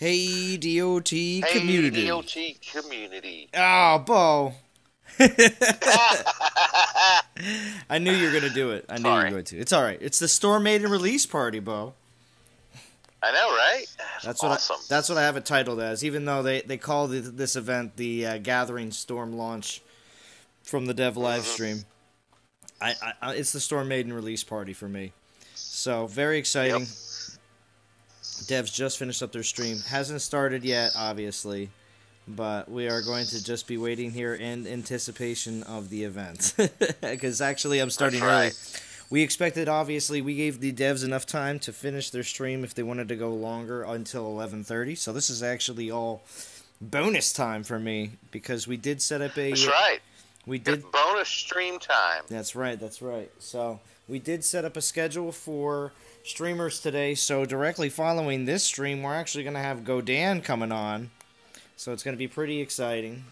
Hey, DOT Hey, community. DOT community. Oh, Bo. I knew you were going to do it. I knew you were Sorry. going to. It's all right. It's the Storm Maiden release party, Bo. I know, right? That's That's what awesome. that's what I have it titled as, even though they call this event the Gathering Storm launch from the dev live Hmm. stream. It's the Storm Maiden release party for me. So, very Yep. exciting. Devs just finished up their stream. Hasn't started yet, obviously. But we are going to just be waiting here in anticipation of the event. Because actually, I'm That's starting early. right. We expected, obviously, we gave the devs enough time to finish their stream if they wanted to go longer until 11:30. So this is actually all bonus time for me because we did set up That's a. right. We Get did. bonus stream time. That's right. That's right. So we did set up a schedule for streamers today. So directly following this stream, we're actually going to have Godan coming on. So it's going to be pretty exciting.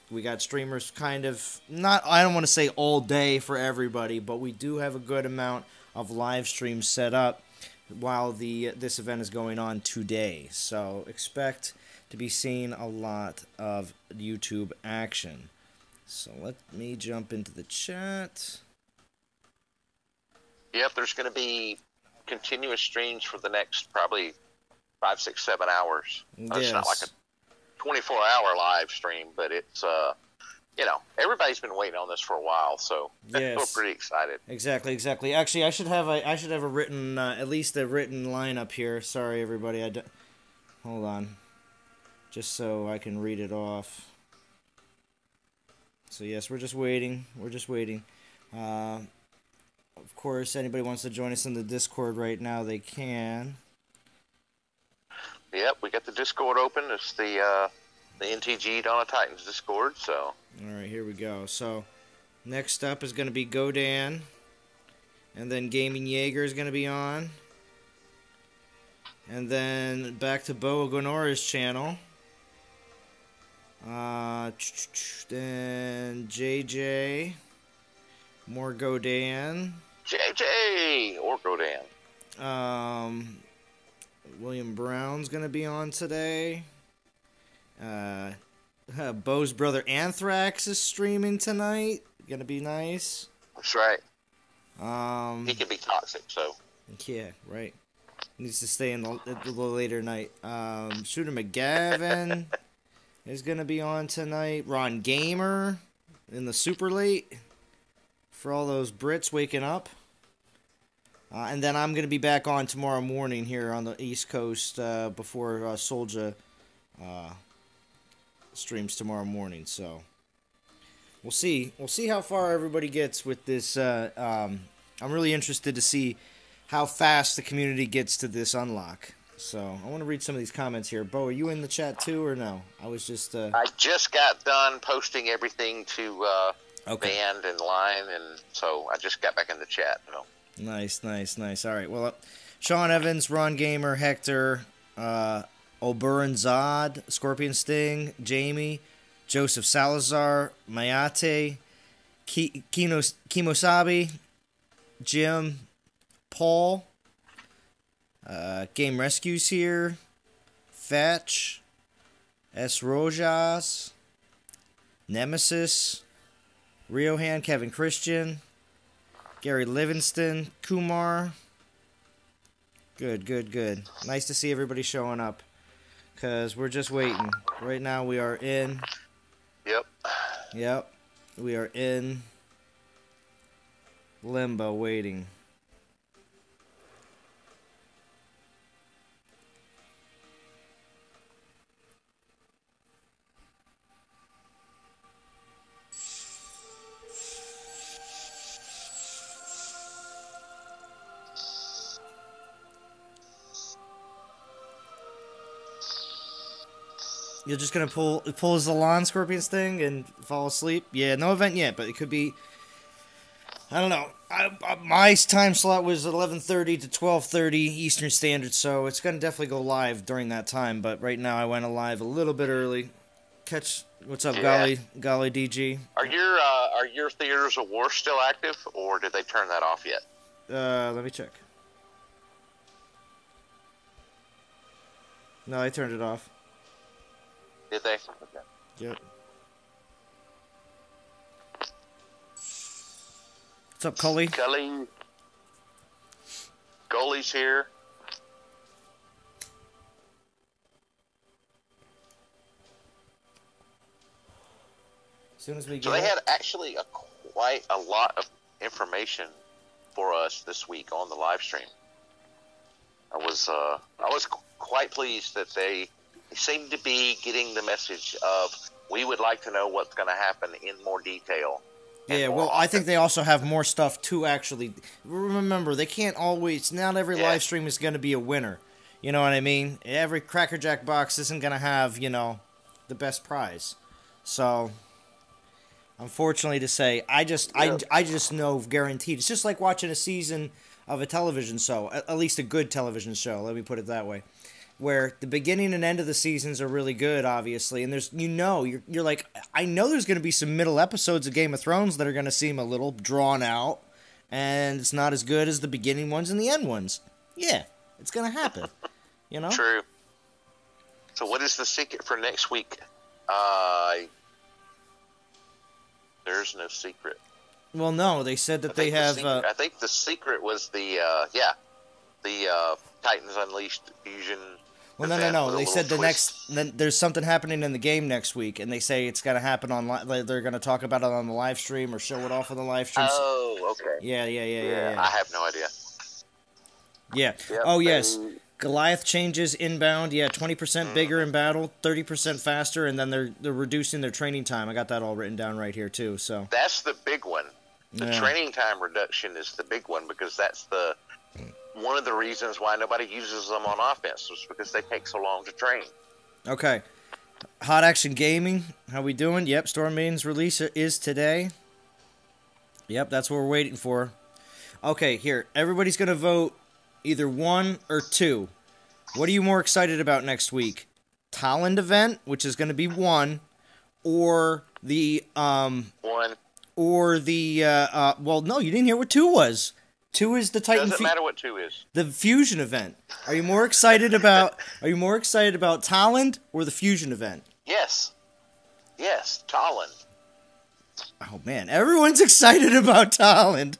We got streamers kind of not. I don't want to say all day for everybody, but we do have a good amount of live streams set up while this event is going on today. So expect to be seeing a lot of YouTube action. So let me jump into the chat. Yep, there's going to be continuous streams for the next probably 5, 6, 7 hours. It's not like Yes. a 24-hour live stream, but it's everybody's been waiting on this for a while, so we're Yes. pretty excited. Exactly. Actually, I should have a written at least a written lineup here. Sorry, everybody. Hold on, just so I can read it off. So yes, we're just waiting. We're just waiting. Of course, anybody wants to join us in the Discord right now, they can. Yep, we got the Discord open. It's the NTG Dawn of Titans Discord, so All right, here we go. So next up is going to be Godan, and then Gaming Jaeger is going to be on. And then back to Bo Gonora's channel. Then JJ. More Godan. JJ or Godan. William Brown's going to be on today. Bo's brother Anthrax is streaming tonight. Going to be nice. That's right. Um, He can be toxic, so yeah, right. Needs to stay in the later night. Shooter McGavin is going to be on tonight. Ron Gamer in the super late for all those Brits waking up. And then I'm going to be back on tomorrow morning here on the East Coast before Solja streams tomorrow morning. So we'll see. We'll see how far everybody gets with this. I'm really interested to see how fast the community gets to this unlock. So I want to read some of these comments here. Bo, are you in the chat too or no? I was just. I just got done posting everything to Okay. Band and Line, and so I just got back in the chat. You know. Nice. All right. Well, Sean Evans, Ron Gamer, Hector, Oberon Zod, Scorpion Sting, Jamie, Joseph Salazar, Mayate, Kimosabi, Jim, Paul, Game Rescues here, Fetch, S. Rojas, Nemesis, Riohan, Kevin Christian, Gary Livingston, Kumar. Good. Nice to see everybody showing up. Because we're just waiting. Right now we are in. Yep. We are in limbo waiting. You're just gonna pull Zalon Scorpion's thing and fall asleep? Yeah, no event yet, but it could be. I don't know. My time slot was 11:30 to 12:30 Eastern Standard, so it's gonna definitely go live during that time. But right now, I went live a little bit early. What's up, Yeah. Golly DG? Are your theaters of war still active, or did they turn that off yet? Let me check. No, I turned it off. Did they? Okay. Yep. What's up, Cully? Goalie's here. As soon as we get So they had actually quite a lot of information for us this week on the live stream. I was quite pleased that they seemed to be getting the message of we would like to know what's going to happen in more detail. Yeah, well, I think they also have more stuff to actually remember. They can't always. Not every live stream is going to be a winner. You know what I mean? Every Cracker Jack box isn't going to have the best prize. So, unfortunately to say, I just know guaranteed. It's just like watching a season of a television show, at least a good television show. Let me put it that way. Where the beginning and end of the seasons are really good, obviously, and there's you're like, I know there's going to be some middle episodes of Game of Thrones that are going to seem a little drawn out, and it's not as good as the beginning ones and the end ones. Yeah, it's going to happen, True. So what is the secret for next week? There's no secret. Well, no, they said that they have. I think the secret was the Titans Unleashed Fusion. Well, no. They said there's something happening in the game next week, and they say it's going to happen on. They're going to talk about it on the live stream or show it off on the live stream. Oh, okay. Yeah. I have no idea. Yeah. Yep, oh, yes. Goliath changes inbound. Yeah, 20% bigger in battle, 30% faster, and then they're reducing their training time. I got that all written down right here too. So that's the big one. The training time reduction is the big one because that's one of the reasons why nobody uses them on offense was because they take so long to train. Okay. Hot Action Gaming, how we doing? Yep, Storm Maiden's release is today. Yep, that's what we're waiting for. Okay, here. Everybody's going to vote either 1 or 2. What are you more excited about next week? Talent event, which is going to be 1, or the 1. Or the well, no, you didn't hear what 2 was. 2 is the Titan. Doesn't matter what 2 is. The fusion event. Are you more excited about Talent or the fusion event? Yes, Talent. Oh man, everyone's excited about Talent.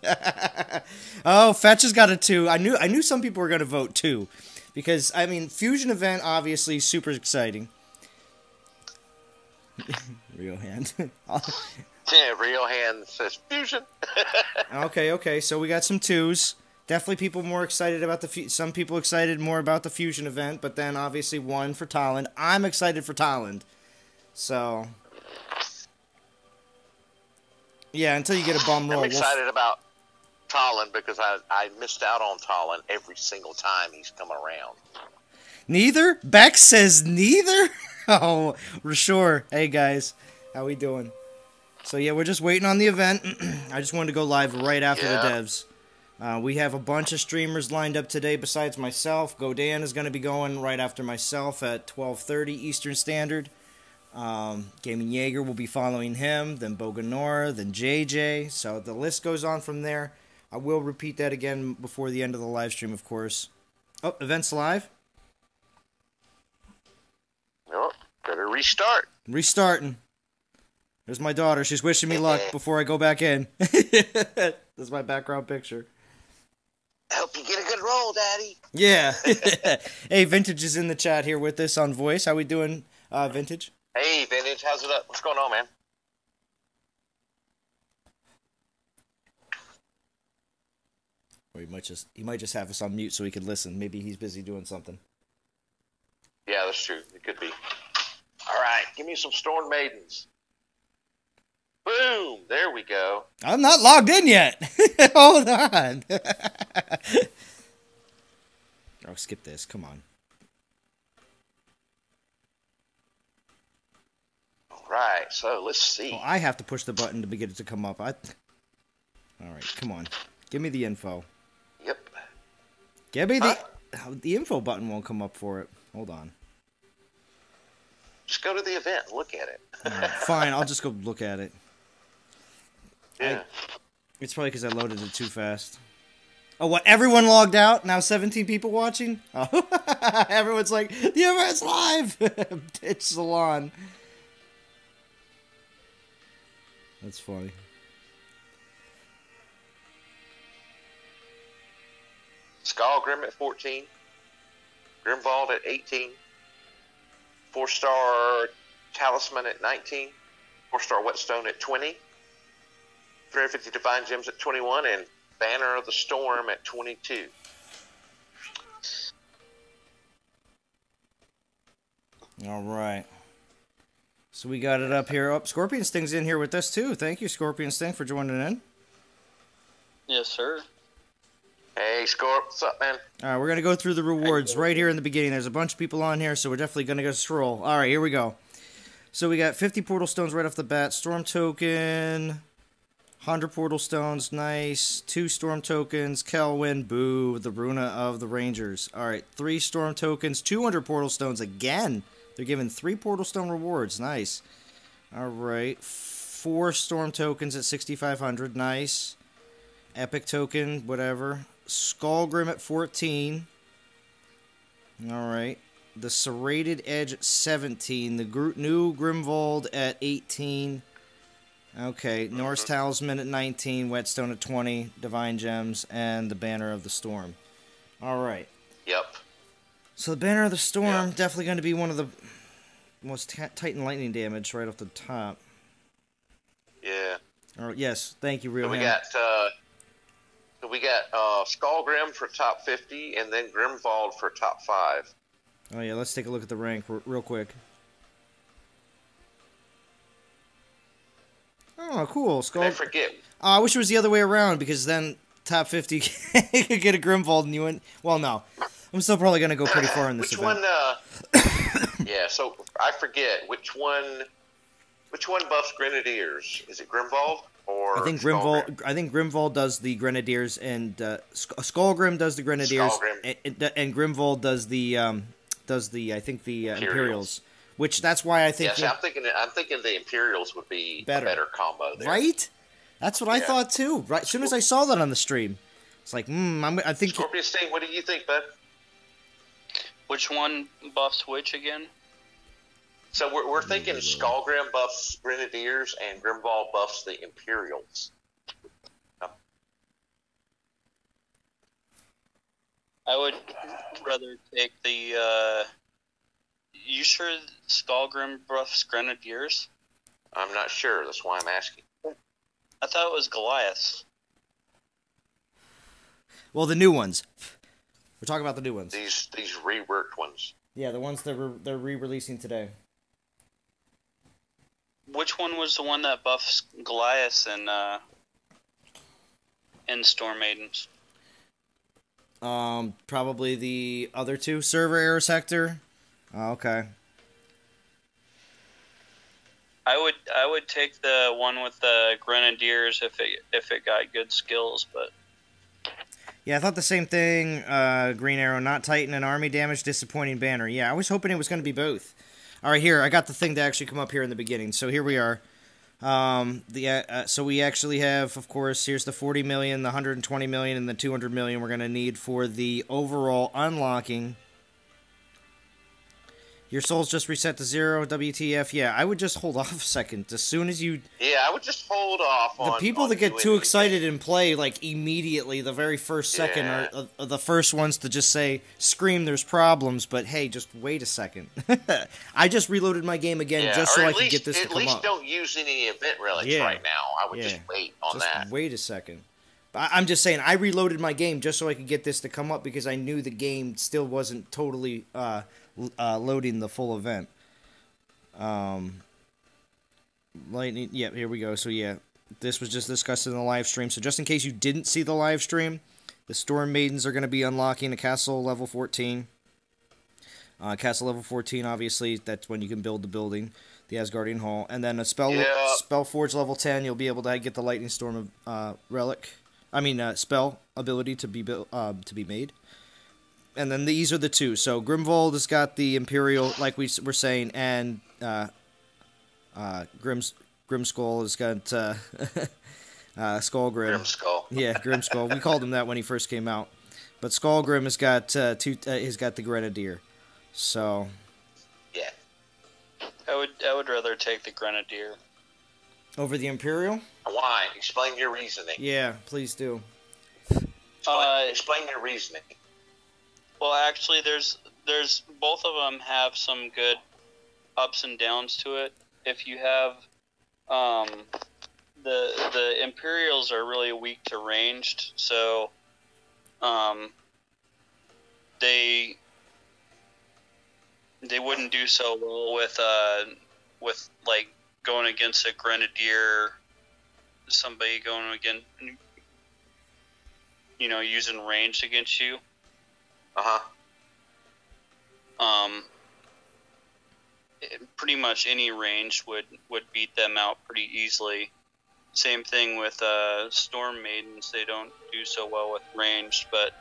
Oh, Fetch has got a 2. I knew some people were going to vote 2 because I mean, fusion event obviously super exciting. Real hand. Yeah, Real Hand says fusion. Okay, so we got some 2s. Definitely people more excited about some people excited more about the fusion event, but then obviously 1 for Talent. I'm excited for Talent. So, yeah, until you get a bum roll. I'm excited about Talon because I missed out on Talon every single time he's come around. Neither? Beck says neither? Oh, sure. Hey, guys. How we doing? So, yeah, we're just waiting on the event. I just wanted to go live right after the devs. We have a bunch of streamers lined up today besides myself. Godan is going to be going right after myself at 12:30 Eastern Standard. Gaming Jaeger will be following him, then Boganora, then JJ. So the list goes on from there. I will repeat that again before the end of the live stream, of course. Oh, event's live? Oh, better restart. Restarting. There's my daughter. She's wishing me luck before I go back in. That's my background picture. Hope you get a good roll, Daddy. Yeah. Hey, Vintage is in the chat here with us on voice. How we doing, Vintage? Hey, Vintage. How's it up? What's going on, man? Or he might just have us on mute so he could listen. Maybe he's busy doing something. Yeah, that's true. It could be. All right, give me some Storm Maidens. Boom! There we go. I'm not logged in yet. Hold on. Oh, skip this. Come on. All right, so let's see. Oh, I have to push the button to get it to come up. All right, come on. Give me the info. Yep. Give me the info button won't come up for it. Hold on. Just go to the event and look at it. Right, fine, I'll just go look at it. Yeah. It's probably because I loaded it too fast. Oh, what? Everyone logged out? Now 17 people watching? Oh. Everyone's like, the event's live! Ditch Zalon. That's funny. Skullgrim at 14. Grimvald at 18. 4-star Talisman at 19. 4-star Whetstone at 20. 350 Divine Gems at 21. And Banner of the Storm at 22. All right. So we got it up here. Oh, Scorpion Sting's in here with us too. Thank you, Scorpion Sting, for joining in. Yes, sir. Hey, Scorp, what's up, man? All right, we're going to go through the rewards right here in the beginning. There's a bunch of people on here, so we're definitely going to go stroll. All right, here we go. So we got 50 Portal Stones right off the bat. Storm Token, 100 Portal Stones, nice. 2 Storm Tokens, Kelwyn, boo, the Runa of the Rangers. All right, 3 Storm Tokens, 200 Portal Stones again. They're giving 3 Portal Stone rewards, nice. All right, 4 Storm Tokens at 6,500, nice. Epic Token, whatever. Skullgrim at 14. Alright. The Serrated Edge at 17. The new Grimvald at 18. Okay. Norse Talisman at 19. Whetstone at 20. Divine Gems. And the Banner of the Storm. Alright. Yep. So the Banner of the Storm, definitely going to be one of the most Titan Lightning damage right off the top. Yeah. Alright, yes. Thank you, Real So we got Skullgrim for top 50, and then Grimvald for top 5. Oh yeah, let's take a look at the rank real quick. Oh, cool. I forget. Oh, I wish it was the other way around, because then top 50 could get a Grimvald and you went... Well, no. I'm still probably going to go pretty far in this event. Yeah, so I forget. Which one buffs Grenadiers? Is it Grimvald? Or I think Grimvald does the Grenadiers, and Skullgrim does the Grenadiers, and Grimvald does the Imperials. Which that's why I think. Yes, I'm thinking the Imperials would be a better combo there. Right? That's what I thought too. Right, as soon as I saw that on the stream, it's like, I think. Scorpion Sting, what do you think, bud? Which one buffs which again? So we're thinking Skullgrim buffs Grenadiers and Grimvald buffs the Imperials. I would rather take the. You sure Skullgrim buffs Grenadiers? I'm not sure. That's why I'm asking. I thought it was Goliath. Well, the new ones. We're talking about the new ones. These reworked ones. Yeah, the ones that they're re-releasing today. Which one was the one that buffs Goliath and Storm Maidens? Probably the other two. Server Error Sector. Oh, okay. I would take the one with the Grenadiers if it got good skills, but yeah, I thought the same thing. Green Arrow, not Titan, and Army Damage, disappointing Banner. Yeah, I was hoping it was going to be both. All right, here I got the thing to actually come up here in the beginning. So here we are. So we actually have, of course, here's the 40 million, the 120 million, and the 200 million we're going to need for the overall unlocking. Your soul's just reset to 0, WTF. Yeah, I would just hold off a second. As soon as you... Yeah, I would just hold off on... The people that get too excited and play, like, immediately, the very first second, are the first ones to just say, scream, there's problems, but hey, just wait a second. I just reloaded my game again just so I could get this to come up. At least don't use any event relics right now. I would just wait on that. Just wait a second. I'm just saying, I reloaded my game just so I could get this to come up because I knew the game still wasn't totally... loading the full event. Lightning. Yeah, here we go. So yeah, this was just discussed in the live stream. So just in case you didn't see the live stream, the Storm Maidens are going to be unlocking a castle level 14. Castle level 14, obviously, that's when you can build the building, the Asgardian Hall, and then a Spellforge level 10. You'll be able to get the Lightning Storm relic. Spell ability to be made. And then these are the two. So Grimvald has got the Imperial, like we were saying, and Grimskull has got Skullgrim. Grimskull. Yeah, Grimskull. We called him that when he first came out. But Skullgrim has got he's got the Grenadier. So Yeah. I would rather take the Grenadier. over the Imperial? Why? Explain your reasoning. Yeah, please do. Explain your reasoning. Well, actually, there's both of them have some good ups and downs to it. If you have the Imperials are really weak to ranged, so they wouldn't do so well with like going against a Grenadier, somebody going against, using ranged against you. Pretty much any range would beat them out pretty easily. Same thing with Storm Maidens. They don't do so well with ranged, but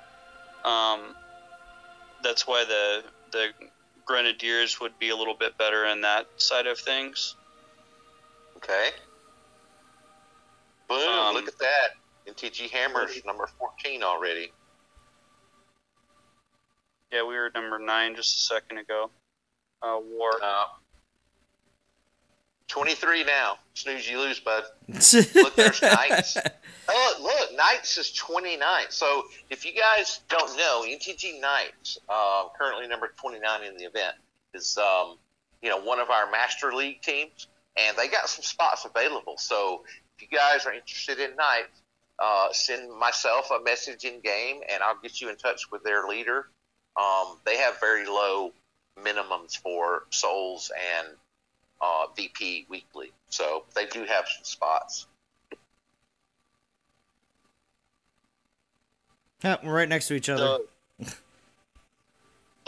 that's why the Grenadiers would be a little bit better in that side of things. Okay. Boom, look at that. NTG Hammers, number 14 already. Yeah, we were number 9 just a second ago. War. 23 now. Snooze, you lose, bud. Look, there's Knights. Oh, look, Knights is 29. So, if you guys don't know, NTG Knights, currently number 29 in the event, is one of our Master League teams, and they got some spots available. So, if you guys are interested in Knights, send myself a message in game, and I'll get you in touch with their leader. They have very low minimums for souls and VP weekly, so they do have some spots. Yeah, we're right next to each other. The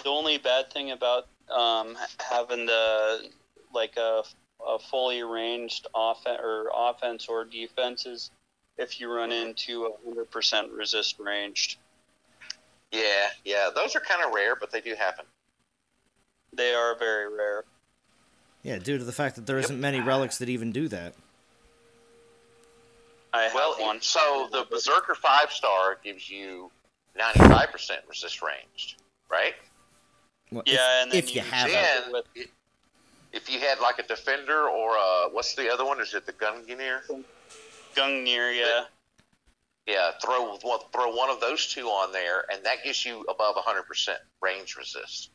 only bad thing about having a fully ranged offense or defense is if you run into 100% resist ranged. Yeah, those are kind of rare, but they do happen. They are very rare. Yeah, due to the fact that there isn't many relics that even do that. I have one. So the Berserker 5-star gives you 95% resist ranged, right? Well, yeah, and then if you have it. If you had like a Defender or what's the other one? Is it the Gungnir? Gungnir, yeah. Yeah, throw one of those two on there, and that gives you above 100% range resist.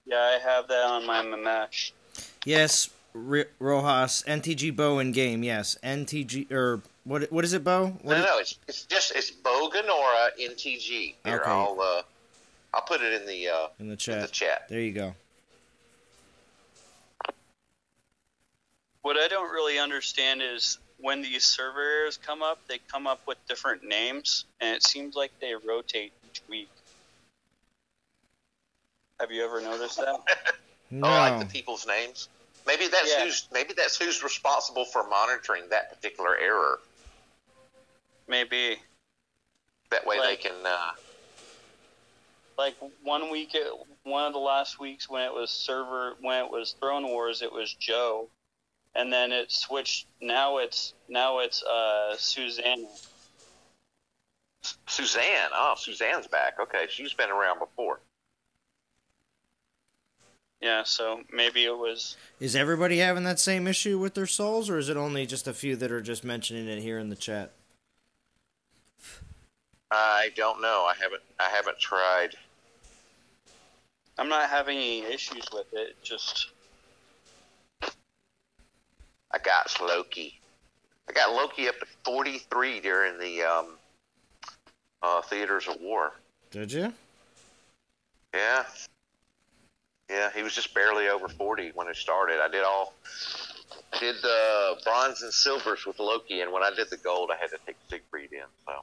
Yeah, I have that on my Mamesh. Yes, Rojas, NTG bow in game. Yes, NTG or what is it, bow? No, it's Bogan or NTG. Here, okay. I'll put it in the chat. There you go. What I don't really understand is when these server errors come up, they come up with different names, and it seems like they rotate each week. Have you ever noticed that? No. Oh, like the people's names. Maybe that's who's responsible for monitoring that particular error. Maybe. That way they can. Like 1 week, one of the last weeks when it was Throne Wars, it was Joe, and then it switched. Now it's Suzanne. Suzanne. Oh, Suzanne's back. Okay, she's been around before. Yeah, so maybe it was... Is everybody having that same issue with their souls, or is it only just a few that are just mentioning it here in the chat? I don't know. I haven't tried. I'm not having any issues with it, just... I got Loki. I got Loki up at 43 during the Theaters of War. Did you? Yeah. Yeah, he was just barely over 40 when it started. I did bronze and silvers with Loki, and when I did the gold, I had to take Siegfried in. So.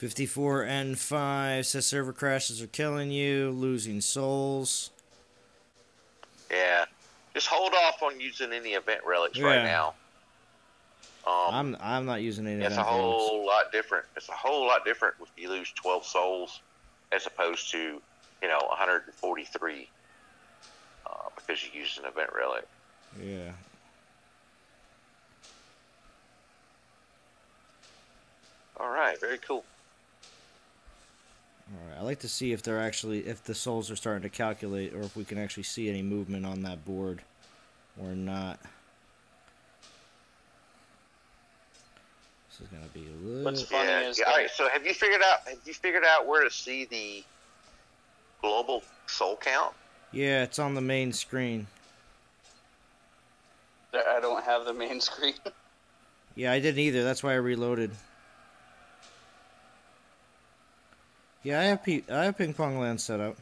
$54N5 says server crashes are killing you, losing souls. Yeah, just hold off on using any event relics right now. I'm not using any event relics. It's a whole lot different. It's a whole lot different if you lose 12 souls as opposed to 143. because you used an event relic. Yeah. All right, very cool. All right. I like to see if if the souls are starting to calculate, or if we can actually see any movement on that board, or not. This is gonna be a little. What's funny is all right. So have you figured out where to see the global soul count? Yeah, it's on the main screen. I don't have the main screen. Yeah, I didn't either. That's why I reloaded. Yeah, I have ping pong land set up.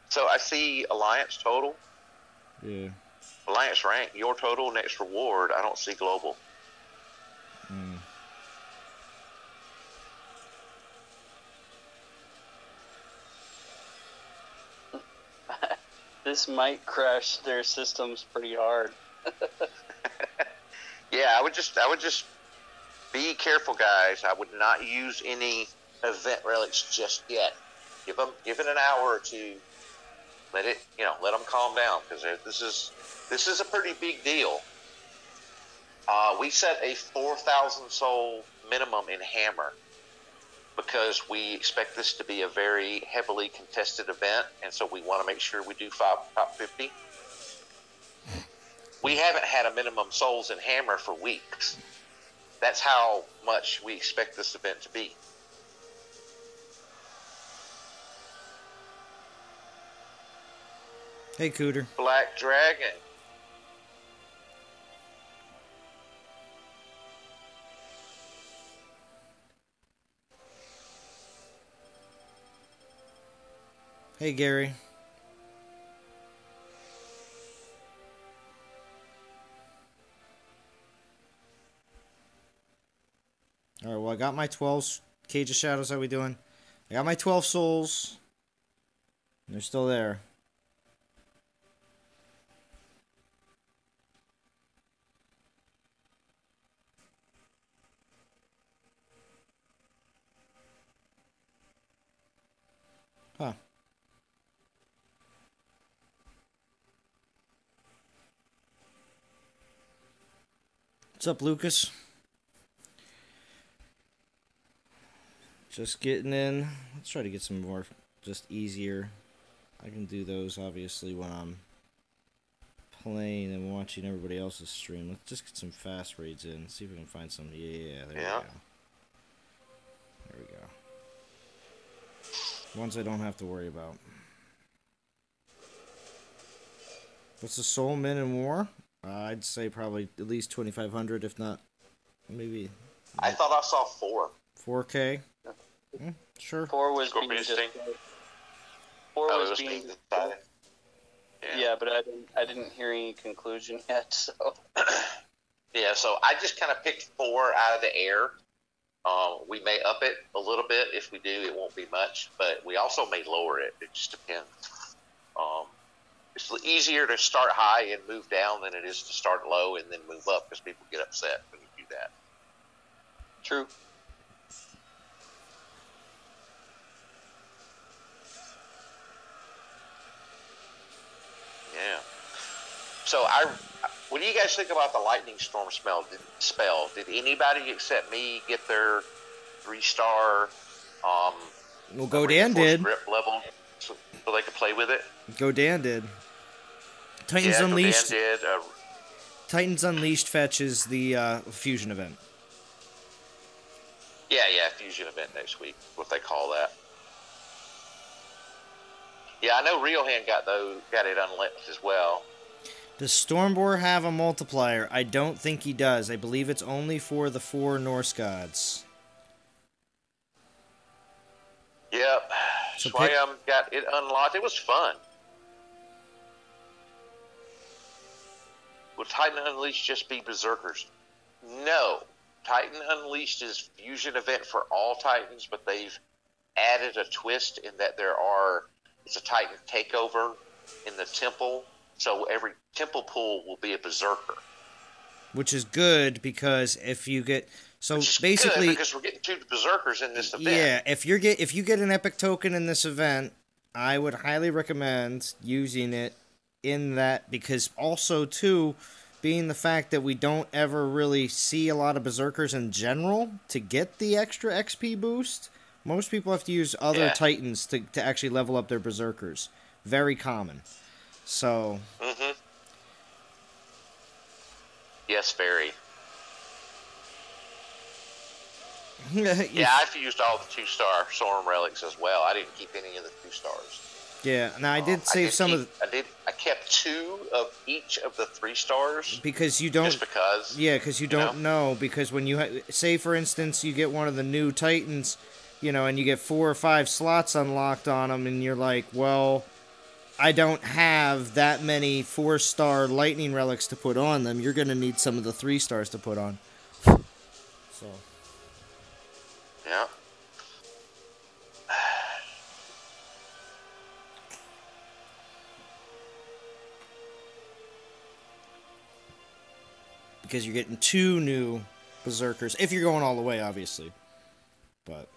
So I see Alliance total, Yeah. Alliance rank, your total, next reward. I don't see global. This might crash their systems pretty hard. Yeah, I would just be careful, guys. I would not use any event relics just yet. Give it an hour or two. Let them calm down, because this is a pretty big deal. We set a 4,000 soul minimum in Hammer because we expect this to be a very heavily contested event, and so we want to make sure we do top 50. We haven't had a minimum souls in Hammer for weeks. That's how much we expect this event to be. Hey, Cooter. Black Dragon. Hey, Gary. All right, well, I got my 12 Cage of Shadows. How we doing? I got my 12 souls. They're still there. Huh. What's up, Lucas? Just getting in. Let's try to get some more just easier. I can do those obviously when I'm playing and watching everybody else's stream. Let's just get some fast raids in. See if we can find some. Yeah, there we go. There we go. Ones I don't have to worry about. What's the soul min in war? I'd say probably at least 2,500, if not maybe. I thought I saw 4. 4K. Sure. 4 was being Scorpion just, Sting. 4 Oh, was it was being being decided. yeah, but I didn't hear any conclusion yet. So Yeah, so I just kind of picked 4 out of the air. We may up it a little bit. If we do, it won't be much, but we also may lower it. It just depends. It's easier to start high and move down than it is to start low and then move up, because people get upset when you do that. true. Yeah. So what do you guys think about the lightning storm spell? Did anybody except me get their 3-star? Well, Godan did. Grip level, so they could play with it. Godan did. Titans Yeah, Unleashed. Godan did. Titans Unleashed fetches the fusion event. Yeah, fusion event next week. What they call that. Yeah, I know Riohan got it unlit as well. Does Stormbore have a multiplier? I don't think he does. I believe it's only for the 4 Norse gods. Yep. So Swayam got it unlocked. It was fun. Will Titan Unleashed just be Berserkers? No. Titan Unleashed is fusion event for all Titans, but they've added a twist in that it's a Titan takeover in the temple, so every temple pool will be a Berserker. Which is good, because if you get... So basically... Good, because we're getting 2 Berserkers in this event. Yeah, if you get an epic token in this event, I would highly recommend using it in that, because also, too, being the fact that we don't ever really see a lot of Berserkers in general to get the extra XP boost, most people have to use other Titans to actually level up their Berserkers. Very common. So... Mm-hmm. Yes, very. Yeah, I've used all the 2-star Storm Relics as well. I didn't keep any of the 2 stars. Yeah, now I did save some of the... I kept 2 of each of the 3 stars. Because you don't... Just because. Yeah, because you don't know. Because when you... say, for instance, you get one of the new Titans, and you get 4 or 5 slots unlocked on them, and you're like, well, I don't have that many 4-star Lightning Relics to put on them. You're going to need some of the 3 stars to put on. So... Yeah. Because you're getting 2 new Berserkers, if you're going all the way, obviously. But...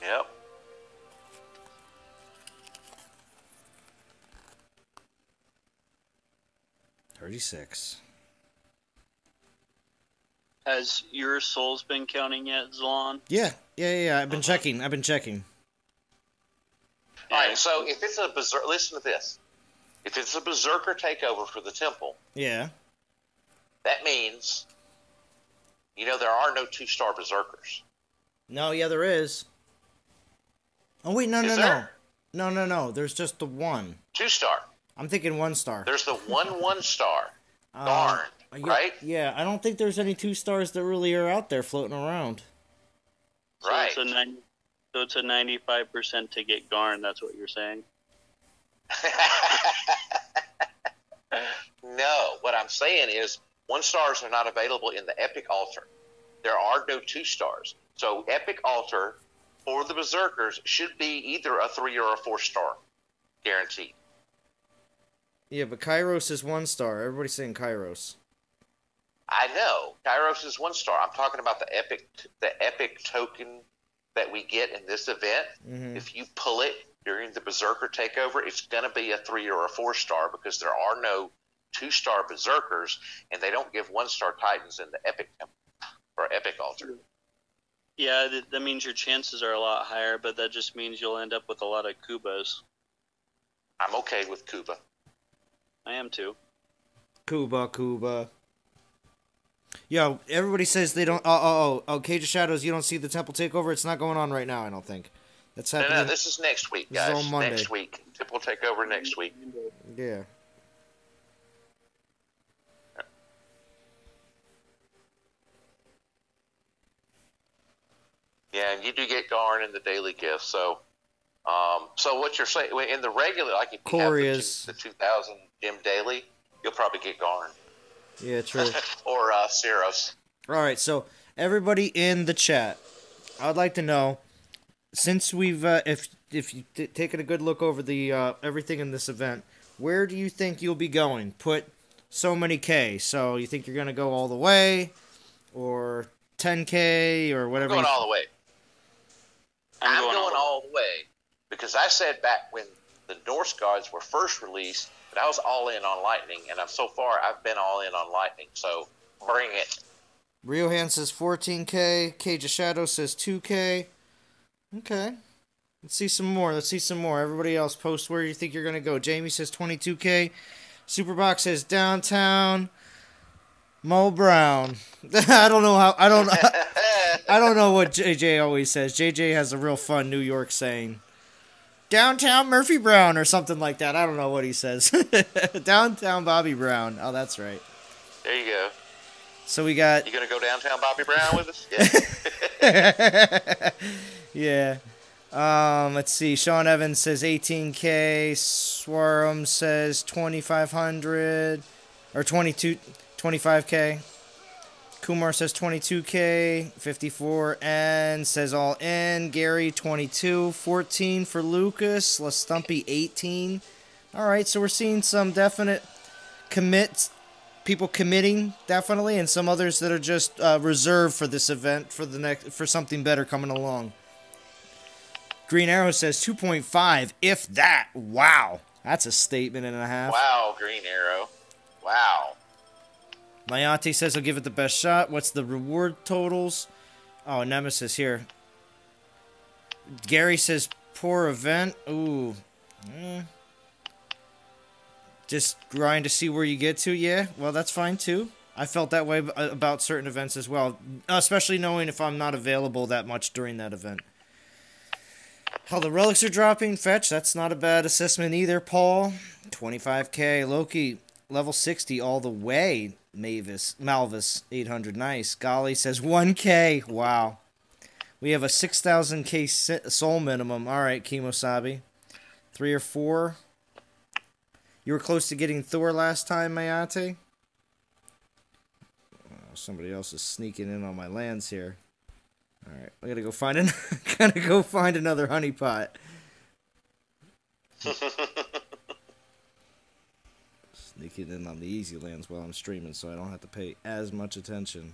Yep. $36. Has your souls been counting yet, Zalon? Yeah. I've been checking. Alright, so if it's a Berserker... Listen to this. If it's a Berserker takeover for the temple... Yeah. That means... there are no 2-star Berserkers. No, yeah, there is. Oh, wait, no. No. There's just the 1. 2-star. I'm thinking 1-star. There's the 1-1-star. Darn. Right? Yeah, I don't think there's any 2 stars that really are out there floating around. Right. So it's a 95% to get Garn, that's what you're saying? No, what I'm saying is 1-stars are not available in the Epic Altar. There are no 2-stars. So Epic Altar for the Berserkers should be either a 3 or a 4-star. Guaranteed. Yeah, but Kairos is 1-star. Everybody's saying Kairos. I know. Kairos is 1-star. I'm talking about the epic token that we get in this event. Mm-hmm. If you pull it during the Berserker takeover, it's going to be a 3 or a 4-star because there are no 2-star Berserkers, and they don't give 1-star Titans in the Epic Temple or Epic Altar. Yeah, that means your chances are a lot higher, but that just means you'll end up with a lot of Kubas. I'm okay with Kuba. I am too. Kuba. Yo, everybody says they don't... Cage of Shadows, you don't see the Temple Takeover? It's not going on right now, I don't think. That's happening... No, this is next week, guys. This is on Monday. Next week. Temple Takeover next week. Yeah. Yeah, and you do get Garn in the daily gift, so... so what you're saying... In the regular, like if you have the 2,000 gem daily, you'll probably get Garn. Yeah, true. Or Ceros. Alright, so everybody in the chat, I'd like to know, since we've, if you've taken a good look over the everything in this event, where do you think you'll be going? Put so many K. So you think you're going to go all the way? Or 10K? Or whatever? I'm going all the way. I'm going all the way. Because I said back when the Norse gods were first released, but I was all in on Lightning, and so far I've been all in on Lightning, so bring it. Riohan says 14K. Cage of Shadow says 2K. Okay. Let's see some more. Everybody else post where you think you're going to go. Jamie says 22K. Superbox says downtown. Mo Brown. I don't know how... I don't know what JJ always says. JJ has a real fun New York saying. Downtown Murphy Brown or something like that. I don't know what he says. Downtown Bobby Brown. Oh, that's right. There you go. So we got... You going to go downtown Bobby Brown with us? Yeah. Yeah. Let's see. Sean Evans says 18K. Swarm says 2,500. Or 25K. Kumar says 22K, 54, and says all in. Gary, 22, 14 for Lucas. LaStumpy, 18. All right, so we're seeing some definite commits people committing definitely, and some others that are just reserved for this event for something better coming along. Green Arrow says 2.5, if that. Wow, that's a statement and a half. Wow, Green Arrow. Wow. Mayate says he'll give it the best shot. What's the reward totals? Oh, Nemesis here. Gary says poor event. Ooh. Just grind to see where you get to. Yeah, well, that's fine too. I felt that way about certain events as well, especially knowing if I'm not available that much during that event. How the relics are dropping. Fetch, that's not a bad assessment either, Paul. 25k. Loki, level 60 all the way. Malvis, 800. Nice. Golly says 1k. Wow. We have a 6,000k soul minimum. All right, Kimosabi. 3 or 4. You were close to getting Thor last time, Mayate. Oh, somebody else is sneaking in on my lands here. All right, I gotta go find another honeypot. Sneaking in on the easy lands while I'm streaming, so I don't have to pay as much attention.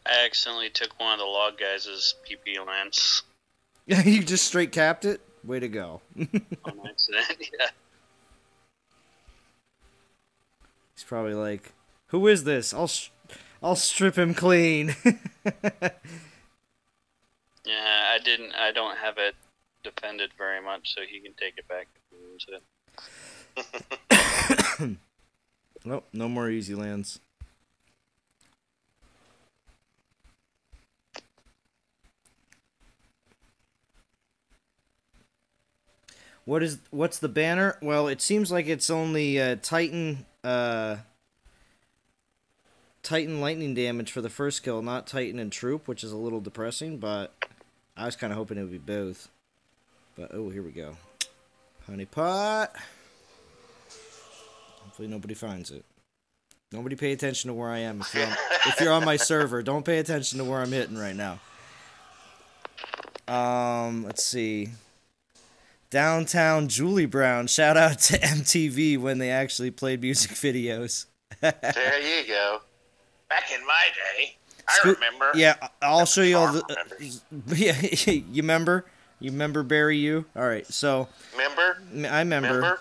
I accidentally took one of the log guys' PP lands. You just straight capped it? Way to go. On accident, yeah. He's probably like, who is this? I'll strip him clean. Yeah, I don't have it defended very much, so he can take it back if he wants it. Nope, no more easy lands. What's the banner? Well, it seems like it's only Titan lightning damage for the first kill, not Titan and troop, which is a little depressing, but I was kind of hoping it would be both. But oh, here we go. Honeypot. Hopefully nobody finds it. Nobody pay attention to where I am. If you're on my server, don't pay attention to where I'm hitting right now. Let's see. Downtown Julie Brown. Shout out to MTV when they actually played music videos. There you go. Back in my day, I remember. Yeah, I'll show you all the. Yeah, you remember? You remember Barry? You all right? So. I remember.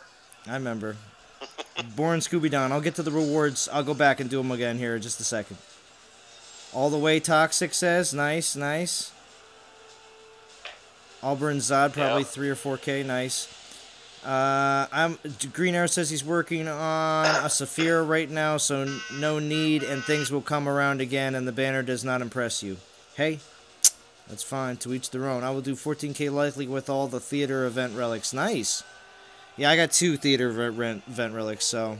Born Scooby Don. I'll get to the rewards. I'll go back and do them again here in just a second. All the way Toxic says nice. Auburn Zod, probably 3 or 4k, nice. Green Arrow says he's working on a Saphira right now, so no need, and things will come around again, and the banner does not impress you. Hey, that's fine, to each their own. I will do 14k likely with all the theater event relics. Nice. Yeah, I got 2 theater event relics, so...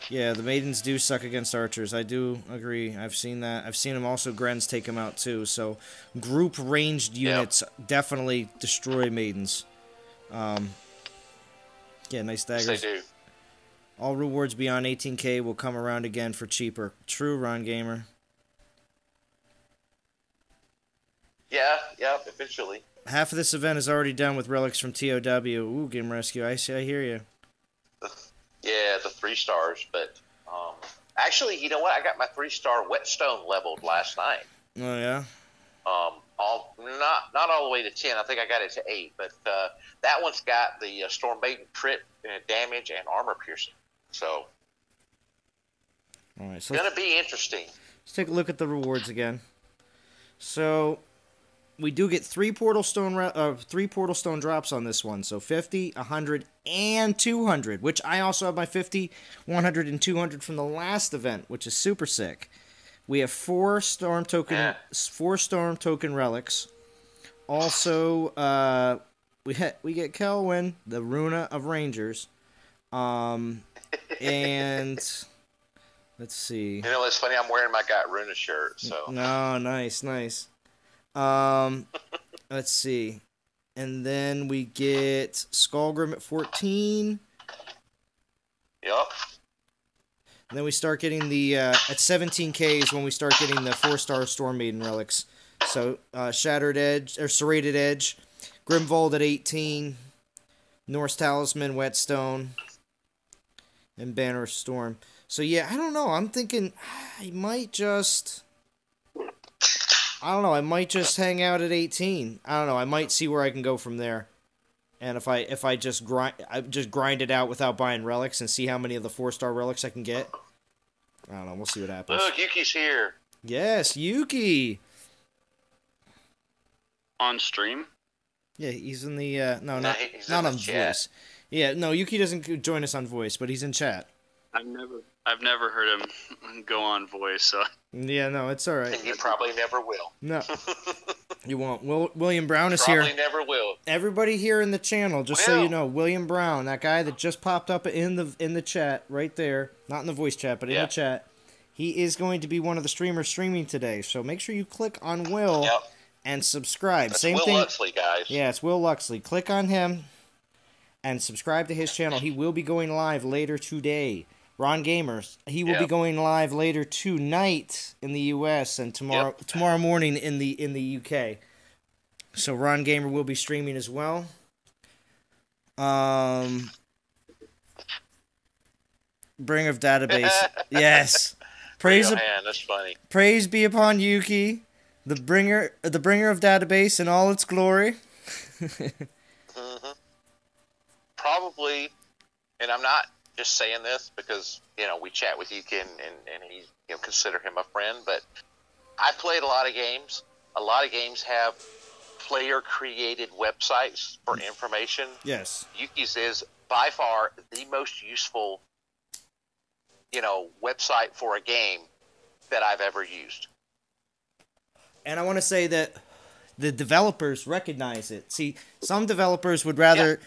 Yeah, the Maidens do suck against archers. I do agree. I've seen that. I've seen them also, Grens take them out too. So, group ranged units definitely destroy Maidens. Yeah, nice daggers. Yes, they do. All rewards beyond 18k will come around again for cheaper. True, Ron Gamer. Yeah, eventually. Half of this event is already done with relics from TOW. Ooh, Game Rescue. I hear you. Yeah, the 3 stars, but actually, you know what? I got my 3-star whetstone leveled last night. Oh yeah. Not all the way to 10. I think I got it to 8, but that one's got the Storm Madien crit damage and armor piercing. So, all right, so it's gonna be interesting. Let's take a look at the rewards again. So. We do get 3 portal stone drops on this one. So 50, 100, and 200, which I also have my 50, 100, and 200 from the last event, which is super sick. We have 4 storm token relics. Also, we get Kelwyn, the Runa of Rangers, and let's see. You know, it's funny. I'm wearing my Got Runa shirt. So no, nice. Let's see. And then we get Skullgrim at 14. Yep. And then we start getting the, at 17k is when we start getting the 4-star Storm Maiden relics. So Shattered Edge or Serrated Edge, Grimvold at 18, Norse Talisman, Whetstone, and Banner of Storm. So yeah, I don't know. I'm thinking I might just hang out at 18. I don't know. I might see where I can go from there. And if I just grind it out without buying relics and see how many of the 4-star relics I can get. I don't know. We'll see what happens. Look, Yuki's here. Yes, Yuki. On stream? Yeah, he's in the not on chat. voice. Yeah, no, Yuki doesn't join us on voice, but he's in chat. I've never heard him go on voice. So. Yeah, no, it's all right. And you probably never will. No, you won't. William Brown is probably here. Never will. Everybody here in the channel, just so you know, William Brown, that guy that just popped up in the chat right there, not in the voice chat, but in the chat, he is going to be one of the streamers streaming today. So make sure you click on Will and subscribe. That's Same Will thing. Luxley, guys. Yeah, it's Will Luxley. Click on him and subscribe to his channel. He will be going live later today. Ron Gamers, he will be going live later tonight in the U.S. and tomorrow morning in the U.K. So Ron Gamer will be streaming as well. Bringer of Database, yes. That's funny. Praise be upon Yuki, the bringer of Database in all its glory. Probably, and I'm not just saying this because we chat with Yuki and he consider him a friend, but I've played a lot of games. A lot of games have player created websites for information. Yes, Yuki's is by far the most useful website for a game that I've ever used. And I want to say that the developers recognize it. See, some developers would rather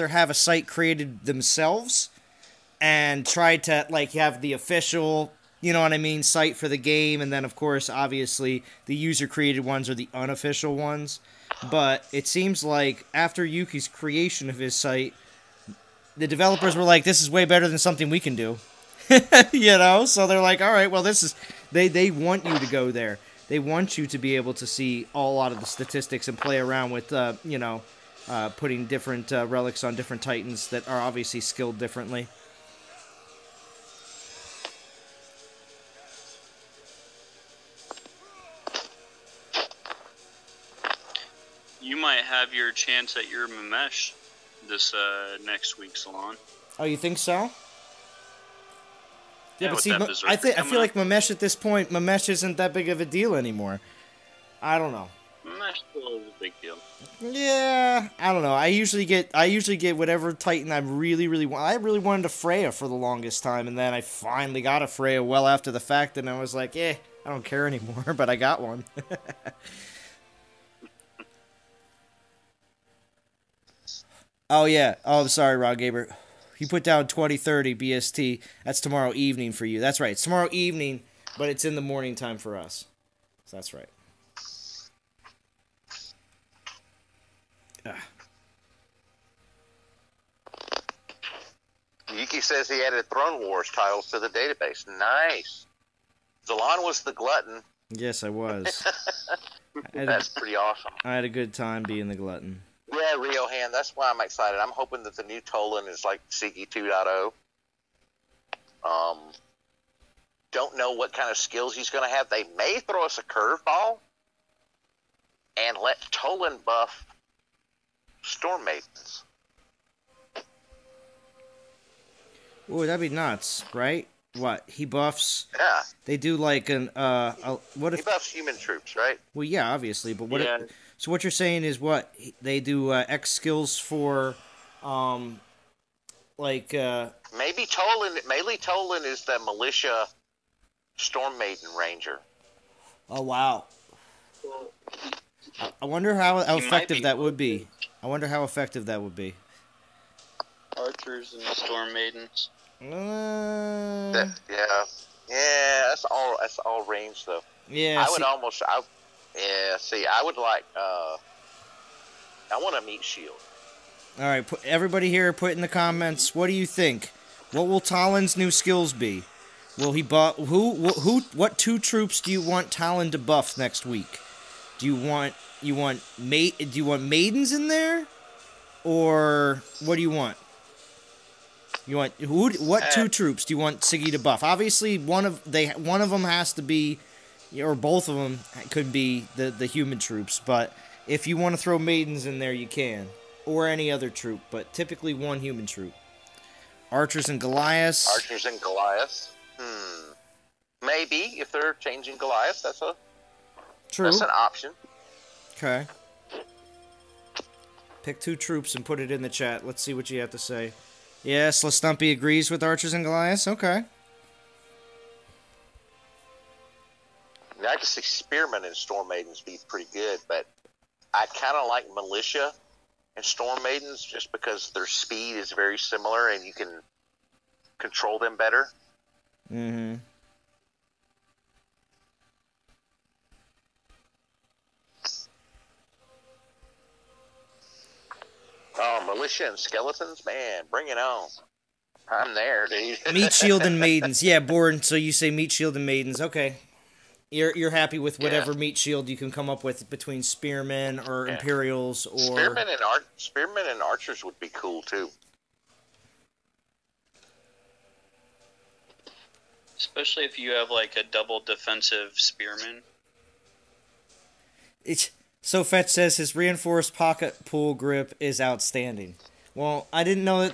have a site created themselves and try to have the official, site for the game, and then of course, obviously, the user created ones are the unofficial ones. But it seems like after Yuki's creation of his site, the developers were like, "This is way better than something we can do." So they're like, "All right, well, this is." They want you to go there. They want you to be able to see a lot of the statistics and play around with, putting different relics on different titans that are obviously skilled differently. You might have your chance at your Mamesh this next week, Zalon. Oh, you think so? Yeah, but see, I feel like Mamesh at this point, Mamesh isn't that big of a deal anymore. I don't know. Mamesh still is a big deal. Yeah, I don't know. I usually get whatever Titan I really want. I really wanted a Freya for the longest time, and then I finally got a Freya well after the fact, and I was like, I don't care anymore, but I got one. Oh, yeah. Oh, sorry, Rod Gaber. You put down 2030 BST. That's tomorrow evening for you. That's right. It's tomorrow evening, but it's in the morning time for us. So that's right. Yuki says he added Throne Wars titles to the database. Nice. Zalon was the glutton. Yes, I was. That's pretty awesome. I had a good time being the glutton. Yeah, Riohan, that's why I'm excited. I'm hoping that the new Tolan is like Sigi 2.0. Don't know what kind of skills he's going to have. They may throw us a curveball and let Tolan buff Storm Maidens. Ooh, that'd be nuts, right? What, he buffs? Yeah. They do like an what if he buffs human troops, right? Well, yeah, obviously, but what? Yeah. So what you're saying is what they do X skills for, maybe Tolan. Melee Tolan is the militia Storm Maiden Ranger. Oh wow! I wonder how effective that would be. I wonder how effective that would be. Archers and Storm Maidens. Yeah. That's all range though. Yeah. I would like. I want to meet Shield. All right, everybody here, put in the comments. What do you think? What will Talon's new skills be? Will he buff? What two troops do you want Talon to buff next week? Do you want maidens in there, or what do you want? You want what two troops do you want Siggy to buff? Obviously, one of them has to be, or both of them could be the human troops. But if you want to throw maidens in there, you can, or any other troop. But typically, one human troop. Archers and Goliaths. Archers and Goliaths. Maybe if they're changing Goliaths, that's an option. Okay. Pick two troops and put it in the chat. Let's see what you have to say. Yes, Stumpy agrees with Archers and Goliaths. Okay. Now, I can see Spearmen and Storm Maidens be pretty good, but I kind of like Militia and Storm Maidens just because their speed is very similar and you can control them better. Mm-hmm. Oh, Militia and Skeletons? Man, bring it on. I'm there, dude. Meat Shield and Maidens. Yeah, Born, so you say Meat Shield and Maidens. Okay. You're happy with whatever meat shield you can come up with between Spearmen or Imperials or... Spearmen and Archers would be cool, too. Especially if you have, like, a double defensive Spearman. So Fetch says his reinforced pocket pull grip is outstanding. Well, I didn't know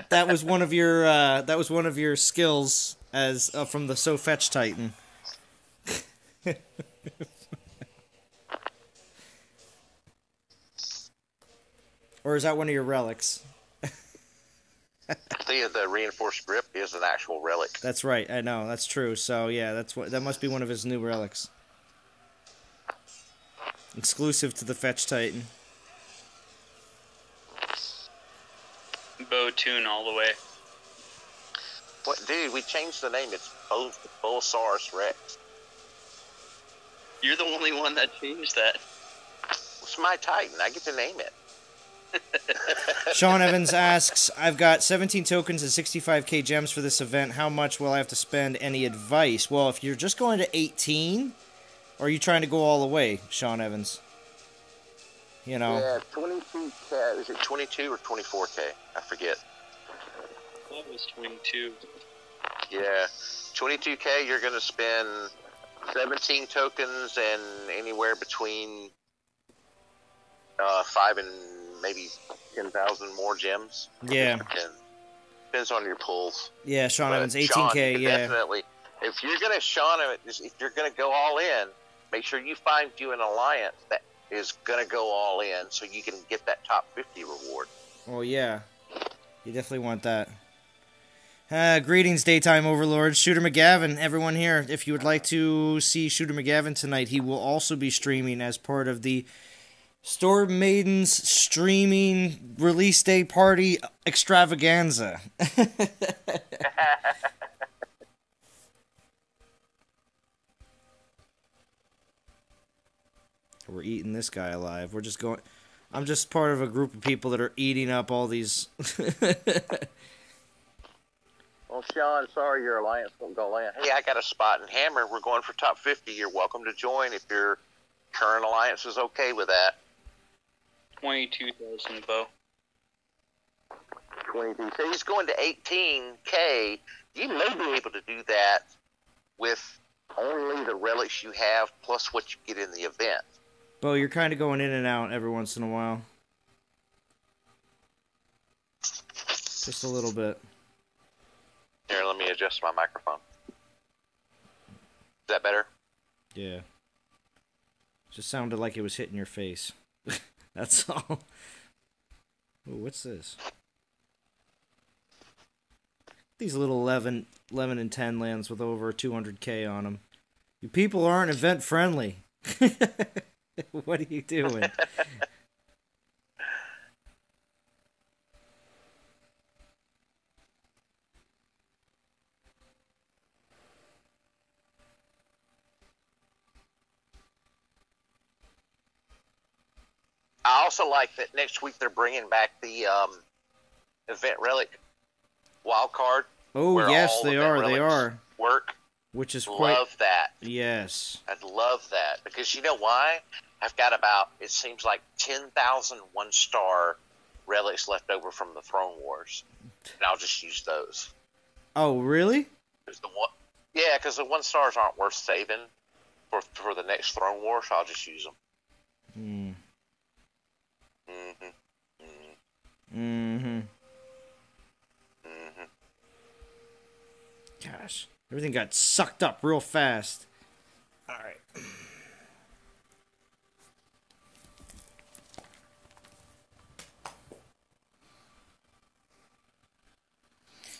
that was one of your skills as from the So Fetch Titan. Or is that one of your relics? The reinforced grip is an actual relic. That's right. I know. That's true. So yeah, that must be one of his new relics. Exclusive to the Fetch Titan. Bow Tune all the way. What, dude? We changed the name. It's Bulsaurus Rex. You're the only one that changed that. It's my Titan. I get to name it. Sean Evans asks, I've got 17 tokens and 65k gems for this event. How much will I have to spend? Any advice? Well, if you're just going to 18, or are you trying to go all the way, Sean Evans? You know. Yeah, 22k. Is it 22 or 24k? I forget. That was 22. Yeah, 22k. You're going to spend 17 tokens and anywhere between 5 and maybe 10,000 more gems. Yeah. Depends on your pulls. Yeah, Sean Evans, 18k. Sean, yeah. Definitely. If you're gonna if you're gonna go all in, make sure you find you an alliance that is gonna go all in, so you can get that top 50 reward. Oh yeah, you definitely want that. Greetings, Daytime Overlords. Shooter McGavin, everyone here. If you would like to see Shooter McGavin tonight, he will also be streaming as part of the Storm Maiden's streaming release day party extravaganza. We're eating this guy alive. We're just going... I'm just part of a group of people that are eating up all these... Well, Sean, sorry your alliance won't go in. Hey, I got a spot in Hammer. We're going for top 50. You're welcome to join if your current alliance is okay with that. 22,000 bow. 22. So he's going to 18k. You may be able to do that with only the relics you have plus what you get in the event. Bo, you're kind of going in and out every once in a while. Just a little bit. Here, let me adjust my microphone. Is that better? Yeah. Just sounded like it was hitting your face. That's all. Ooh, what's this? These little 11 and 10 lands with over 200k on them. You people aren't event friendly. What are you doing? I also like that next week they're bringing back the event relic wild card. Oh yes, they are. They are. Work. Which is quite... Love that. Yes. I'd love that because you know why? I've got about, it seems like 10,000 one-star relics left over from the Throne Wars, and I'll just use those. Oh, really? Because the one stars aren't worth saving for the next Throne War, so I'll just use them. Hmm. Gosh, everything got sucked up real fast. All right.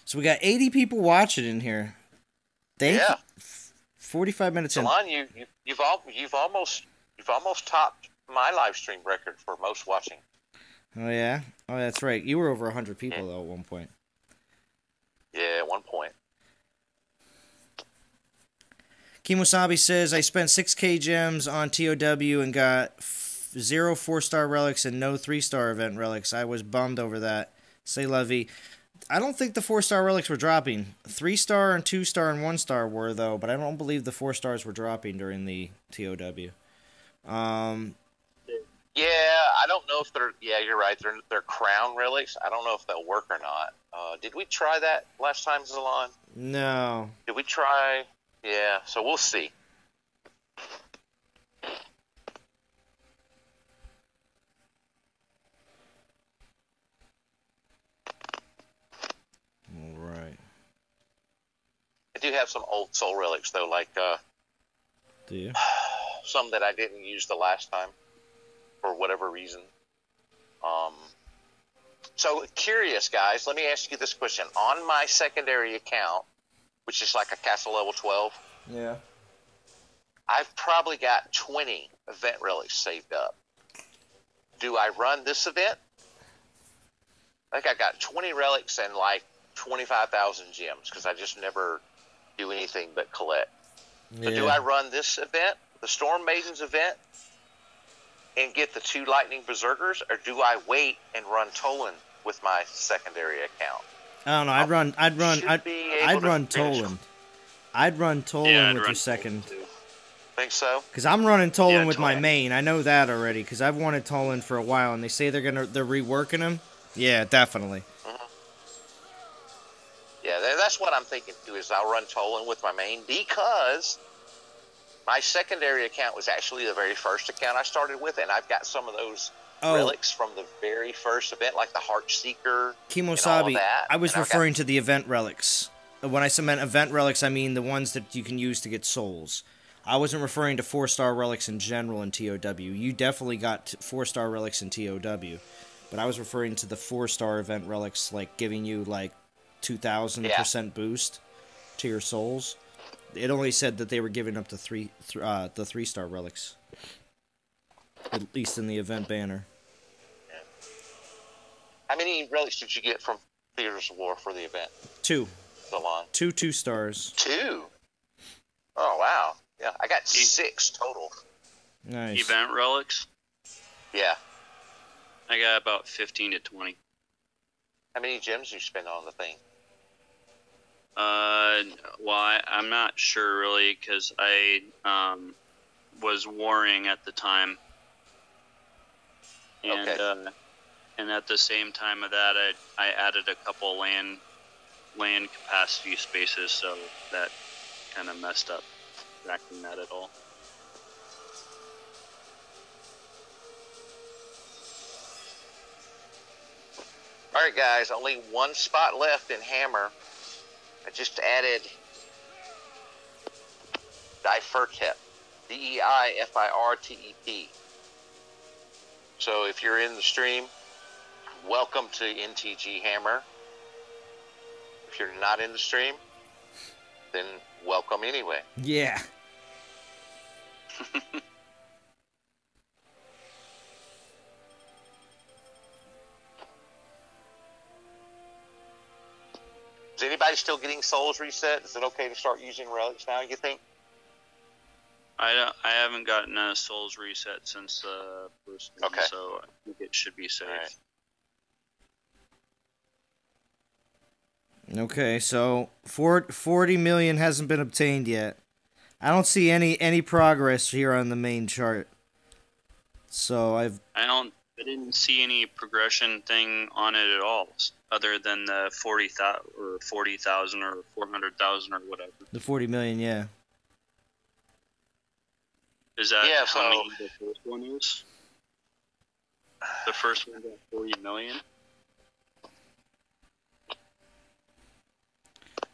So we got 80 people watching in here. Thank you. 45 minutes in. Zalon, you've almost topped my live stream record for most watching. Oh yeah? Oh, that's right. You were over 100 people though at one point. Yeah, at one point. Kimosabi says, I spent 6k gems on TOW and got 0 4-star relics and no 3-star event relics. I was bummed over that. Say la vie. I don't think the 4-star relics were dropping. 3-star and 2-star and 1-star were, though, but I don't believe the 4-stars were dropping during the TOW. Yeah, I don't know if they're... Yeah, you're right. They're crown relics. I don't know if they'll work or not. Did we try that last time, Zalon? No. Did we try... Yeah, so we'll see. All right. I do have some old soul relics, though, like... Do you? Some that I didn't use the last time, for whatever reason. So, curious, guys, let me ask you this question. On my secondary account, which is like a Castle Level 12... Yeah. I've probably got 20 event relics saved up. Do I run this event? I think I got 20 relics and like 25,000 gems because I just never do anything but collect. Yeah. So do I run this event, the Storm Maiden's event, and get the 2 Lightning Berserkers, or do I wait and run Toland with my secondary account? I don't know. I'd run Toland. I'd run Toland with your second. Think so? Because I'm running Toland with my main. I know that already. Because I've wanted Toland for a while, and they say they're reworking him. Yeah, definitely. Mm-hmm. Yeah, that's what I'm thinking too. Is I'll run Toland with my main because my secondary account was actually the very first account I started with, and I've got some of those relics from the very first event, like the Heart Seeker. Kimosabi, I was referring to the event relics. When I meant event relics, I mean the ones that you can use to get souls. I wasn't referring to 4-star relics in general in TOW. You definitely got 4-star relics in TOW. But I was referring to the 4-star event relics, like giving you like 2,000% boost to your souls. It only said that they were giving up the 3-star relics. At least in the event banner. Yeah. How many relics did you get from Theaters of War for the event? 2. Zalon? 2 2-stars. 2? Oh, wow. Yeah, I got 6 total. Nice. Event relics? Yeah. I got about 15 to 20. How many gems do you spend on the thing? Well, I'm not sure really, because I was warring at the time. And, okay. And at the same time of that, I added a couple land capacity spaces, so that kind of messed up tracking that at all. Alright guys, only 1 spot left in Hammer. I just added Diefertep. Deifirtep. So if you're in the stream, welcome to NTG Hammer. If you're not in the stream, then welcome anyway. Yeah. Is anybody still getting souls reset? Is it okay to start using relics now, you think? I haven't gotten a souls reset since the first one, okay. So I think it should be safe. Right. Okay, so 40 million hasn't been obtained yet. I don't see any progress here on the main chart. So I didn't see any progression thing on it at all, other than the 40,000 or 400,000 or whatever. The 40 million, yeah. Is that how many the first one is? The first one got 40 million.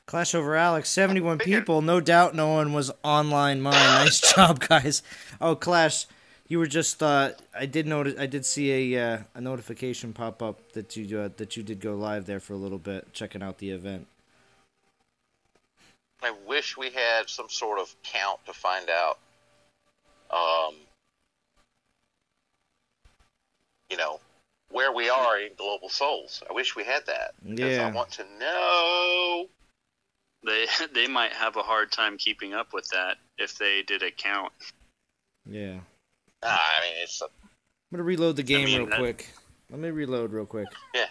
Clash over Alex, 71 people. No doubt no one was online mine. Nice job, guys. Oh, Clash, you were just I did see a notification pop up that you did go live there for a little bit, checking out the event. I wish we had some sort of count to find out, where we are in Global Souls. I wish we had that. Because I want to know. They might have a hard time keeping up with that if they did a count. Yeah. I mean, it's. I'm gonna reload the game real quick. Let me reload real quick. Yeah.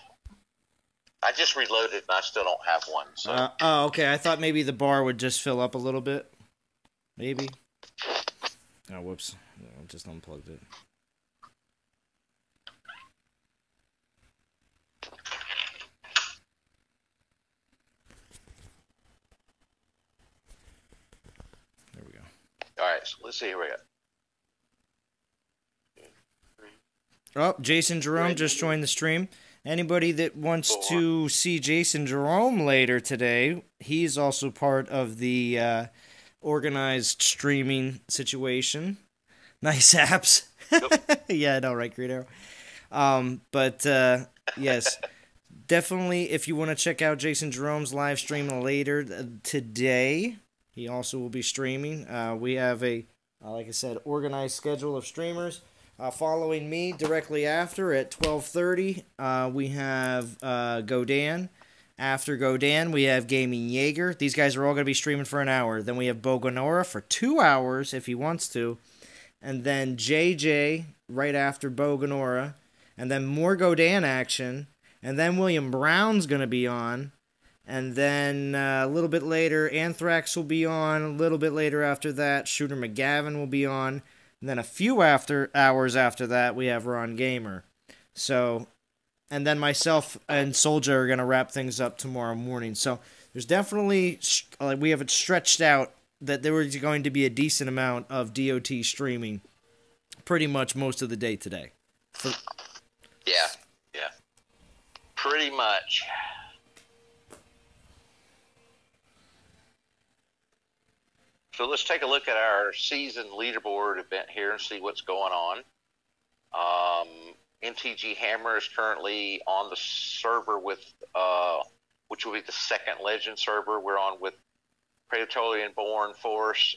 I just reloaded and I still don't have one. So. Okay. I thought maybe the bar would just fill up a little bit. Maybe. Oh, whoops. I just unplugged it. There we go. All right. So let's see. Here we go. Oh, Jason Jerome just joined the stream. Anybody that wants to see Jason Jerome later today, he's also part of the organized streaming situation. Nice apps. Yep. Yeah, I know, right, Greedo? Yes, definitely if you want to check out Jason Jerome's live stream later today, he also will be streaming. We have a, like I said, organized schedule of streamers. Following me directly after at 12:30, we have Godan. After Godan, we have Gaming Jaeger. These guys are all going to be streaming for an hour. Then we have Boganora for 2 hours if he wants to. And then JJ right after Boganora. And then more Godan action. And then William Brown's going to be on. And then a little bit later, Anthrax will be on. A little bit later after that, Shooter McGavin will be on. And then a few hours after that, we have Ron Gamer. So, and then myself and Soldier are going to wrap things up tomorrow morning. So there's definitely, we have it stretched out that there was going to be a decent amount of DOT streaming pretty much most of the day today. Yeah. Pretty much. So let's take a look at our season leaderboard event here and see what's going on. NTG Hammer is currently on the server with, which will be the second Legend server. We're on with Praetorian Born Force,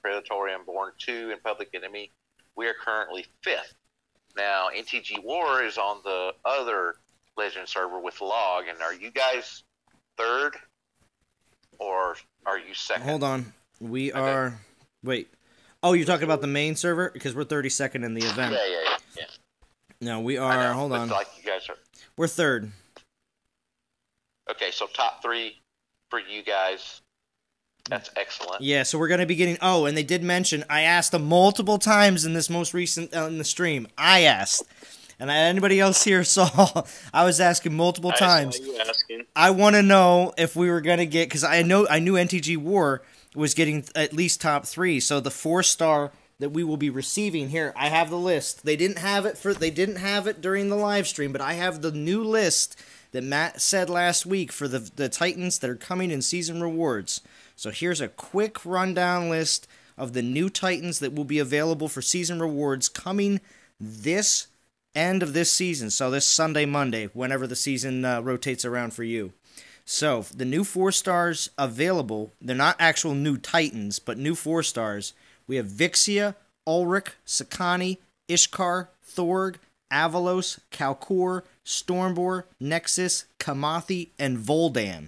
Praetorian Born 2, and Public Enemy. We are currently 5th. Now, NTG War is on the other Legend server with Log. And are you guys 3rd? Or are you 2nd? Hold on. We are... Wait. Oh, you're talking about the main server? Because we're 32nd in the event. Yeah. No, we are... Hold on. Like you guys are... We're 3rd. Okay, so top 3 for you guys. That's excellent. Yeah, so we're going to be getting... Oh, and they did mention... I asked them multiple times in this most recent... in the stream. I asked. And anybody else here saw... I was asking multiple times. I want to know if we were going to get... Because I knew NTG War was getting at least top 3. So the 4-star that we will be receiving here, I have the list. They didn't have it during the live stream, but I have the new list that Matt said last week for the Titans that are coming in season rewards. So here's a quick rundown list of the new Titans that will be available for season rewards coming this end of this season. So this Sunday, Monday, whenever the season rotates around for you. So, the new 4-stars available, they're not actual new Titans, but new 4-stars. We have Vixia, Ulrich, Sakani, Ishkar, Thorg, Avalos, Kalkor, Stormbor, Nexus, Kamathi, and Voldan.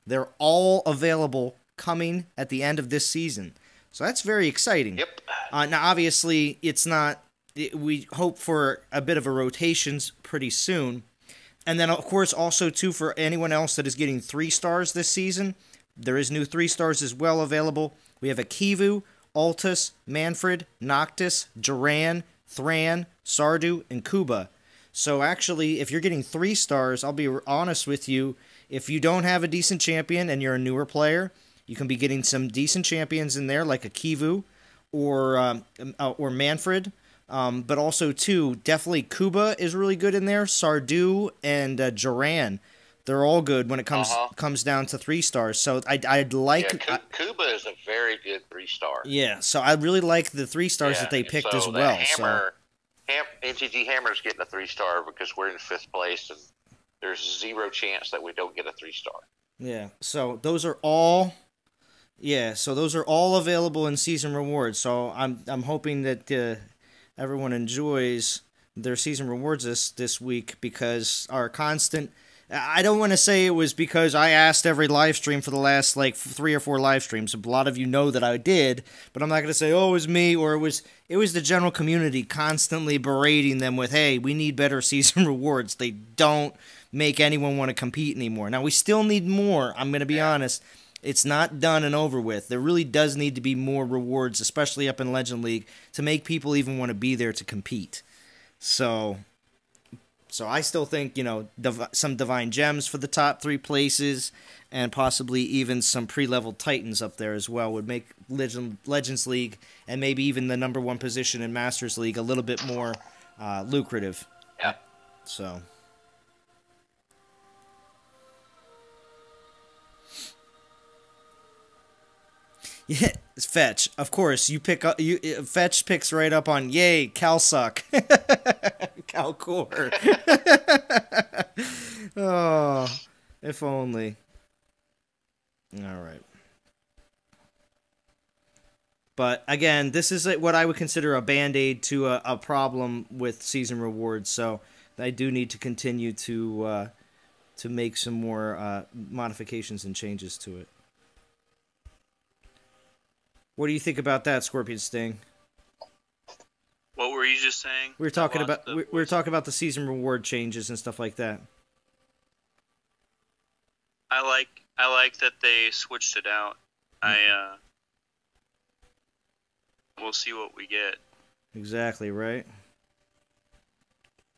They're all available coming at the end of this season. So that's very exciting. Yep. Now, obviously, it's not... We hope for a bit of a rotations pretty soon. And then, of course, also, too, for anyone else that is getting 3 stars this season, there is new 3 stars as well available. We have Akivu, Altus, Manfred, Noctis, Duran, Thran, Sardu, and Kuba. So actually, if you're getting 3 stars, I'll be honest with you, if you don't have a decent champion and you're a newer player, you can be getting some decent champions in there, like a Kivu or Manfred. But also, too, definitely Kuba is really good in there. Sardu and Duran. They're all good when it comes down to 3 stars. So I'd like... Yeah, Kuba is a very good 3-star. Yeah, so I really like the 3 stars that they picked as well. NTG Hammer's getting a 3-star because we're in 5th place, and there's 0 chance that we don't get a 3-star. Yeah, so those are all... Yeah, so those are all available in season rewards. So I'm hoping that everyone enjoys their season rewards this week, because our constant... I don't want to say it was because I asked every live stream for the last 3 or 4 live streams. A lot of you know that I did, but I'm not going to say, oh, it was me, or it was the general community constantly berating them with, hey, we need better season rewards. They don't make anyone want to compete anymore. Now, we still need more. I'm going to be honest. It's not done and over with. There really does need to be more rewards, especially up in Legend League, to make people even want to be there to compete. So I still think, some Divine Gems for the top 3 places, and possibly even some pre-leveled Titans up there as well would make Legends League, and maybe even the number 1 position in Masters League, a little bit more lucrative. Yeah. So... Yeah, Fetch. Of course, Fetch picks right up on yay, Calsuck. Calcore. Oh, if only. All right. But again, this is what I would consider a band-aid to a problem with season rewards. So I do need to continue to make some more modifications and changes to it. What do you think about that, Scorpion Sting? What were you just saying? We were talking about the season reward changes and stuff like that. I like that they switched it out. We'll see what we get. Exactly, right?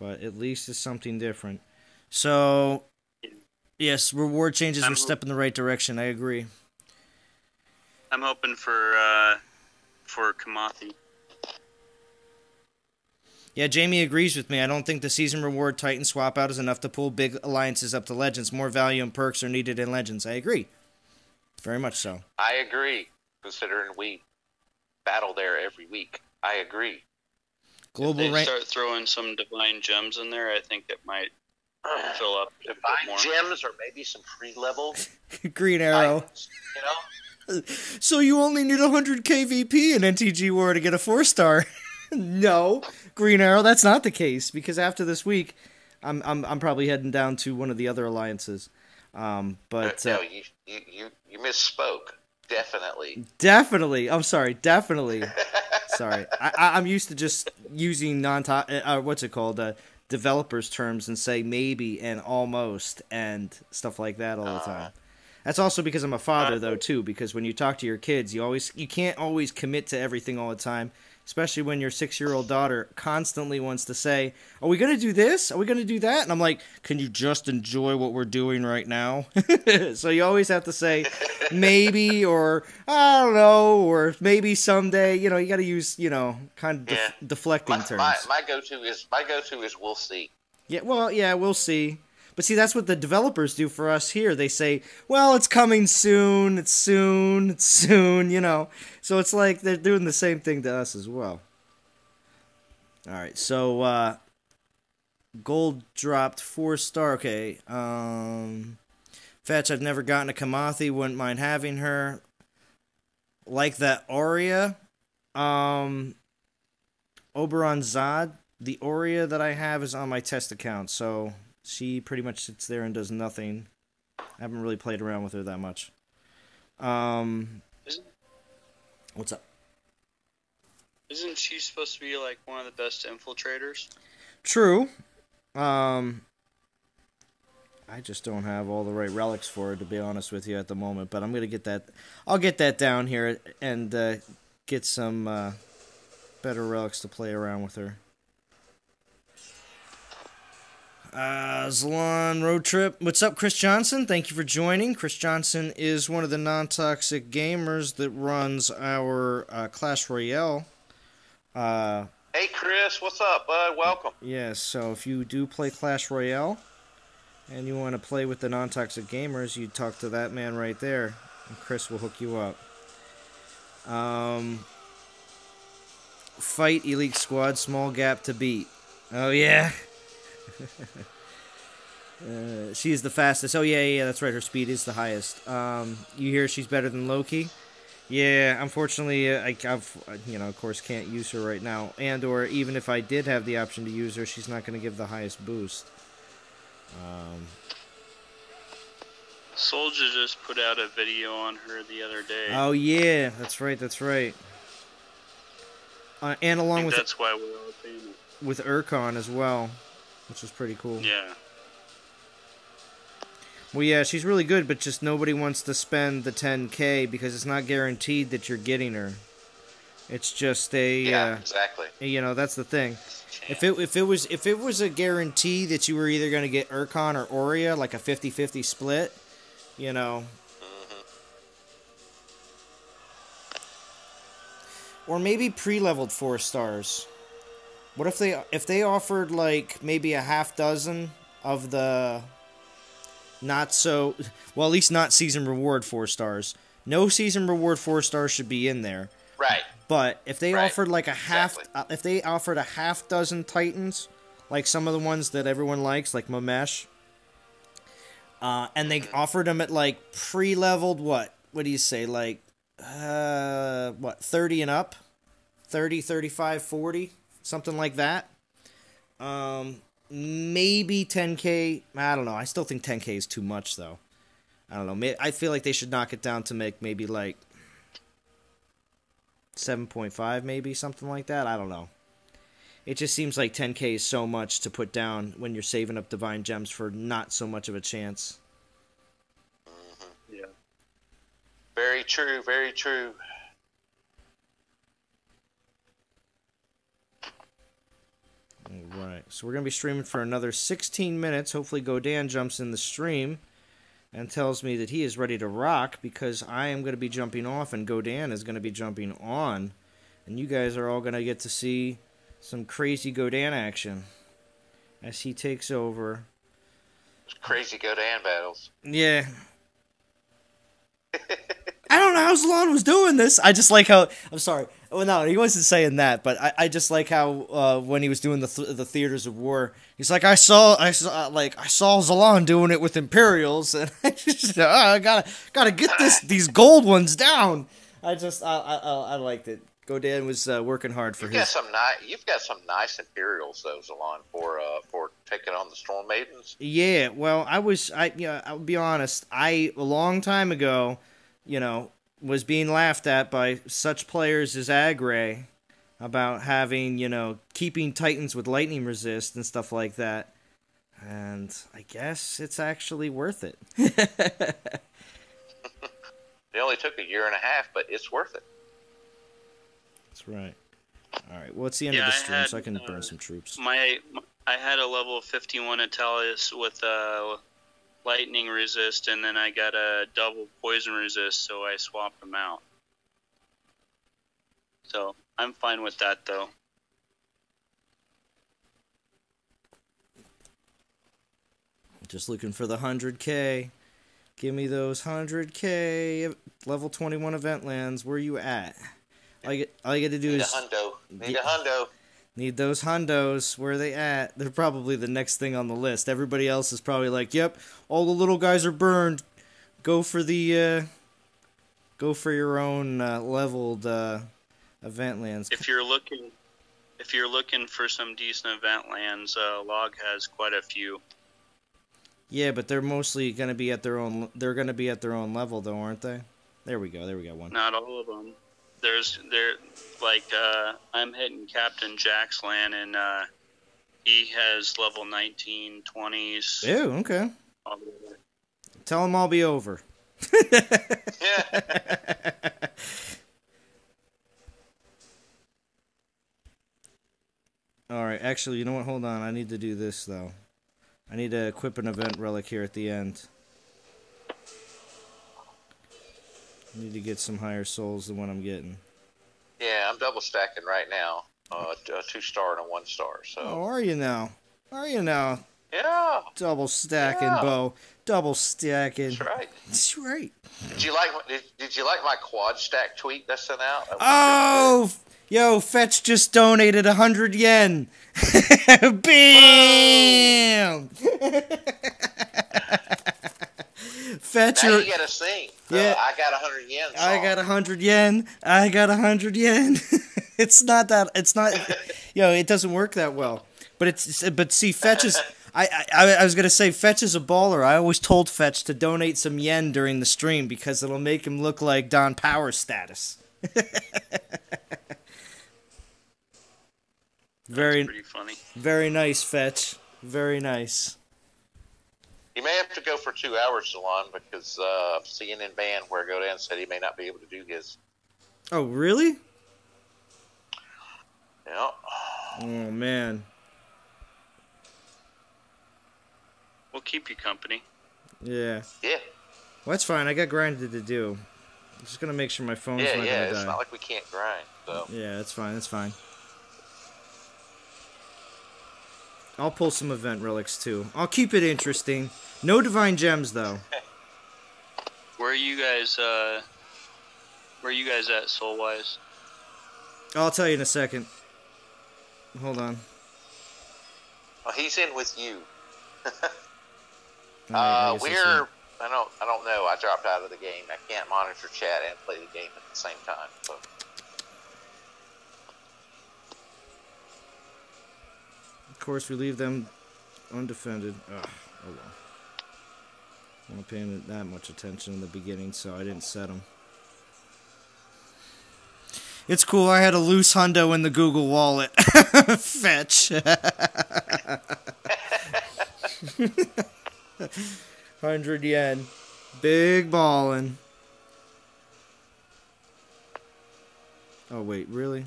But at least it's something different. So, yes, reward changes were a step in the right direction. I agree. I'm hoping for Kamathi. Yeah, Jamie agrees with me. I don't think the season reward Titan swap out is enough to pull big alliances up to Legends. More value and perks are needed in Legends. I agree. Very much so. I agree, considering we battle there every week. I agree. If they start throwing some Divine Gems in there, I think it might fill up a bit more. Divine Gems or maybe some pre-level Green Arrow. Titans, So you only need 100 KVP in NTG War to get a 4-star. No, Green Arrow, that's not the case, because after this week, I'm probably heading down to one of the other alliances. But no, you misspoke. Definitely. I'm sorry. Definitely. Sorry. I'm used to just using developers terms and say maybe and almost and stuff like that all the time. That's also because I'm a father, though, too, because when you talk to your kids, you can't always commit to everything all the time, especially when your 6-year-old daughter constantly wants to say, are we going to do this? Are we going to do that? And I'm like, can you just enjoy what we're doing right now? So you always have to say maybe, or I don't know, or maybe someday. You got to use, kind of deflecting terms. My go-to is we'll see. Yeah, well, yeah, we'll see. But see, that's what the developers do for us here. They say, well, it's coming soon, it's soon, So it's like they're doing the same thing to us as well. All right, so gold dropped 4-star. Okay, Fetch, I've never gotten a Kamathi, wouldn't mind having her. Like that Aurea, Oberon Zod, the Aurea that I have is on my test account, so... She pretty much sits there and does nothing. I haven't really played around with her that much. What's up? Isn't she supposed to be like one of the best infiltrators? True. I just don't have all the right relics for her, to be honest with you, at the moment. But I'm gonna get that. I'll get that down here and get some better relics to play around with her. Zalon Road Trip. What's up, Chris Johnson? Thank you for joining. Chris Johnson is one of the non-toxic gamers that runs our Clash Royale. Hey, Chris, what's up, bud? Welcome. Yeah, so if you do play Clash Royale and you want to play with the non-toxic gamers, you talk to that man right there, and Chris will hook you up. Fight Elite Squad, small gap to beat. Oh, yeah. She is the fastest. Oh, yeah, that's right. Her speed is the highest. You hear she's better than Loki? Yeah, unfortunately, I've, of course, can't use her right now. And or even if I did have the option to use her, she's not going to give the highest boost. Soldier just put out a video on her the other day. Oh, yeah, that's right. And along with that's why we're all paying it. With Urkon as well, which is pretty cool. Yeah. Well, yeah, she's really good, but just nobody wants to spend the 10K because it's not guaranteed that you're getting her. It's just exactly. That's the thing. If it was a guarantee that you were either going to get Urkon or Aurea, like a 50-50 split, or maybe pre-leveled 4 stars. What if they offered like maybe a half dozen of the at least not season reward 4 stars. No season reward 4 stars should be in there. Right. But if they offered like if they offered a half dozen Titans, like some of the ones that everyone likes, like Mamesh, and they offered them at like pre-leveled what do you say, like 30 and up, 30, 35, 40, something like that. Maybe 10K. I don't know. I still think 10K is too much, though. I don't know. I feel like they should knock it down to make maybe like 7.5, maybe something like that. I don't know. It just seems like 10K is so much to put down when you're saving up Divine Gems for not so much of a chance. Mm-hmm. Yeah. Very true. Very true. Alright, so we're going to be streaming for another 16 minutes. Hopefully Godan jumps in the stream and tells me that he is ready to rock, because I am going to be jumping off and Godan is going to be jumping on. And you guys are all going to get to see some crazy Godan action as he takes over. Crazy Godan battles. Yeah. I don't know how Zalon was doing this. I just like how... I'm sorry. Well, no, he wasn't saying that, but I just like how when he was doing the Theaters of War, he's like, I saw Zalon doing it with Imperials, and I gotta get these gold ones down. I liked it. Godan was working hard for his. You've got some nice Imperials though, Zalon, for taking on the Storm Maidens. Yeah, well, I'll be honest. A long time ago, was being laughed at by such players as Agray about having, keeping Titans with lightning resist and stuff like that. And I guess it's actually worth it. It only took a year and a half, but it's worth it. That's right. All right, well, it's the end of the stream, so I can burn some troops. I had a level 51 Italis with lightning resist, and then I got a double poison resist, so I swapped them out. So I'm fine with that, though. Just looking for the 100K. Give me those 100K level 21 event lands. Where you at? All you got to do is... Need a hundo. Need those hundos. Where are they at? They're probably the next thing on the list. Everybody else is probably like, yep, all the little guys are burned. Go for your own leveled event lands. If you're looking for some decent event lands, Log has quite a few. Yeah, but they're mostly going to be at their own. They're going to be at their own level, though, aren't they? There we go. There we got one. Not all of them. I'm hitting Captain Jack's land, and he has level 19, 20s. Ew, okay. Tell him I'll be over. Alright, actually, you know what? Hold on. I need to do this, though. I need to equip an event relic here at the end. I need to get some higher souls than what I'm getting. Yeah, I'm double stacking right now. A 2-star and a 1-star. So. Oh, are you now? Are you now? Yeah. Double stacking, Bo. Double stacking. That's right. That's right. Did you like my quad stack tweet that sent out? Oh, yo, Fetch just donated 100 yen. Bam! Fetch, now you gotta sing. Yeah, I got 100 yen. Song. I got 100 yen. I got 100 yen. It's not that. It's not. It doesn't work that well. But see, Fetch is. I was gonna say Fetch is a baller. I always told Fetch to donate some yen during the stream because it'll make him look like Don Power status. Very pretty funny. Very nice, Fetch. Very nice. You may have to go for 2 hours, Zalon, because I'm seeing in band where Godan said he may not be able to do his. Oh, really? Yeah. Oh, man. We'll keep you company. Yeah. Yeah. Well, that's fine. I got grinded to do. I'm just gonna make sure my phone's not gonna die. It's not like we can't grind. So. Yeah, that's fine. That's fine. I'll pull some event relics too. I'll keep it interesting. No divine gems though. Where are you guys at soul wise? I'll tell you in a second. Hold on. Well, he's in with you. I don't know. I dropped out of the game. I can't monitor chat and play the game at the same time. So. Of course, we leave them undefended. Ugh, oh well. I wasn't paying that much attention in the beginning, so I didn't set them. It's cool. I had a loose hundo in the Google Wallet. Fetch. 100 yen. Big ballin'. Oh, wait, really?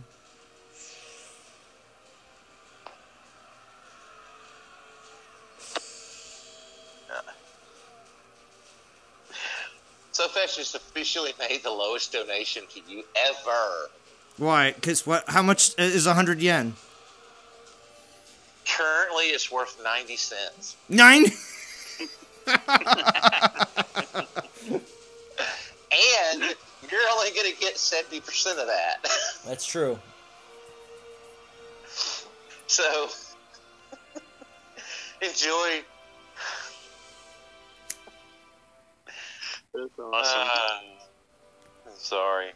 So Fetch just officially made the lowest donation to you ever. Why? Because what? How much is 100 yen? Currently, it's worth 90 cents. 9? And you're only going to get 70% of that. That's true. So, enjoy. That's awesome. I'm sorry.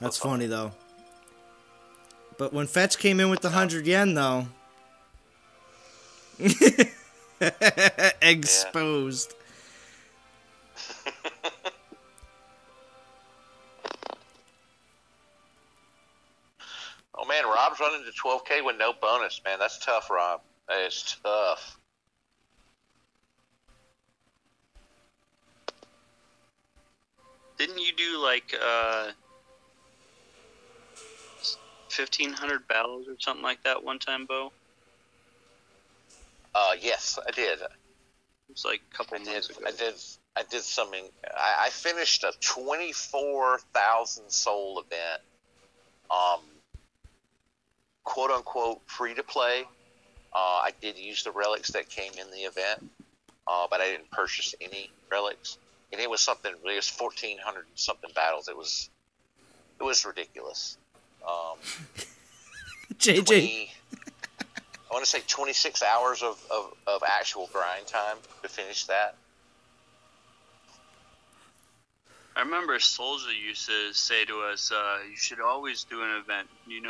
That's funny, though. But when Fetch came in with the 100 yen, though... Exposed. Oh, man, Rob's running to 12K with no bonus, man. That's tough, Rob. That is tough. Didn't you do like 1,500 battles or something like that one time, Bo? Yes, I did. It was like a couple months ago. I did something. I finished a 24,000 soul event, quote unquote free to play. I did use the relics that came in the event, but I didn't purchase any relics. And it was something. It was 1,400 something battles. It was ridiculous. JJ. I want to say 26 hours of actual grind time to finish that. I remember Soldier used to say to us, you should always do an event. He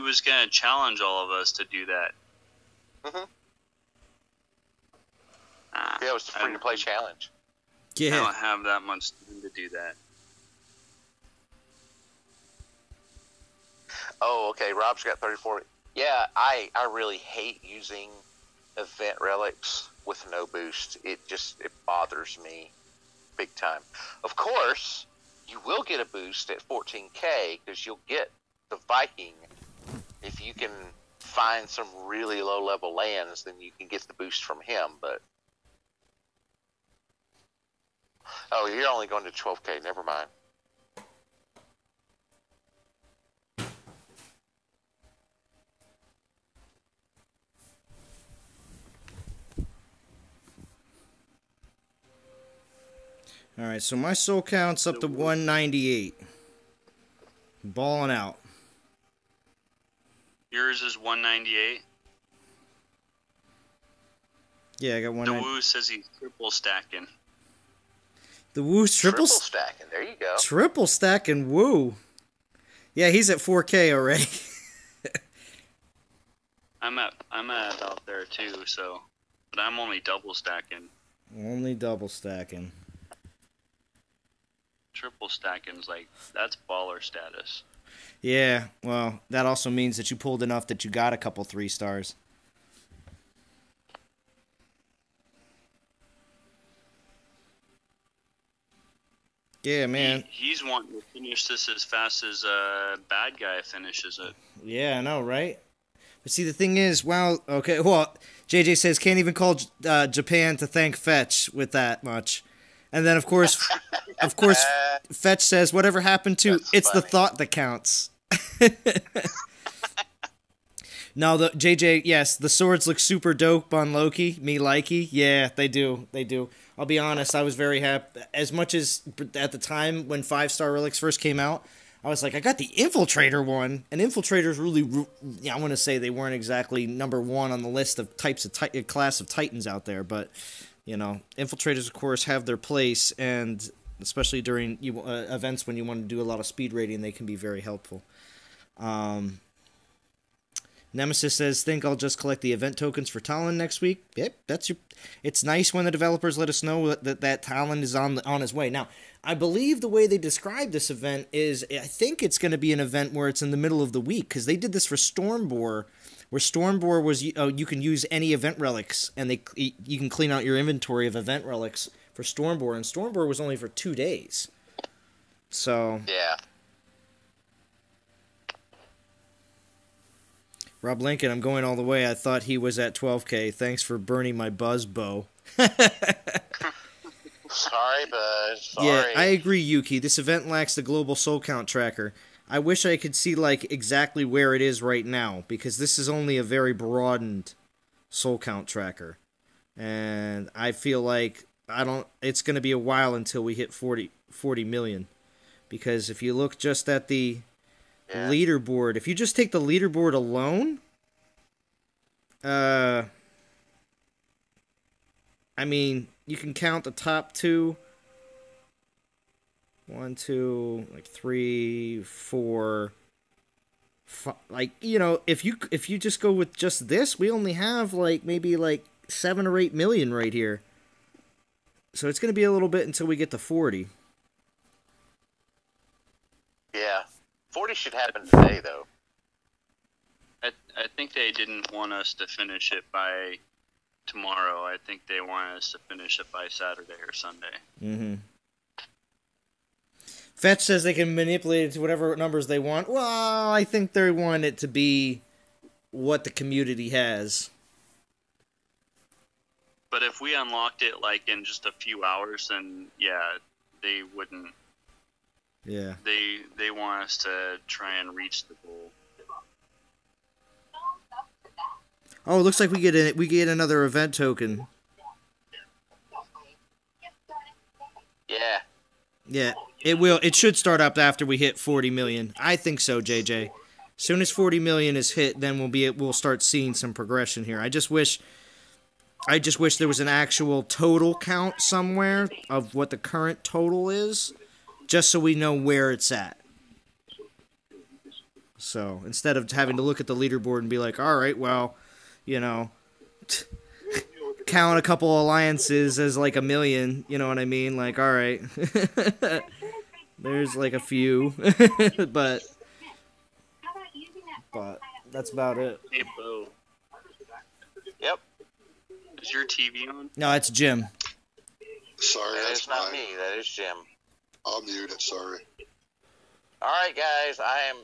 was going to challenge all of us to do that. Mm-hmm. Yeah, it was the free-to-play challenge. Yeah. I don't have that much time to do that. Oh, okay. Rob's got 34. Yeah, I really hate using event relics with no boost. It bothers me big time. Of course, you will get a boost at 14K because you'll get the Viking if you can find some really low-level lands, then you can get the boost from him, but... Oh, you're only going to 12K. Never mind. All right, so my soul count's up to 198. Balling out. Yours is 198. Yeah, I got The 198. Woo says he's triple stacking. The Woo's triple stacking. There you go. Triple stacking Woo. Yeah, he's at 4K already. I'm at about there too, so, but I'm only double stacking. Only double stacking. Triple stacking's like, that's baller status. Yeah, well, that also means that you pulled enough that you got a couple 3 stars. Yeah, man. He's wanting to finish this as fast as Bad Guy finishes it. Yeah, I know, right? But see, the thing is, well, okay, well, JJ says can't even call Japan to thank Fetch with that much. And then, of course, Fetch says, whatever happened to, it's funny. The thought that counts. No, the JJ, yes, the swords look super dope on Loki. Me likey. Yeah, they do. They do. I'll be honest, I was very happy. As much as at the time when 5-star Relics first came out, I was like, I got the Infiltrator one. And Infiltrators really, I want to say they weren't exactly number one on the list of types of class of Titans out there. But, you know, Infiltrators, of course, have their place. And especially during events when you want to do a lot of speed rating, they can be very helpful. Nemesis says, think I'll just collect the event tokens for Talon next week. Yep, it's nice when the developers let us know that Talon is on his way. Now, I believe the way they describe this event is, I think it's going to be an event where it's in the middle of the week, because they did this for Stormbore, where Stormbore was, you can use any event relics, and you can clean out your inventory of event relics for Stormbore, and Stormbore was only for 2 days. So... yeah. Rob Lincoln, I'm going all the way. I thought he was at 12K. Thanks for burning my buzz bow. Sorry, bud. Sorry. Yeah, I agree, Yuki. This event lacks the global soul count tracker. I wish I could see, like, exactly where it is right now, because this is only a very broadened soul count tracker. And I feel like it's going to be a while until we hit 40 million. Because if you look just at the... yeah. Leaderboard. If you just take the leaderboard alone, I mean, you can count the top 2. 1, 2, like 3, 4, 5. Like, you know, if you just go with just this, we only have like maybe like 7 or 8 million right here. So it's going to be a little bit until we get to 40. Yeah. 40 should happen today, though. I think they didn't want us to finish it by tomorrow. I think they wanted us to finish it by Saturday or Sunday. Mm-hmm. Fetch says they can manipulate it to whatever numbers they want. Well, I think they want it to be what the community has. But if we unlocked it like in just a few hours, then yeah, they wouldn't. Yeah. They want us to try and reach the goal. Oh, it looks like we get another event token. Yeah. Yeah, it will. It should start up after we hit 40 million. I think so, JJ. As soon as 40 million is hit, then we'll start seeing some progression here. I just wish there was an actual total count somewhere of what the current total is, just so we know where it's at. So, instead of having to look at the leaderboard and be like, all right, well, you know, count a couple alliances as like 1 million, you know what I mean? Like, all right, there's like a few, but that's about it. Hey, Bo. Yep. Is your TV on? No, it's Jim. Sorry, That that's is not mine. me. That is Jim. I'll mute it, sorry. All right, guys. I am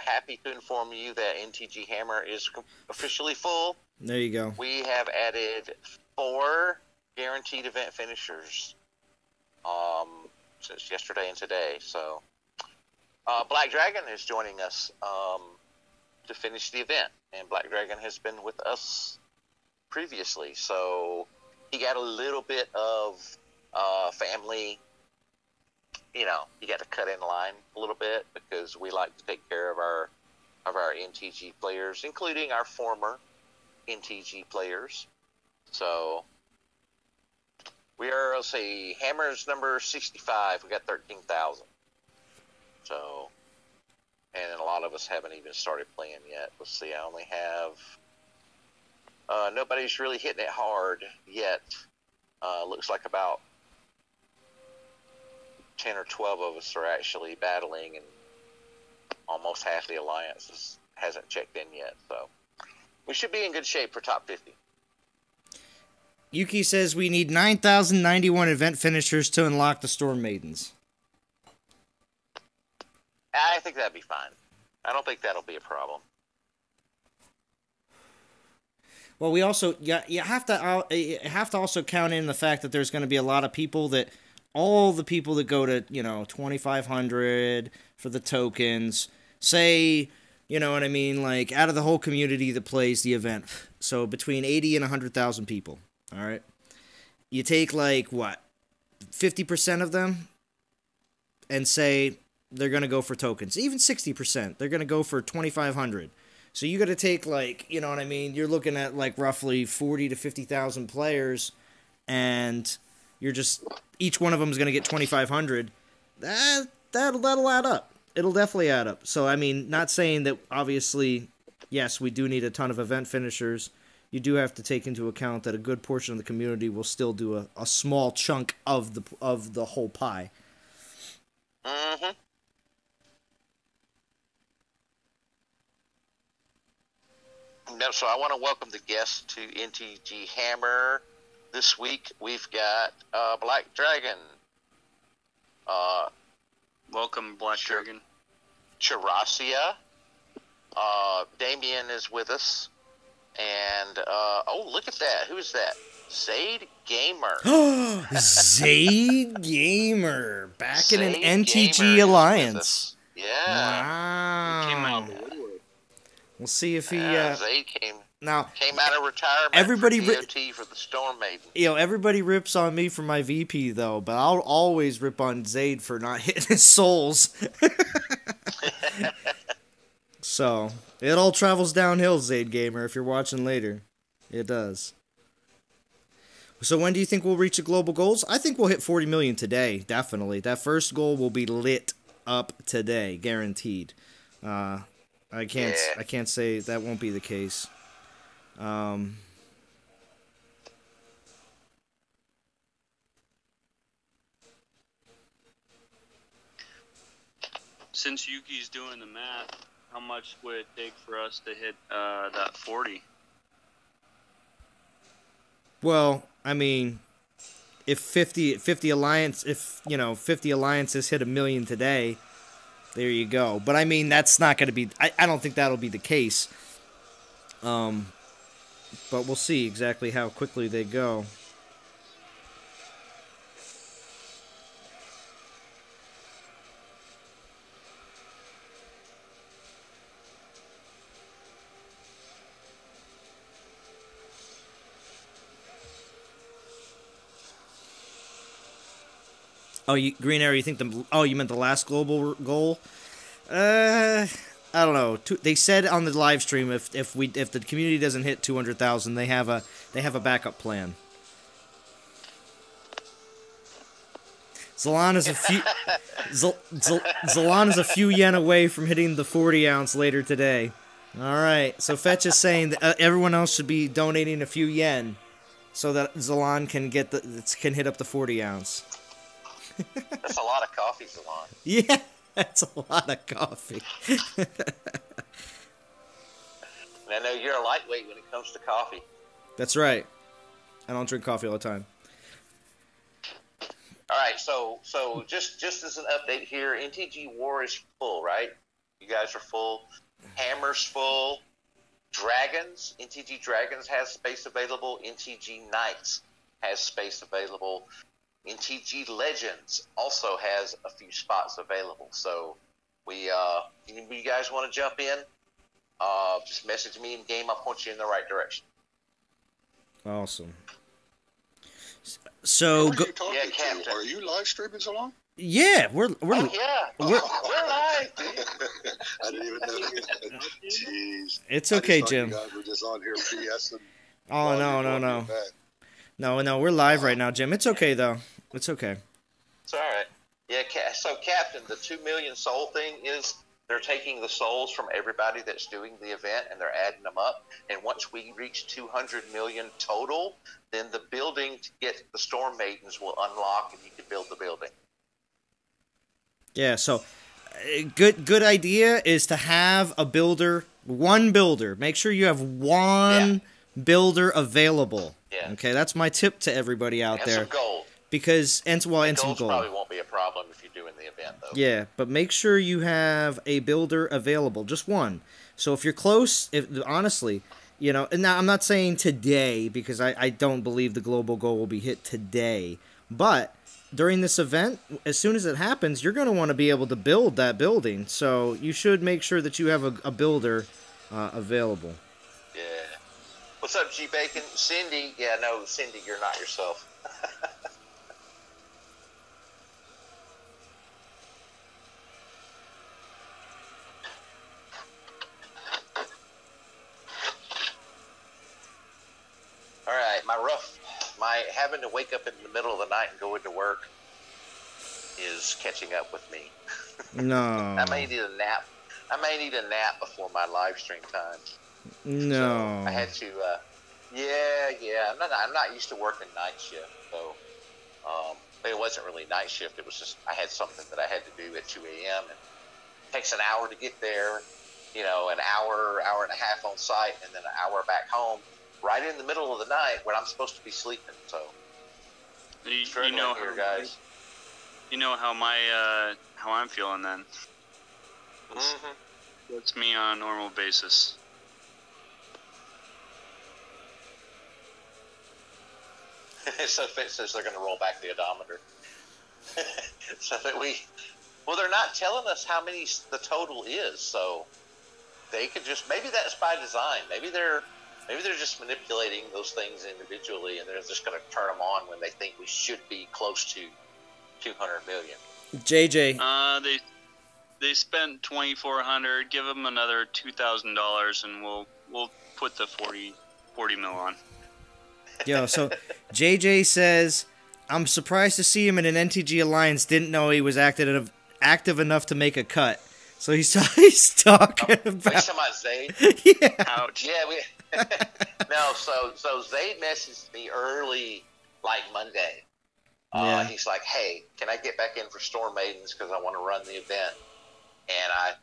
happy to inform you that NTG Hammer is officially full. There you go. We have added 4 guaranteed event finishers since yesterday and today. So Black Dragon is joining us to finish the event, and Black Dragon has been with us previously, so he got a little bit of family. You know, he got to cut in line a little bit because we like to take care of our NTG players, including our former NTG players. So we are, let's see, Hammer's number 65. We got 13,000. So, and a lot of us haven't even started playing yet. Let's see, I only have, nobody's really hitting it hard yet. Looks like about 10 or 12 of us are actually battling, and almost half the alliance hasn't checked in yet. So we should be in good shape for top 50. Yuki says we need 9,091 event finishers to unlock the Storm Maidens. I think that'd be fine. I don't think that'll be a problem. Well, we also you have to also count in the fact that there's going to be a lot of people that all the people that go to 2,500 for the tokens, say, you know what I mean, like out of the whole community that plays the event, so between 80 and 100,000 people. All right, you take like what 50% of them, and say they're going to go for tokens. Even 60%, they're going to go for 2,500. So you got to take, like, you know what I mean? You're looking at like roughly 40 to 50,000 players, and you're just each one of them is going to get 2,500. That'll add up. It'll definitely add up. So I mean, not saying that obviously, yes, we do need a ton of event finishers. You do have to take into account that a good portion of the community will still do a small chunk of the whole pie. Mm-hmm. No, so I want to welcome the guests to NTG Hammer. This week we've got Black Dragon. Welcome, Black Dragon. Characia. Damien is with us. And, oh, look at that. Who is that? Zaid Gamer. Zaid Gamer. Back Zaid in an NTG Gamer alliance. Yeah. Wow. He came out of the woodwork. We'll see if he... Zaid came out of retirement everybody for DOT for the Storm Maiden. Everybody rips on me for my VP, though, but I'll always rip on Zaid for not hitting his souls. So, it all travels downhill, Zaid Gamer, if you're watching later. It does. So when do you think we'll reach the global goals? I think we'll hit 40 million today, definitely. That first goal will be lit up today, guaranteed. I can't say that won't be the case. Since Yuki's doing the math, how much would it take for us to hit that 40? Well, I mean, if 50 alliances hit 1 million today, there you go. But I mean, that's not going to be. I don't think that'll be the case. But we'll see exactly how quickly they go. Oh, Green Arrow, you think you meant the last global goal? I don't know. They said on the live stream if the community doesn't hit 200,000, they have a backup plan. Zalon is a few yen away from hitting the 40 ounce later today. All right, so Fetch is saying that everyone else should be donating a few yen so that Zalon can hit up the 40 ounce. That's a lot of coffee, Zalon. Yeah, that's a lot of coffee. And I know you're a lightweight when it comes to coffee. That's right. I don't drink coffee all the time. All right, so just as an update here, NTG War is full, right? You guys are full. Hammer's full. Dragons, NTG Dragons has space available. NTG Knights has space available. NTG Legends also has a few spots available. So we, any of you guys want to jump in? Just message me in game. I'll point you in the right direction. Awesome. So Who are you talking to? Captain. Are you live streaming, Zalon? yeah, we're We're live, dude. I didn't even know that. Jeez. It's okay, I just thought Jim. You guys were just on here BSing. Oh no, we're live right now, Jim. It's okay though. It's okay. It's all right. Yeah, so Captain, the 2 million soul thing is they're taking the souls from everybody that's doing the event and they're adding them up. And once we reach 200 million total, then the building to get the Storm Maidens will unlock and you can build the building. Yeah, so good idea is to have a builder, one builder. Make sure you have one builder available. Yeah. Okay, that's my tip to everybody out and there. Some gold. Because and some gold probably won't be a problem if you're doing the event though. Yeah, but make sure you have a builder available, just one. So if you're close, honestly, you know, and now I'm not saying today because I don't believe the global goal will be hit today, but during this event, as soon as it happens, you're going to want to be able to build that building. So you should make sure that you have a builder available. Yeah. What's up, G Bacon? Cindy? Yeah, no, Cindy, you're not yourself. All right, my having to wake up in the middle of the night and go into work is catching up with me. No. I may need a nap. I may need a nap before my live stream time. No. So I had to. Yeah. I'm not used to working night shift, so it wasn't really night shift. It was just I had something that I had to do at 2 a.m. and it takes an hour to get there. You know, an hour and a half on site, and then an hour back home. Right in the middle of the night when I'm supposed to be sleeping, so you know here, guys. You know how how I'm feeling then. That's me on a normal basis. So Fitz says they're going to roll back the odometer, so that they're not telling us how many the total is, so they could just maybe that's by design. Maybe they're just manipulating those things individually, and they're just going to turn them on when they think we should be close to 200 million. JJ. They spent $2,400. Give them another $2,000, and we'll put the 40 mil on. Yo, so JJ says, I'm surprised to see him in an NTG Alliance. Didn't know he was active enough to make a cut. So he's talking about. Talking about Zayd? Yeah. Ouch. Yeah, no. So Zayd messaged me early, like Monday. Yeah. He's like, "Hey, can I get back in for Storm Maidens because I want to run the event?" And I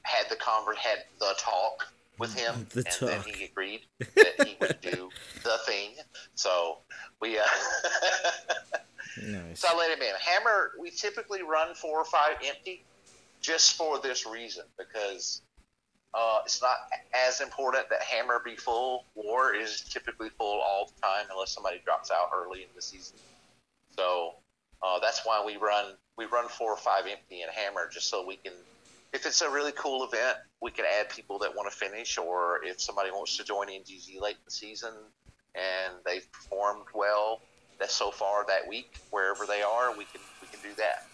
had the talk with him, then he agreed that he would do the thing. So we, Nice. So I let him in. Hammer, we typically run 4 or 5 empty, just for this reason, because it's not as important that Hammer be full. War is typically full all the time unless somebody drops out early in the season. So that's why we run 4 or 5 empty and Hammer, just so we can, if it's a really cool event, we can add people that want to finish, or if somebody wants to join NGZ late in the season and they've performed well that so far that week, wherever they are, we can do that.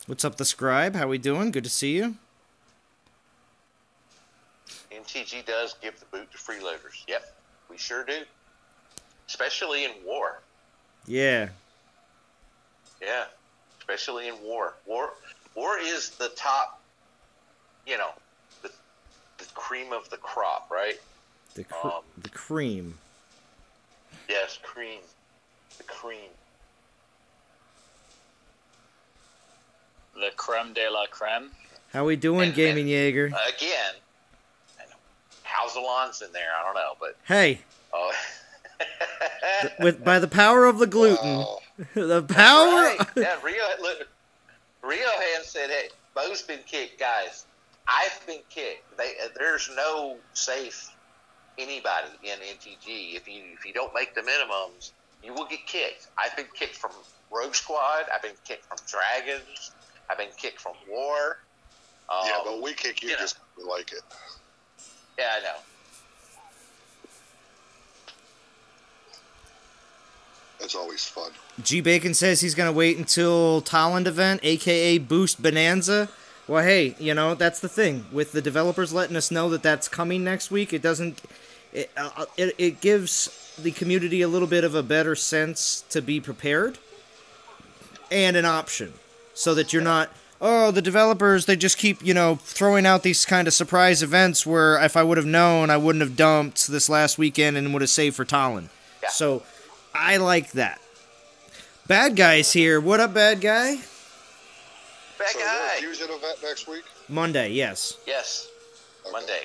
What's up, the scribe? How we doing? Good to see you. MTG does give the boot to freeloaders. Yep, we sure do. Especially in war. Yeah. Yeah, especially in war. War is the top, the cream of the crop, right? The cream. Yes, cream. The cream. the creme de la creme. How we doing, And- Gaming Jaeger? Again, how's Zalon's in there? I don't know, but Hey, oh, by the power of the gluten, Wow. the power. right. Yeah, Rio Hand said, "Hey, Bo's been kicked, guys. I've been kicked. There's no safe anybody in NTG. If you don't make the minimums, you will get kicked. I've been kicked from Rogue Squad. I've been kicked from Dragons. I've been kicked from War. Yeah, but we kick you you know. just like it. Yeah, I know. That's always fun. G Bacon says he's gonna wait until Talent event, aka Boost Bonanza. Well, hey, that's the thing with the developers letting us know that that's coming next week. It doesn't. It gives the community a little bit of a better sense to be prepared and an option, so that you're not. Oh, the developers, they just keep, throwing out these kind of surprise events where if I would have known, I wouldn't have dumped this last weekend and would have saved for Talon. Yeah. So, I like that. Bad Guy's here. What up, Bad Guy? Bad So guy. is there a Fusion event next week? Monday, yes. Yes, Okay. Monday.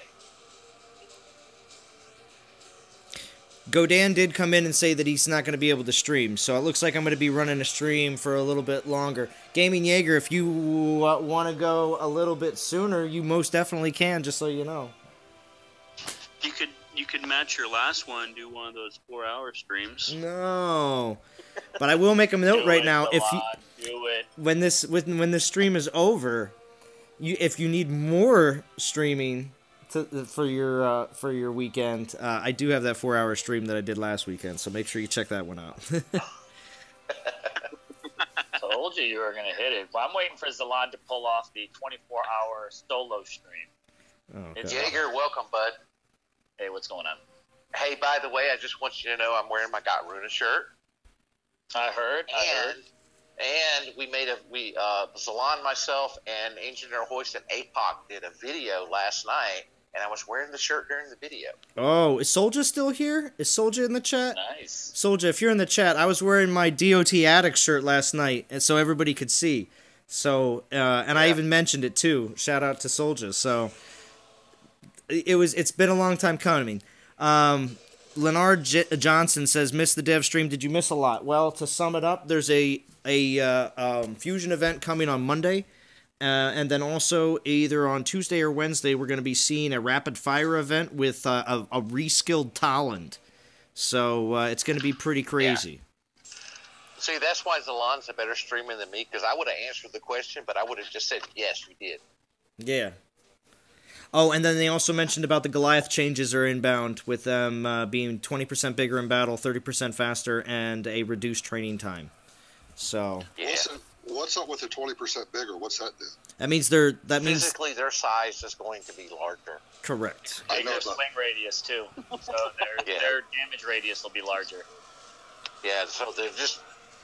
Godan did come in and say that he's not going to be able to stream, so it looks like I'm going to be running a stream for a little bit longer. Gaming Jaeger, if you want to go a little bit sooner, you most definitely can, just so you know. You could match your last one, do one of those 4-hour streams. No. But I will make a note right now. If you, Do it. when this stream is over, if you need more streaming for your weekend, I do have that 4-hour stream that I did last weekend, so make sure you check that one out. Told you were going to hit it. Well, I'm waiting for Zalon to pull off the 24-hour solo stream. Okay. It's- Jaeger, welcome, bud. Hey, what's going on? Hey, by the way, I just want you to know I'm wearing my Got Runa shirt. I heard. And we made Zalon, myself, and Engineer Hoist and APOC did a video last night, and I was wearing the shirt during the video. Oh, is Solja still here? Is Solja in the chat? Nice. Solja, if you're in the chat, I was wearing my DOT Addict shirt last night, and so everybody could see. So, I even mentioned it too. Shout out to Solja. So, it's been a long time coming. Leonard Johnson says, "Missed the dev stream. Did you miss a lot?" Well, to sum it up, there's a Fusion event coming on Monday, and then also either on Tuesday or Wednesday, we're going to be seeing a rapid fire event with a reskilled Talent. So it's going to be pretty crazy. Yeah. See, that's why Zalon's a better streamer than me, because I would have answered the question, but I would have just said, yes, we did. Yeah. Oh, and then they also mentioned about the Goliath changes are inbound, with them being 20% bigger in battle, 30% faster, and a reduced training time. So Yeah. What's up with the 20% bigger? What's that do? that means their Physically, their size is going to be larger. correct. I know Bigger about- swing radius, too. So Yeah. their damage radius will be larger. Yeah, so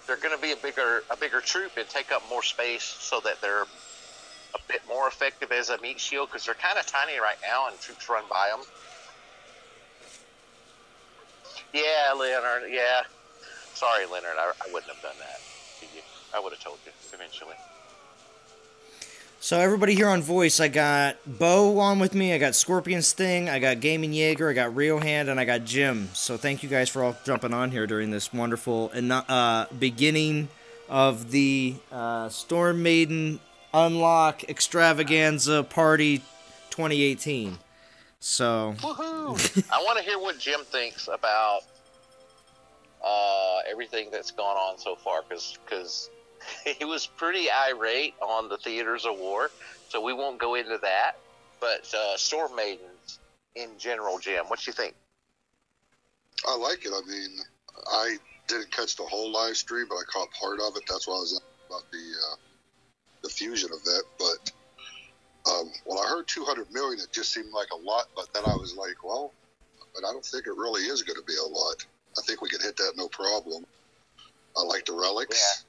they're going to be a bigger troop and take up more space, so that they're a bit more effective as a meat shield, because they're kind of tiny right now and troops run by them. Yeah, Leonard. Yeah. Sorry, Leonard. I wouldn't have done that to you. I would have told you eventually. So everybody here on voice, I got Bo on with me, I got Scorpion Sting, I got Gaming Jaeger, I got Rio Hand, and I got Jim. So thank you guys for all jumping on here during this wonderful beginning of the Storm Maiden Unlock Extravaganza Party 2018. So Woohoo! I want to hear what Jim thinks about everything that's gone on so far, because he was pretty irate on the Theaters of War, so we won't go into that. But Storm Maidens in general, Jim, what you think? I like it. I mean, I didn't catch the whole live stream, but I caught part of it. That's why I was about the Fusion event. But when I heard 200 million, it just seemed like a lot. But then I was like, well, but I don't think it really is going to be a lot. I think we can hit that no problem. I like the relics.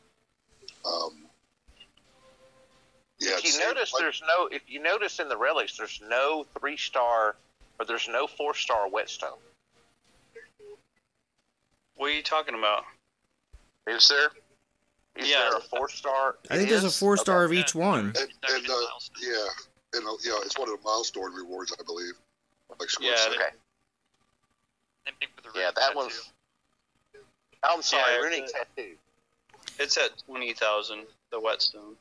Yeah. If you notice in the relics, there's no 3-star or there's no 4-star whetstone. What are you talking about? Is there? Is Yeah. there a 4-star? I think there's a 4-star of each one. And it's one of the milestone rewards, I believe. Like Squirt Yeah, said. Okay. Same thing for the Yeah, runic that tattoo. one's. I'm sorry, Yeah, runic tattoo. It's at 20,000. The whetstone.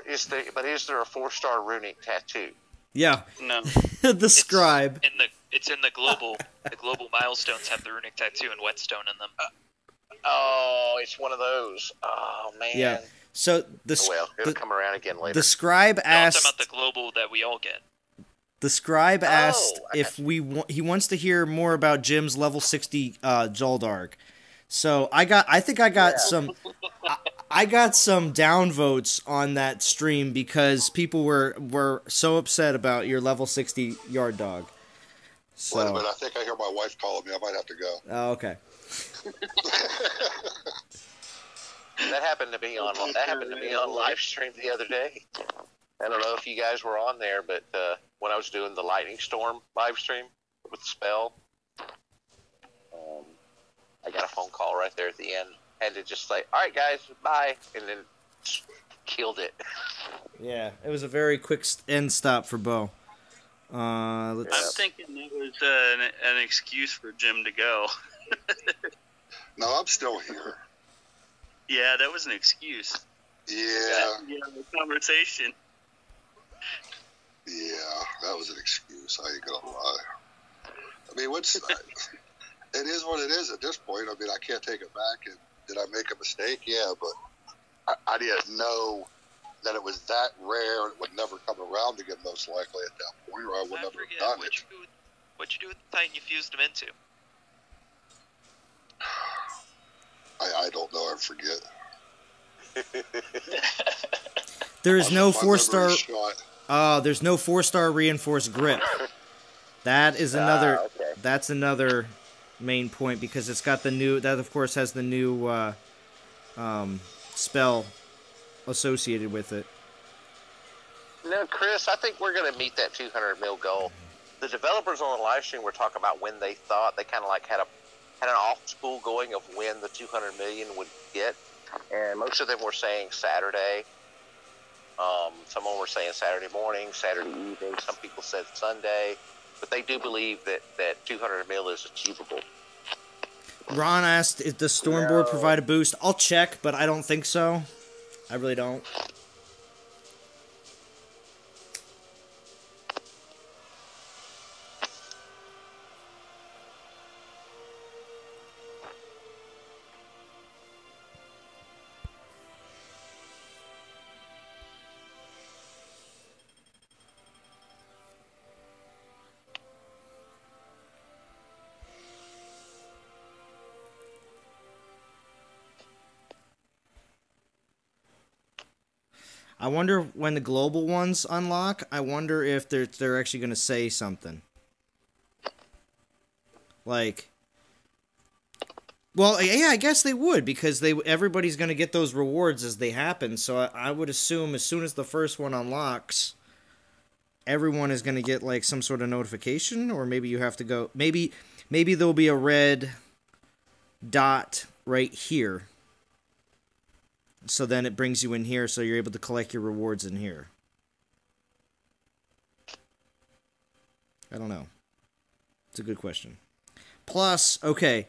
Is there a 4-star runic tattoo? Yeah, No. the scribe. It's in the global. The global milestones have the runic tattoo and whetstone in them. Oh, it's one of those. Oh man. Yeah. So It'll come around again later. the scribe No, I'm talking asked. about the global that we all get. The scribe asked I if he wants to hear more about Jim's level 60 Zoldarg. So I think I got some I got some downvotes on that stream because people were so upset about your level 60 yard dog. So Wait a minute, I think I hear my wife calling me. I might have to go. oh, okay. That happened to me on live stream the other day. I don't know if you guys were on there, but when I was doing the lightning storm live stream with the spell, I got a phone call right there at the end. Had to just say, "All right, guys, bye," and then killed it. Yeah, it was a very quick end stop for Bo. Let's. I'm thinking that was an excuse for Jim to go. No, I'm still here. Yeah, that was an excuse. Yeah, The conversation. yeah, that was an excuse. I ain't gonna lie. I mean, it is what it is at this point. I mean, I can't take it back. And did I make a mistake? Yeah, but I didn't know that it was that rare and it would never come around again, most likely at that point, or I would I never forget have done what it. what'd you do with the Titan you fused him into? I don't know. I forget. There is no My 4-star. memory's shot. There's no 4-star reinforced grip. That is another. Okay. That's another main point because it's got the new. That of course has the new spell associated with it. No, Chris, I think we're going to meet that 200 mil goal. The developers on the live stream were talking about when they thought they kind of like had an off school going of when the 200 million would get, and most of them were saying Saturday. Some of them were saying Saturday morning, Saturday evening. Some people said Sunday, but they do believe that 200 mil is achievable. Ron asked if the Stormboard provide a boost. I'll check, but I don't think so. I really don't. I wonder when the global ones unlock. I wonder if they're actually going to say something. Like, well, yeah, I guess they would because everybody's going to get those rewards as they happen. So I would assume as soon as the first one unlocks, everyone is going to get like some sort of notification, or maybe you have to go. Maybe there'll be a red dot right here. So then it brings you in here, so you're able to collect your rewards in here. I don't know. It's a good question. Plus, okay,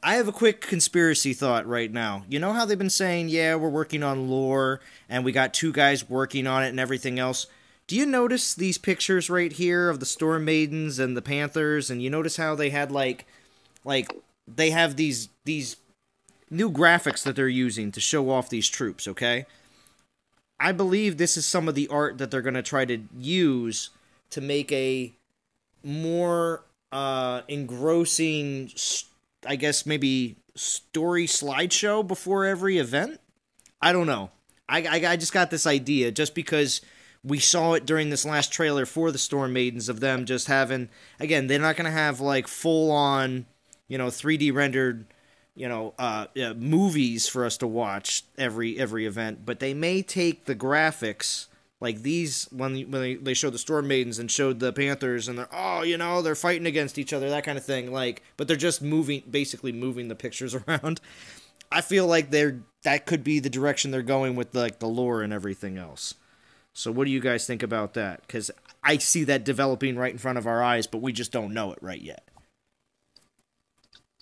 I have a quick conspiracy thought right now. You know how they've been saying, yeah, we're working on lore, and we got 2 guys working on it and everything else? Do you notice these pictures right here of the Storm Maidens and the Panthers, and you notice how they had, like they have these new graphics that they're using to show off these troops, okay? I believe this is some of the art that they're going to try to use to make a more engrossing, I guess maybe story slideshow before every event? I don't know. I just got this idea just because we saw it during this last trailer for the Storm Maidens of them just having, again, they're not going to have like full-on, 3D rendered movies for us to watch every event, but they may take the graphics like these when they showed the Storm Maidens and showed the Panthers and they're fighting against each other, that kind of thing, but they're just basically moving the pictures around. I feel like they're that could be the direction they're going with like the lore and everything else. So what do you guys think about that? Because I see that developing right in front of our eyes, but we just don't know it right yet.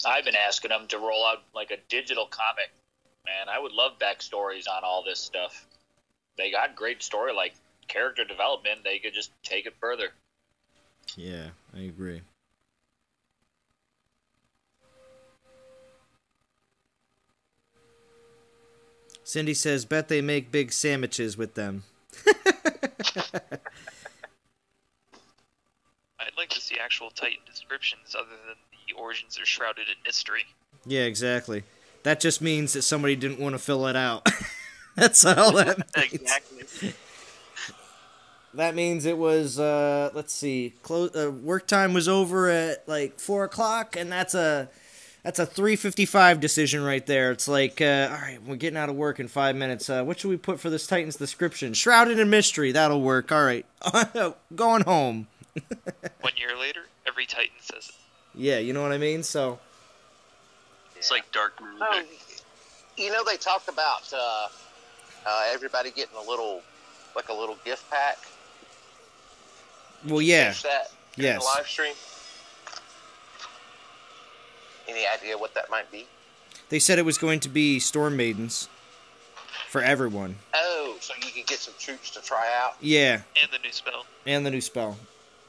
I've been asking them to roll out like a digital comic. Man, I would love backstories on all this stuff. They got great story, like character development. They could just take it further. Yeah, I agree. Cindy says, bet they make big sandwiches with them. I'd like to see actual Titan descriptions other than the origins are shrouded in mystery. Yeah, exactly. That just means that somebody didn't want to fill it out. That's all that means. Exactly. That means it was, let's see, work time was over at like 4 o'clock, and that's a 3:55 decision right there. It's like, all right, we're getting out of work in 5 minutes. What should we put for this Titans description? Shrouded in mystery. That'll work. All right. Going home. 1 year later, every Titan says it. Yeah, you know what I mean? So, It's like dark magic. They talked about everybody getting a little gift pack. well, yeah. Catch that in Yes. the live stream. Any idea what that might be? They said it was going to be Storm Maidens for everyone. Oh, so you can get some troops to try out. Yeah, And the new spell. and the new spell.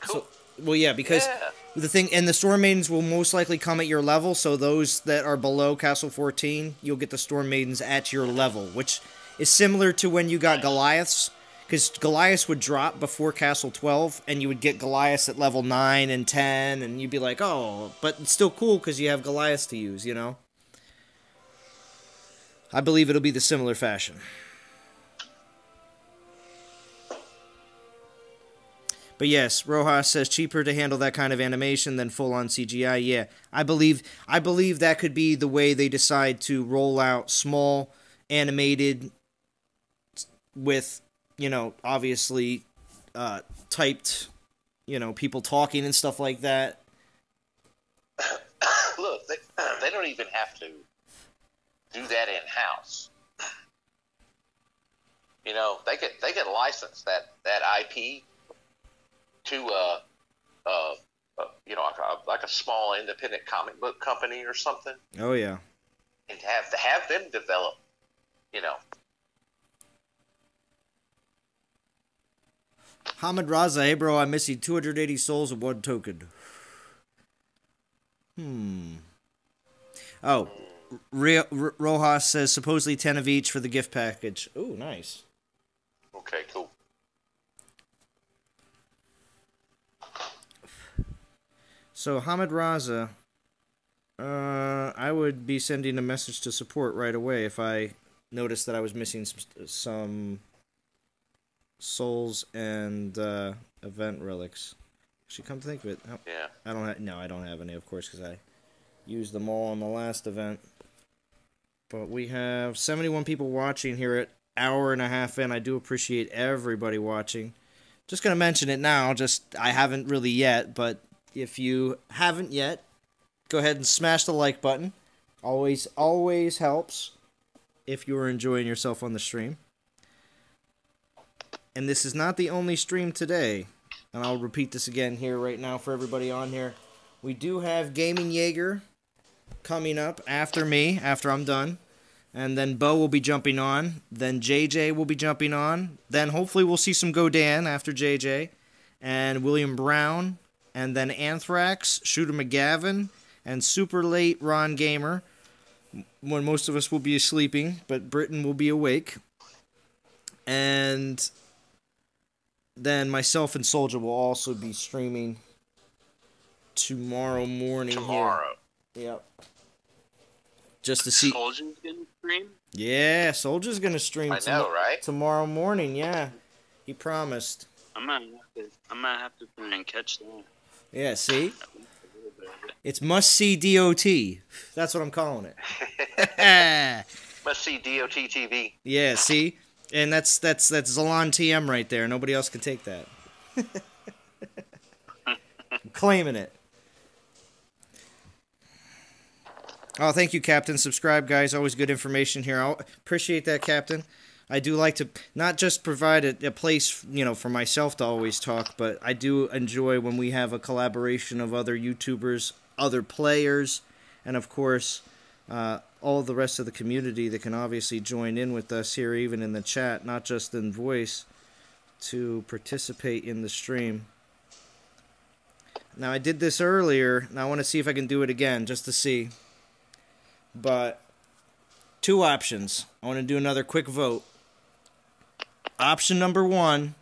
Cool. So, well, yeah, because Yeah. the thing, and the Storm Maidens will most likely come at your level, so those that are below Castle 14, you'll get the Storm Maidens at your level, which is similar to when you got Goliaths, because Goliaths would drop before Castle 12, and you would get Goliaths at level 9 and 10, and you'd be like, oh, but it's still cool because you have Goliaths to use, you know? I believe it'll be the similar fashion. But yes, Rojas says cheaper to handle that kind of animation than full-on CGI. Yeah, I believe that could be the way they decide to roll out small animated with, obviously typed, people talking and stuff like that. Look, they don't even have to do that in house. They could license that IP to like a small independent comic book company or something, Oh yeah. and have them develop. Hamid Raza, hey bro, I'm missing 280 souls and 1 token. Oh, Rojas says supposedly 10 of each for the gift package. Ooh, nice. Okay, cool. So, Hamid Raza, I would be sending a message to support right away if I noticed that I was missing some souls and event relics. Actually, come to think of it, Yeah. I don't have any, of course, because I used them all on the last event. But we have 71 people watching here at hour and a half in. I do appreciate everybody watching. Just gonna mention it now. I haven't really yet, but if you haven't yet, go ahead and smash the like button. Always helps if you are enjoying yourself on the stream. And this is not the only stream today. And I'll repeat this again here right now for everybody on here. We do have Gaming Jaeger coming up after me, after I'm done. And then Bo will be jumping on. Then JJ will be jumping on. Then hopefully we'll see some Godan after JJ. And William Brown. And then Anthrax, Shooter McGavin, and super late Ron Gamer, when most of us will be sleeping, but Britain will be awake. And then myself and Soldier will also be streaming tomorrow morning. Tomorrow. Here. Yep. Just to see. Soldier's gonna stream? Yeah, Soldier's gonna stream I know, right? tomorrow morning, yeah. He promised. I'm gonna have to try and catch that. Yeah, see? It's must-see DOT. That's what I'm calling it. Must see DOT TV. Yeah, see? And that's Zalon TM right there. Nobody else can take that. I'm claiming it. Oh, thank you, Captain. Subscribe, guys. Always good information here. I appreciate that, Captain. I do like to not just provide a place, for myself to always talk, but I do enjoy when we have a collaboration of other YouTubers, other players, and of course, all the rest of the community that can obviously join in with us here, even in the chat, not just in voice, to participate in the stream. Now, I did this earlier, and I want to see if I can do it again, just to see. But, 2 options. I want to do another quick vote. Option number 1,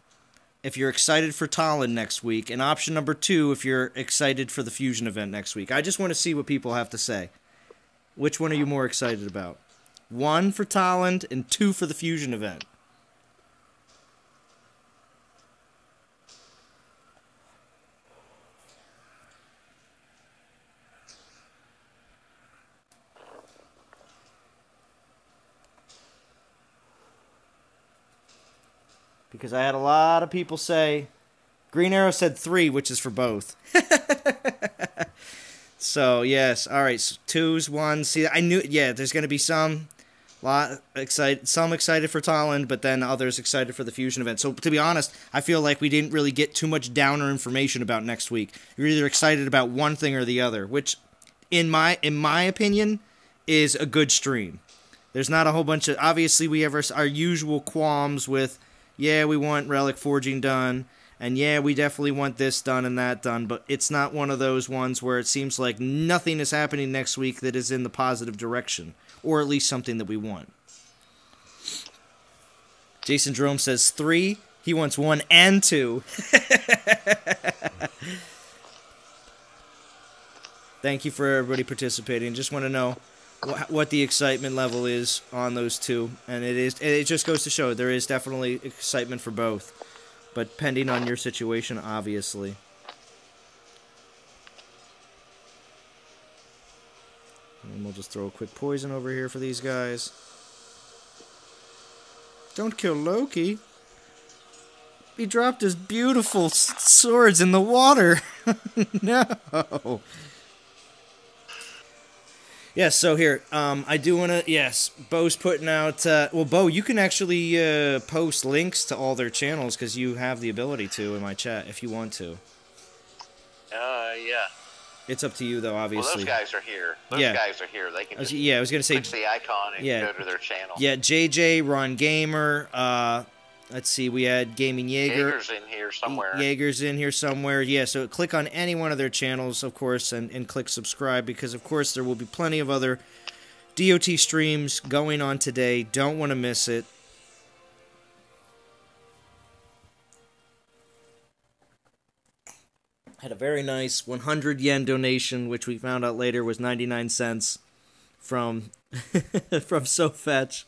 if you're excited for Talon next week, and option number 2, if you're excited for the Fusion event next week. I just want to see what people have to say. Which one are you more excited about? 1 for Talon and 2 for the Fusion event. Because I had a lot of people say, Green Arrow said 3, which is for both. So, yes, alright, so 2's 1. See, I knew, there's going to be some excited for Talon, but then others excited for the Fusion event. So, to be honest, I feel like we didn't really get too much downer information about next week. You're either excited about one thing or the other, which, in my opinion, is a good stream. There's not a whole bunch of, obviously we have our usual qualms with, we want Relic Forging done, and we definitely want this done and that done, but it's not one of those ones where it seems like nothing is happening next week that is in the positive direction, or at least something that we want. Jason Jerome says 3. He wants 1 and 2. Thank you for everybody participating. Just want to know what the excitement level is on those 2, and it just goes to show there is definitely excitement for both, but pending on your situation, obviously. And we'll just throw a quick poison over here for these guys. Don't kill Loki. He dropped his beautiful swords in the water. No. Yes, so here, I do want to, yes, Bo's putting out, well, Bo, you can actually post links to all their channels, because you have the ability to in my chat, if you want to. Yeah. It's up to you, though, obviously. Well, those guys are here. Guys are here. They can just I was going to say, click the icon and go to their channel. Yeah, JJ, Ron Gamer, let's see, we had Gaming Jaeger. Jaeger's in here somewhere. Jaeger's in here somewhere. Yeah, so click on any one of their channels, of course, and click subscribe, because, of course, there will be plenty of other DOT streams going on today. Don't want to miss it. Had a very nice 100 yen donation, which we found out later was 99 cents from SoFetch.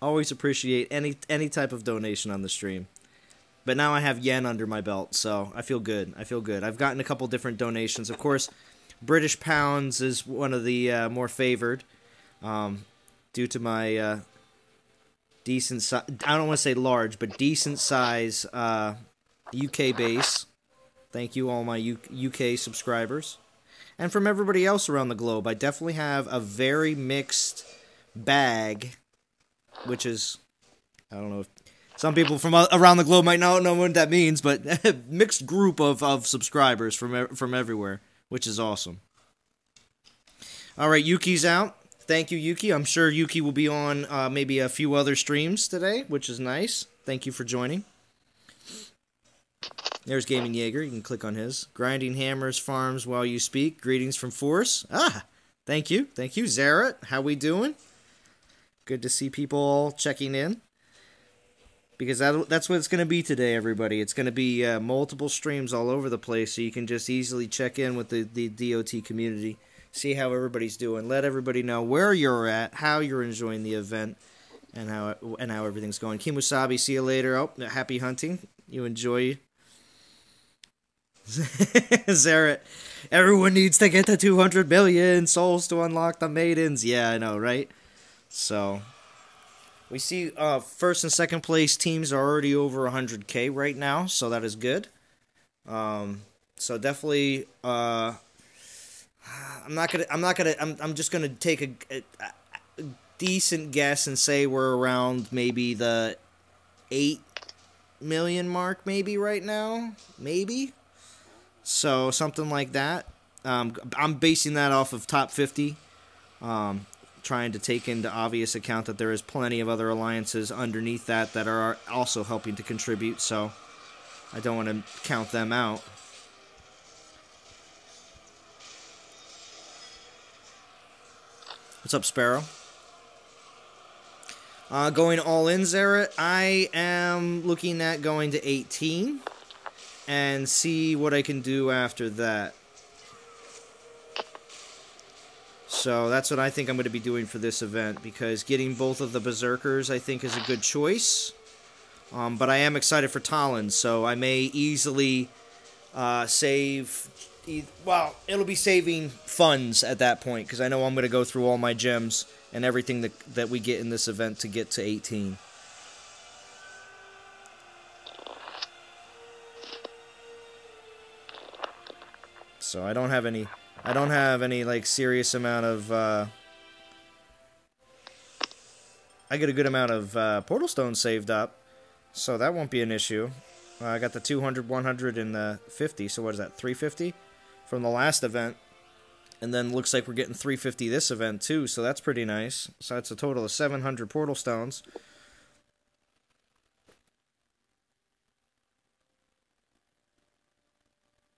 Always appreciate any type of donation on the stream. But now I have yen under my belt, so I feel good. I've gotten a couple different donations. Of course, British pounds is one of the more favored, due to my decent size. I don't want to say large, but decent size UK base. Thank you, all my UK subscribers. And from everybody else around the globe, I definitely have a very mixed bag, which is, I don't know if some people from around the globe might not know what that means, but mixed group of subscribers from everywhere, which is awesome. All right, Yuki's out. Thank you, Yuki. I'm sure Yuki will be on maybe a few other streams today, which is nice. Thank you for joining. There's Gaming Jaeger. You can click on his. Grinding hammers, farms while you speak. Greetings from Force. Thank you. Thank you. Zaret, how we doing? Good to see people all checking in. Because that's what it's going to be today, everybody. It's going to be multiple streams all over the place, so you can just easily check in with the DOT community. See how everybody's doing. Let everybody know where you're at, how you're enjoying the event, and how everything's going. Kimusabi, see you later. Oh, happy hunting. You enjoy. Zaret, everyone needs to get to 200 million souls to unlock the Maidens. Yeah, I know, right? So, we see first and second place teams are already over 100K right now, so that is good. So definitely, I'm just gonna take a decent guess and say we're around maybe the 8 million mark, maybe right now, maybe. So something like that. I'm basing that off of top 50. Trying to take into obvious account that there is plenty of other alliances underneath that are also helping to contribute, so I don't want to count them out. What's up, Sparrow? Going all in, Zara, I am looking at going to 18 and see what I can do after that. So that's what I think I'm going to be doing for this event, because getting both of the Berserkers I think is a good choice. But I am excited for Talon, so I may easily save... Well, it'll be saving funds at that point, because I know I'm going to go through all my gems and everything that we get in this event to get to 18. So I don't have any like serious amount of I get a good amount of portal stones saved up, so that won't be an issue. I got the 200, 100, and the 50, so what is that, 350 from the last event? And then looks like we're getting 350 this event too, so that's pretty nice. So that's a total of 700 portal stones.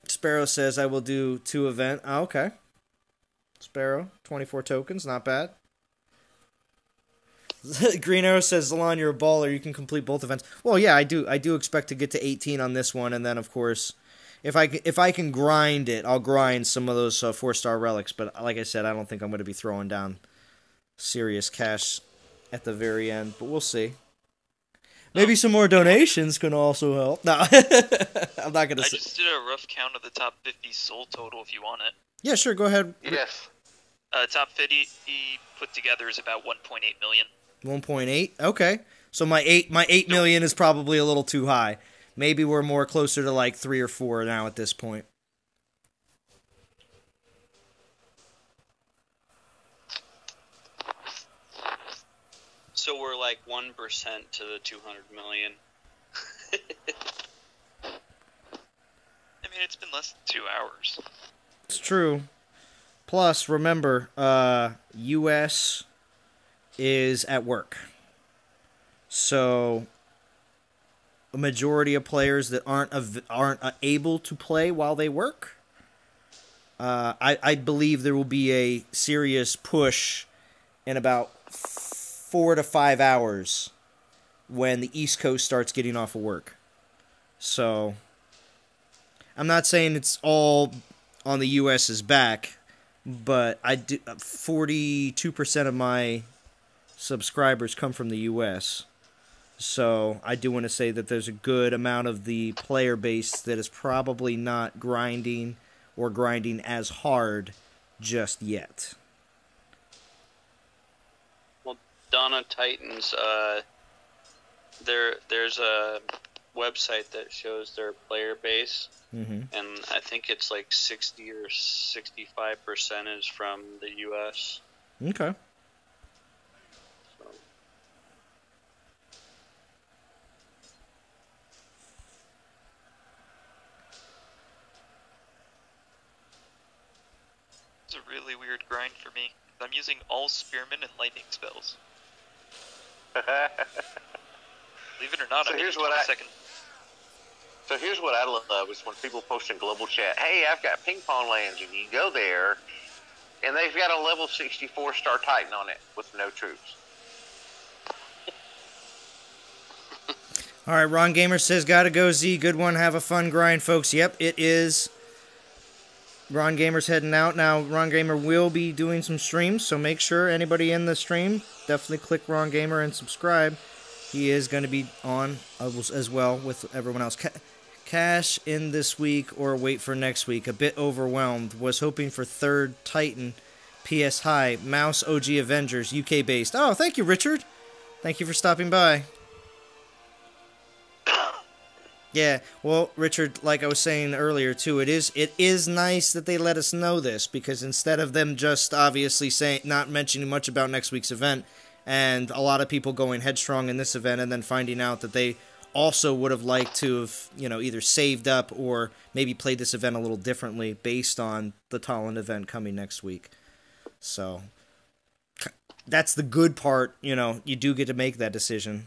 Sparrow says I will do 2 event. Oh, okay. Sparrow, 24 tokens, not bad. Green Arrow says, Zalon, you're a baller. You can complete both events. Well, yeah, I do expect to get to 18 on this one, and then of course, if I can grind it, I'll grind some of those 4-star relics. But like I said, I don't think I'm going to be throwing down serious cash at the very end. But we'll see. Maybe some more donations can also help. No, I'm not going to say. I just did a rough count of the top 50 soul total if you want it. Yeah, sure, go ahead. Yes. Top 50 put together is about 1.8 million. 1.8? Okay. So my 8 million is probably a little too high. Maybe we're more closer to like 3 or 4 now at this point. So we're like 1% to the 200 million. I mean, it's been less than 2 hours. It's true. Plus, remember, US is at work. So a majority of players that aren't able to play while they work, I believe there will be a serious push in about 4 to 5 hours when the East Coast starts getting off of work. So I'm not saying it's all on the US's back, but 42% of my subscribers come from the US. So I do want to say that there's a good amount of the player base that is probably not grinding or grinding as hard just yet. Well, Donna Titans, there's a website that shows their player base, and I think it's like 60 or 65% is from the U.S. Okay. It's a really weird grind for me. I'm using all spearmen and lightning spells. Believe it or not, So I'm here's getting what 20 second. So here's what I love is when people post in global chat, hey, I've got ping pong lands, and you go there, and they've got a level 64 Star Titan on it with no troops. All right, Ron Gamer says, gotta go, Z. Good one. Have a fun grind, folks. Yep, it is. Ron Gamer's heading out. Now, Ron Gamer will be doing some streams, so make sure anybody in the stream, definitely click Ron Gamer and subscribe. He is going to be on as well with everyone else. Cash in this week or wait for next week. A bit overwhelmed. Was hoping for 3rd Titan. PS High. Mouse OG Avengers. UK based. Oh, thank you, Richard. Thank you for stopping by. Yeah, well, Richard, like I was saying earlier too, it is nice that they let us know this, because instead of them just obviously saying, not mentioning much about next week's event, and a lot of people going headstrong in this event and then finding out that they also would have liked to have, either saved up or maybe played this event a little differently based on the Talon event coming next week. So that's the good part, you do get to make that decision.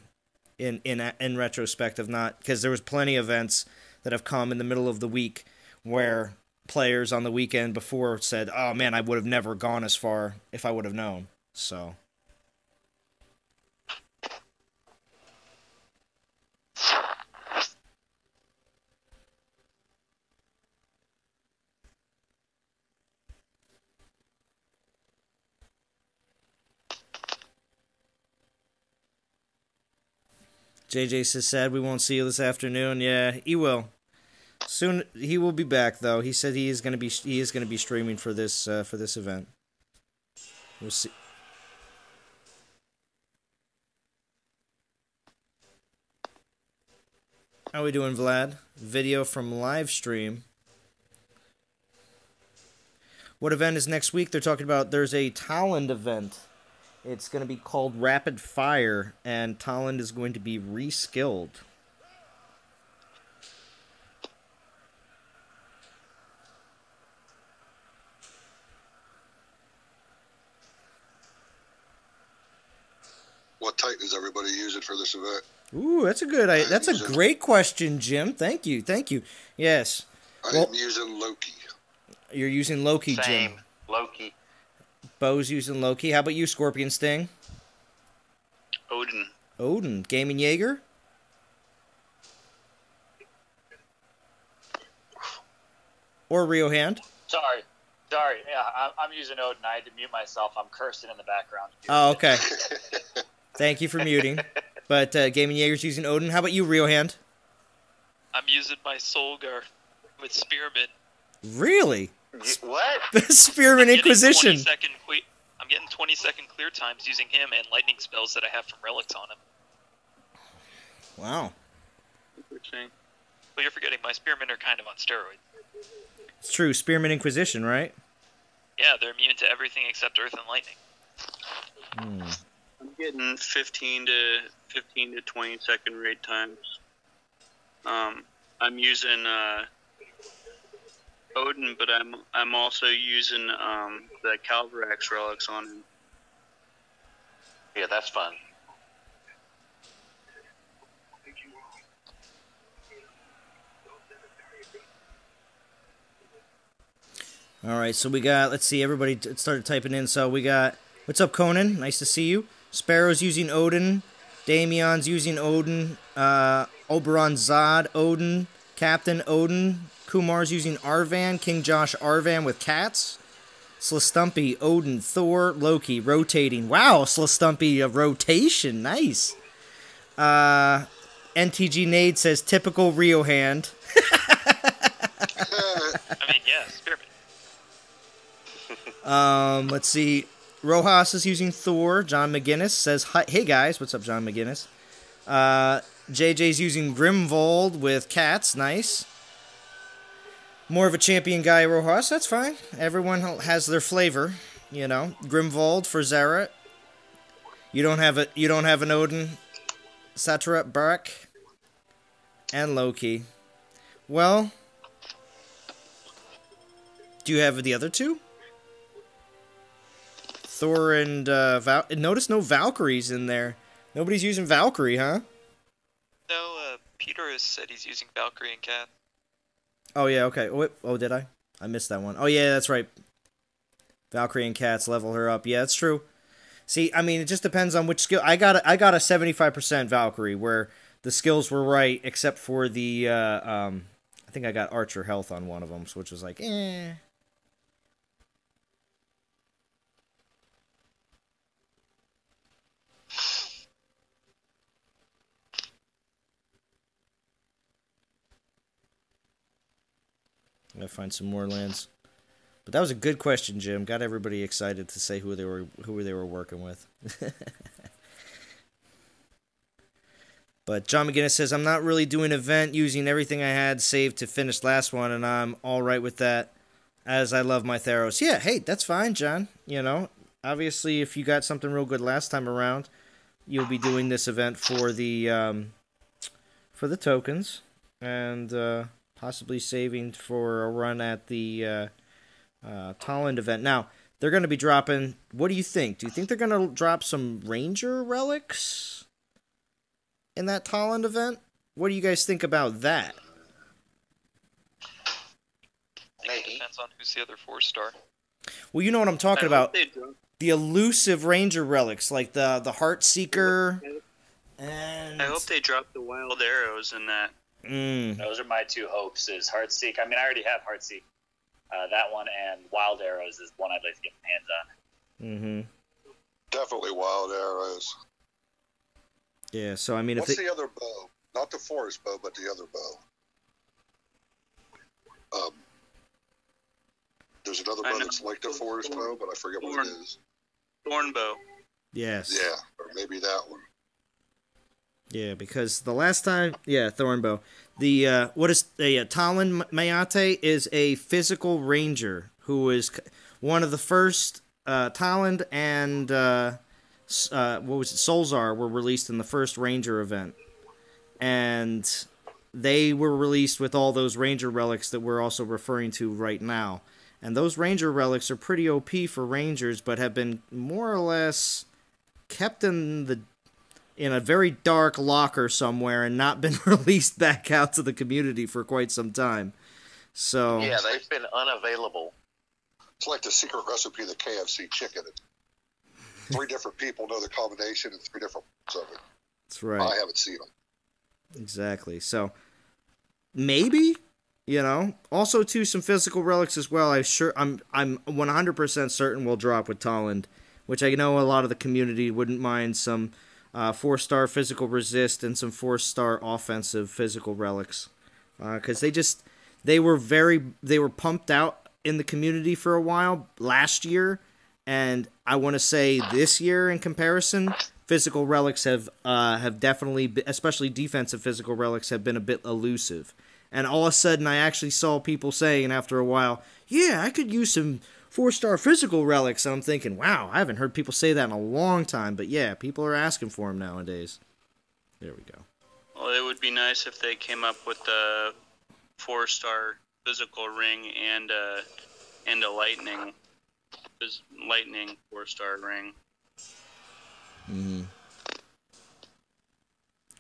In retrospect of not, because there was plenty of events that have come in the middle of the week where players on the weekend before said, oh man, I would have never gone as far if I would have known. So JJ says, sad we won't see you this afternoon. Yeah, he will. Soon he will be back though. He said he is going to be streaming for this event. We'll see. How we doing, Vlad? Video from live stream. What event is next week? They're talking about there's a Talon event. It's going to be called Rapid Fire, and Talon is going to be reskilled. What Titan is everybody using for this event? Ooh, that's a great question, Jim. Thank you. Yes. I'm using Loki. You're using Loki, Same. Jim. Loki. Bo's using Loki. How about you, Scorpion Sting? Odin. Gaming Jaeger? Or Rio Hand? Sorry. Yeah, I'm using Odin. I had to mute myself. I'm cursing in the background. Oh, okay. Thank you for muting. But Gaming Jaeger's using Odin. How about you, Rio Hand? I'm using my Solgar with Spearmint. Really? What? Spearmint Inquisition. I'm getting 20-second clear times using him and lightning spells that I have from Relics on him. Wow. Interesting. But you're forgetting my Spearmint are kind of on steroids. It's true. Spearmint Inquisition, right? Yeah, they're immune to everything except Earth and Lightning. I'm getting 15 to 20 second raid times. I'm using Odin, but I'm also using the Calvarax relics on him. Yeah, that's fun. All right, so we got, let's see, everybody started typing in. So we got, what's up, Conan? Nice to see you. Sparrow's using Odin. Damion's using Odin. Oberon Zod, Odin. Captain Odin. Kumar's using Arvan. King Josh Arvan with cats. Slastumpy, Odin, Thor, Loki, rotating. Wow, Slastumpy, a rotation. Nice. NTG Nade says, typical Rio Hand. I mean, yeah, Spearmint. Let's see. Rojas is using Thor. John McGinnis says, hey guys. What's up, John McGinnis? JJ's using Grimvold with cats. Nice. More of a champion guy, Rojas. That's fine. Everyone has their flavor, Grimvold for Zara. You don't have an Odin. Satra, Barak, and Loki. Well, do you have the other two? Thor and notice no Valkyries in there. Nobody's using Valkyrie, huh? No, Peter has said he's using Valkyrie and Cat. Oh, yeah, okay. Oh, did I? I missed that one. Oh, yeah, that's right. Valkyrie and Cats level her up. Yeah, that's true. See, I mean, it just depends on which skill. I got a 75% Valkyrie, where the skills were right, except for the, I think I got Archer Health on one of them, which was like, eh. I'm gonna find some more lands. But that was a good question, Jim. Got everybody excited to say who they were working with. But John McGinnis says, I'm not really doing an event using everything I had saved to finish last one, and I'm all right with that, as I love my Theros. Yeah, hey, that's fine, John. You know, obviously, if you got something real good last time around, you'll be doing this event for the tokens, and possibly saving for a run at the Tolland event. Now, they're going to be dropping, what do you think? Do you think they're going to drop some Ranger relics in that Tolland event? What do you guys think about that? I think it depends on who's the other 4-star. Well, you know what I'm talking about. The elusive Ranger relics, like the Heartseeker. And I hope they drop the wild arrows in that. Those are my two hopes, is Heartseek. I mean, I already have Heartseek. That one and Wild Arrows is one I'd like to get my hands on. Mm-hmm. Definitely wild arrows. Yeah, so I mean, what's the other bow? Not the forest bow, but the other bow. There's another bow that's like the forest bow, but I forget what it is. Thorn bow. Yes. Yeah, or maybe that one. Yeah, because the last time, Thornbow. The what is Talon Mayate is a physical ranger who is one of the first. Talon and what was it? Solzar were released in the first Ranger event, and they were released with all those Ranger relics that we're also referring to right now. And those Ranger relics are pretty OP for Rangers, but have been more or less kept in a very dark locker somewhere and not been released back out to the community for quite some time. So yeah, they've been unavailable. It's like the secret recipe of the KFC chicken. 3 different people know the combination and 3 different parts of it. That's right. I haven't seen them. Exactly. So maybe, also too some physical relics as well. I'm 100% certain will drop with Tolland, which I know a lot of the community wouldn't mind some 4-star physical resist and some 4-star offensive physical relics, because they were pumped out in the community for a while last year, and I want to say this year in comparison, physical relics have definitely, especially defensive physical relics, have been a bit elusive. And all of a sudden, I actually saw people saying after a while, "Yeah, I could use some 4-star physical relics." And I'm thinking, wow, I haven't heard people say that in a long time. But yeah, people are asking for them nowadays. There we go. Well, it would be nice if they came up with a 4-star physical ring and a lightning 4-star ring. Mm-hmm.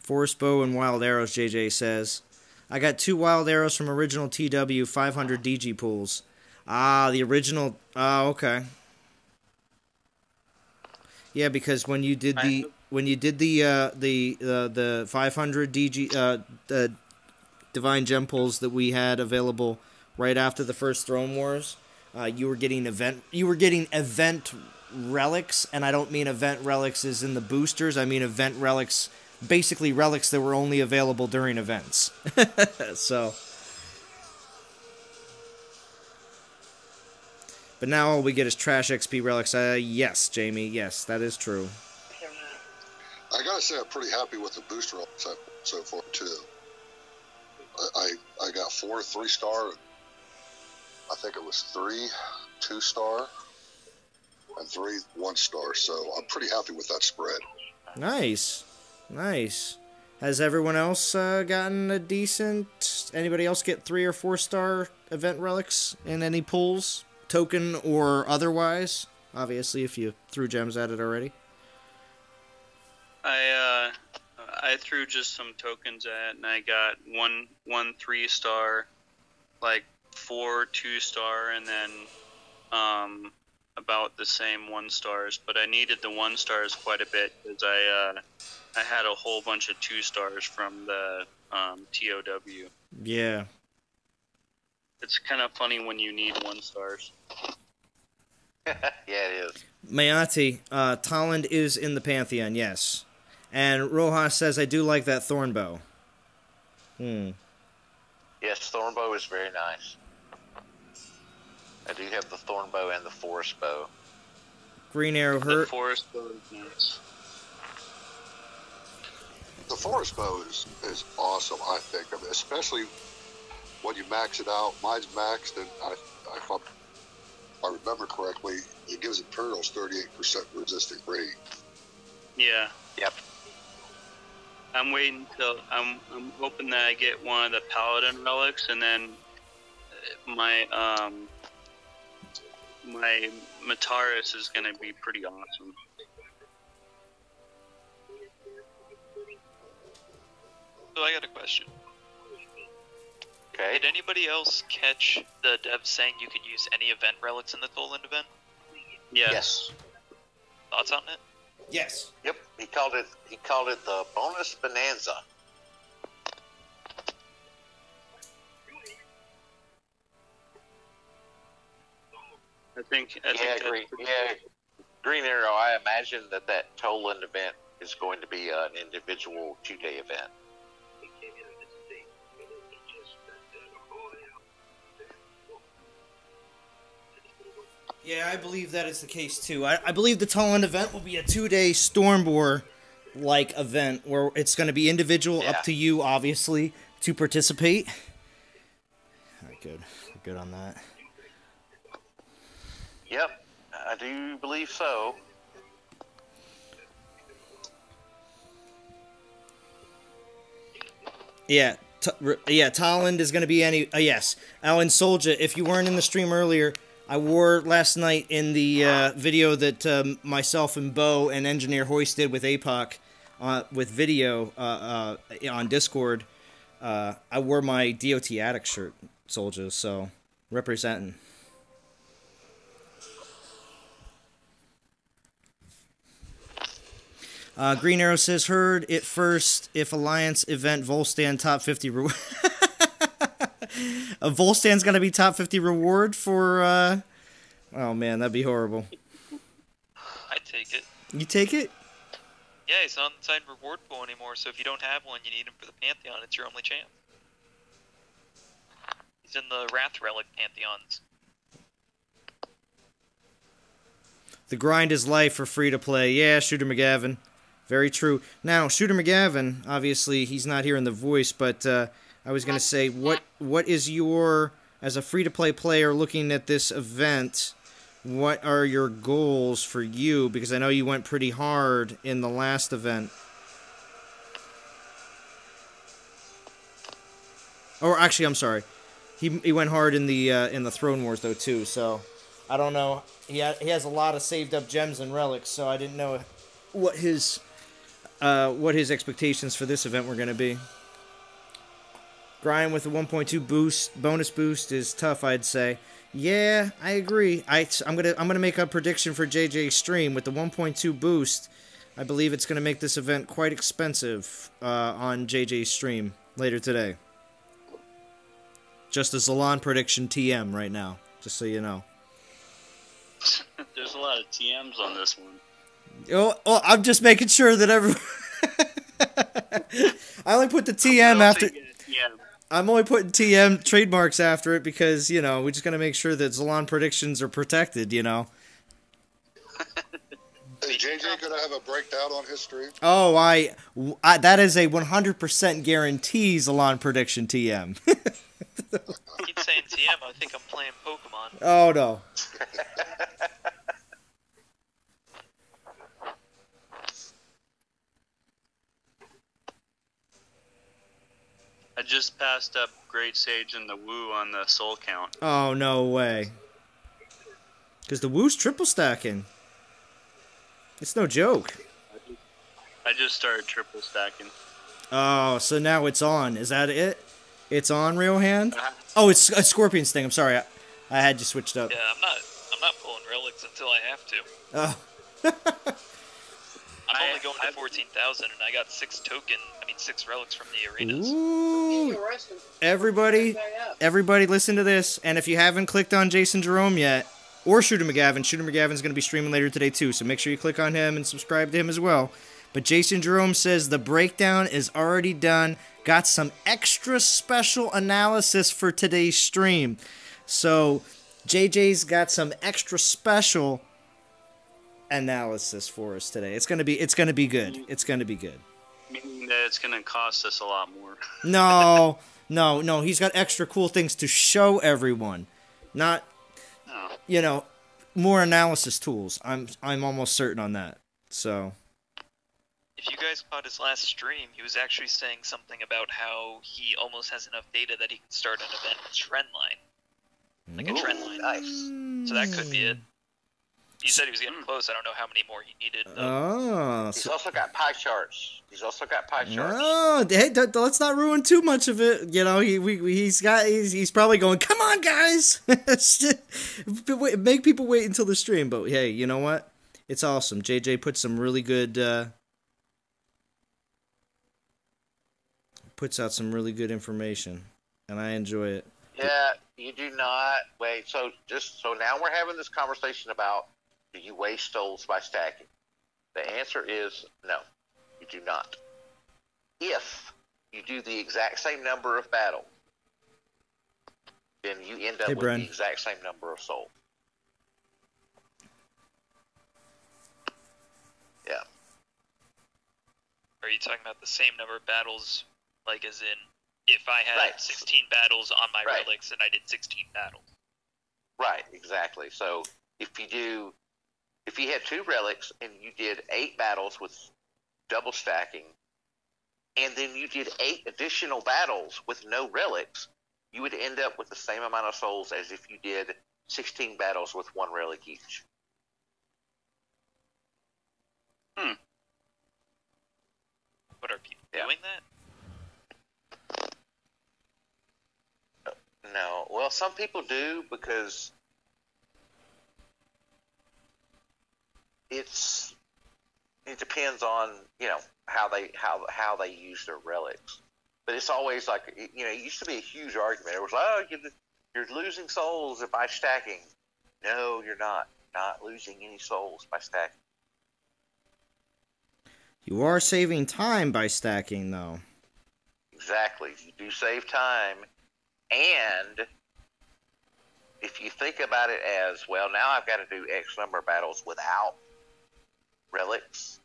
Forest bow and wild arrows, JJ says. I got 2 wild arrows from original TW 500 DG pools. Ah, the original. Oh, okay. Yeah, because when you did the 500 DG Divine Gem pulls that we had available right after the first Throne Wars, you were getting event relics, and I don't mean event relics as in the boosters. I mean event relics, basically relics that were only available during events. So. But now all we get is trash XP relics. Yes, Jamie, yes, that is true. I gotta say, I'm pretty happy with the booster relics so far too. I got 4 3-star. I think it was 3 2-star and 3 1-star. So I'm pretty happy with that spread. Nice. Has everyone else gotten a decent? Anybody else get 3 or 4-star event relics in any pools? Token or otherwise, obviously, if you threw gems at it already. I threw just some tokens at, and I got one 3-star, like 4 2-star, and then about the same 1-stars. But I needed the 1-stars quite a bit because I had a whole bunch of 2-stars from the TOW. Yeah. It's kind of funny when you need 1-stars. Yeah, it is. Mayati, Tolland is in the Pantheon, yes. And Rojas says, I do like that Thornbow. Yes, Thornbow is very nice. I do have the Thornbow and the Forest Bow. Green Arrow The hurt. forest bow is nice. The forest bow is awesome, I think. I mean, especially when you max it out. Mine's maxed, and if I remember correctly, it gives Imperials 38% resistant rate. Yeah. Yep. I'm waiting till I'm hoping that I get one of the Paladin relics, and then my my Mataris is gonna be pretty awesome. So I got a question. Okay. Did anybody else catch the dev saying you could use any event relics in the Tholand event? Yeah. Yes. Thoughts on it? Yes. Yep. He called it the bonus bonanza. I think Green Arrow. I imagine that Toland event is going to be an individual 2-day event. Yeah, I believe that is the case too. I believe the Toland event will be a 2-day Stormbore-like event where it's going to be individual, up to you, obviously, to participate. All right, good. We're good on that. Yep, I do believe so. Yeah, Toland is going to be any... yes, Alan Solja, if you weren't in the stream earlier, I wore last night in the video that myself and Bo and Engineer Hoist did with APOC with video on Discord. I wore my DOT Attic shirt, Soldier, so representing. Green Arrow says, heard it first if Alliance event Volstan top 50 reward. A Volstan's going to be top 50 reward for, oh man, that'd be horrible. I'd take it. You take it? Yeah, he's not inside reward pool anymore, so if you don't have one, you need him for the Pantheon. It's your only chance. He's in the Wrath Relic Pantheons. The grind is life for free to play. Yeah, Shooter McGavin. Very true. Now, Shooter McGavin, obviously, he's not here in the voice, but I was going to say, what is your, as a free-to-play player looking at this event, what are your goals for you? Because I know you went pretty hard in the last event. Or actually, I'm sorry. He went hard in the Throne Wars, though, too, so I don't know. He has a lot of saved-up gems and relics, so I didn't know what his expectations for this event were going to be. Grind with a 1.2 bonus boost is tough, I'd say. Yeah, I agree. I'm gonna make a prediction for JJ's stream with the 1.2 boost. I believe it's gonna make this event quite expensive on JJ's stream later today. Just a Zalon prediction TM right now, just so you know. There's a lot of TMs on this one. Oh, I'm just making sure that everyone... I only put the TM after... I'm only putting TM trademarks after it because, you know, we just got to make sure that Zalon predictions are protected, you know. Is JJ going to have a breakdown on his stream? Oh, that is a 100% guarantee Zalon prediction TM. I keep saying TM, I think I'm playing Pokemon. Oh, no. I just passed up Great Sage and the Woo on the soul count. Oh, no way. Because the Woo's triple stacking. It's no joke. I just started triple stacking. Oh, so now it's on. Is that it? It's on, Real Hand? Oh, it's a Scorpion's thing. I'm sorry. I had you switched up. Yeah, I'm not pulling relics until I have to. Oh. I'm only going to 14,000, and I got 6 relics from the arenas. Ooh. Everybody listen to this. And if you haven't clicked on Jason Jerome yet, or Shooter McGavin's going to be streaming later today too, so make sure you click on him and subscribe to him as well. But Jason Jerome says the breakdown is already done. Got some extra special analysis for today's stream. So JJ's got some extra special analysis for us today. It's gonna be good. It's gonna be good. Meaning that it's going to cost us a lot more. No. He's got extra cool things to show everyone, not more analysis tools. I'm almost certain on that. So. If you guys caught his last stream, he was actually saying something about how he almost has enough data that he can start an event with trend line. Like a trend line. Nice. So that could be it. He said he was getting close. I don't know how many more he needed. He's also got pie charts. Oh, hey, let's not ruin too much of it. He's probably going, come on, guys. Make people wait until the stream. But hey, you know what? It's awesome. JJ put some really good... puts out some really good information, and I enjoy it. Yeah, you do not. Wait, so now we're having this conversation about, do you waste souls by stacking? The answer is no, you do not. If you do the exact same number of battles, then you end up with Bren. the exact same number of souls. Yeah. Are you talking about the same number of battles, like as in, if I had 16 battles on my relics and I did 16 battles? Right, exactly. So if you had 2 relics and you did 8 battles with double stacking, and then you did 8 additional battles with no relics, you would end up with the same amount of souls as if you did 16 battles with 1 relic each. But are people doing that? No. Well, some people do, because it depends on how they use their relics. But it's always like, it used to be a huge argument. It was like, you're losing souls by stacking. No, you're not. Not losing any souls by stacking. You are saving time by stacking, though. Exactly. You do save time. And if you think about it as, well, now I've got to do X number of battles without relics,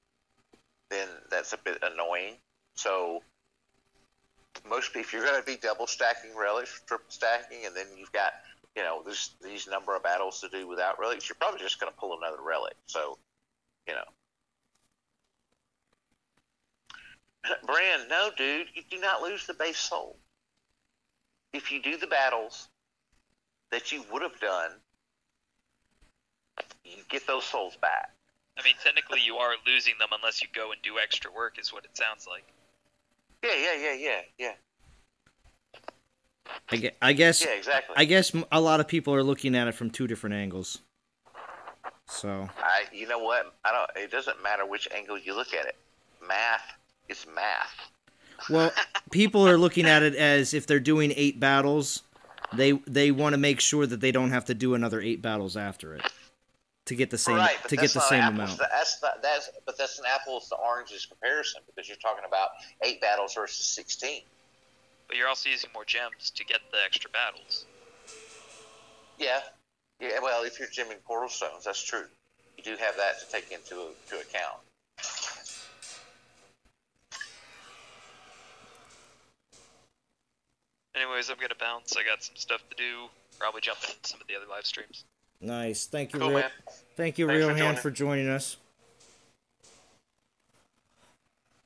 then that's a bit annoying. So if you're going to be double stacking relics, triple stacking, and then you've got, these number of battles to do without relics, you're probably just going to pull another relic. So, Brand, no, dude, you do not lose the base soul. If you do the battles that you would have done, you get those souls back. I mean, technically you are losing them unless you go and do extra work, is what it sounds like. Yeah. I guess. Yeah, exactly. I guess a lot of people are looking at it from 2 different angles. So. You know what? It doesn't matter which angle you look at it. Math is math. Well, people are looking at it as if they're doing 8 battles, they want to make sure that they don't have to do another 8 battles after it to get the same amount. But that's an apples to oranges comparison, because you're talking about 8 battles versus 16. But you're also using more gems to get the extra battles. Yeah. Well, if you're gemming portal stones, that's true. You do have that to take into account. Anyways, I'm gonna bounce. I got some stuff to do. Probably jump into some of the other live streams. Nice. Thank you, cool, man. Thank you, Thanks Riohan, for joining us.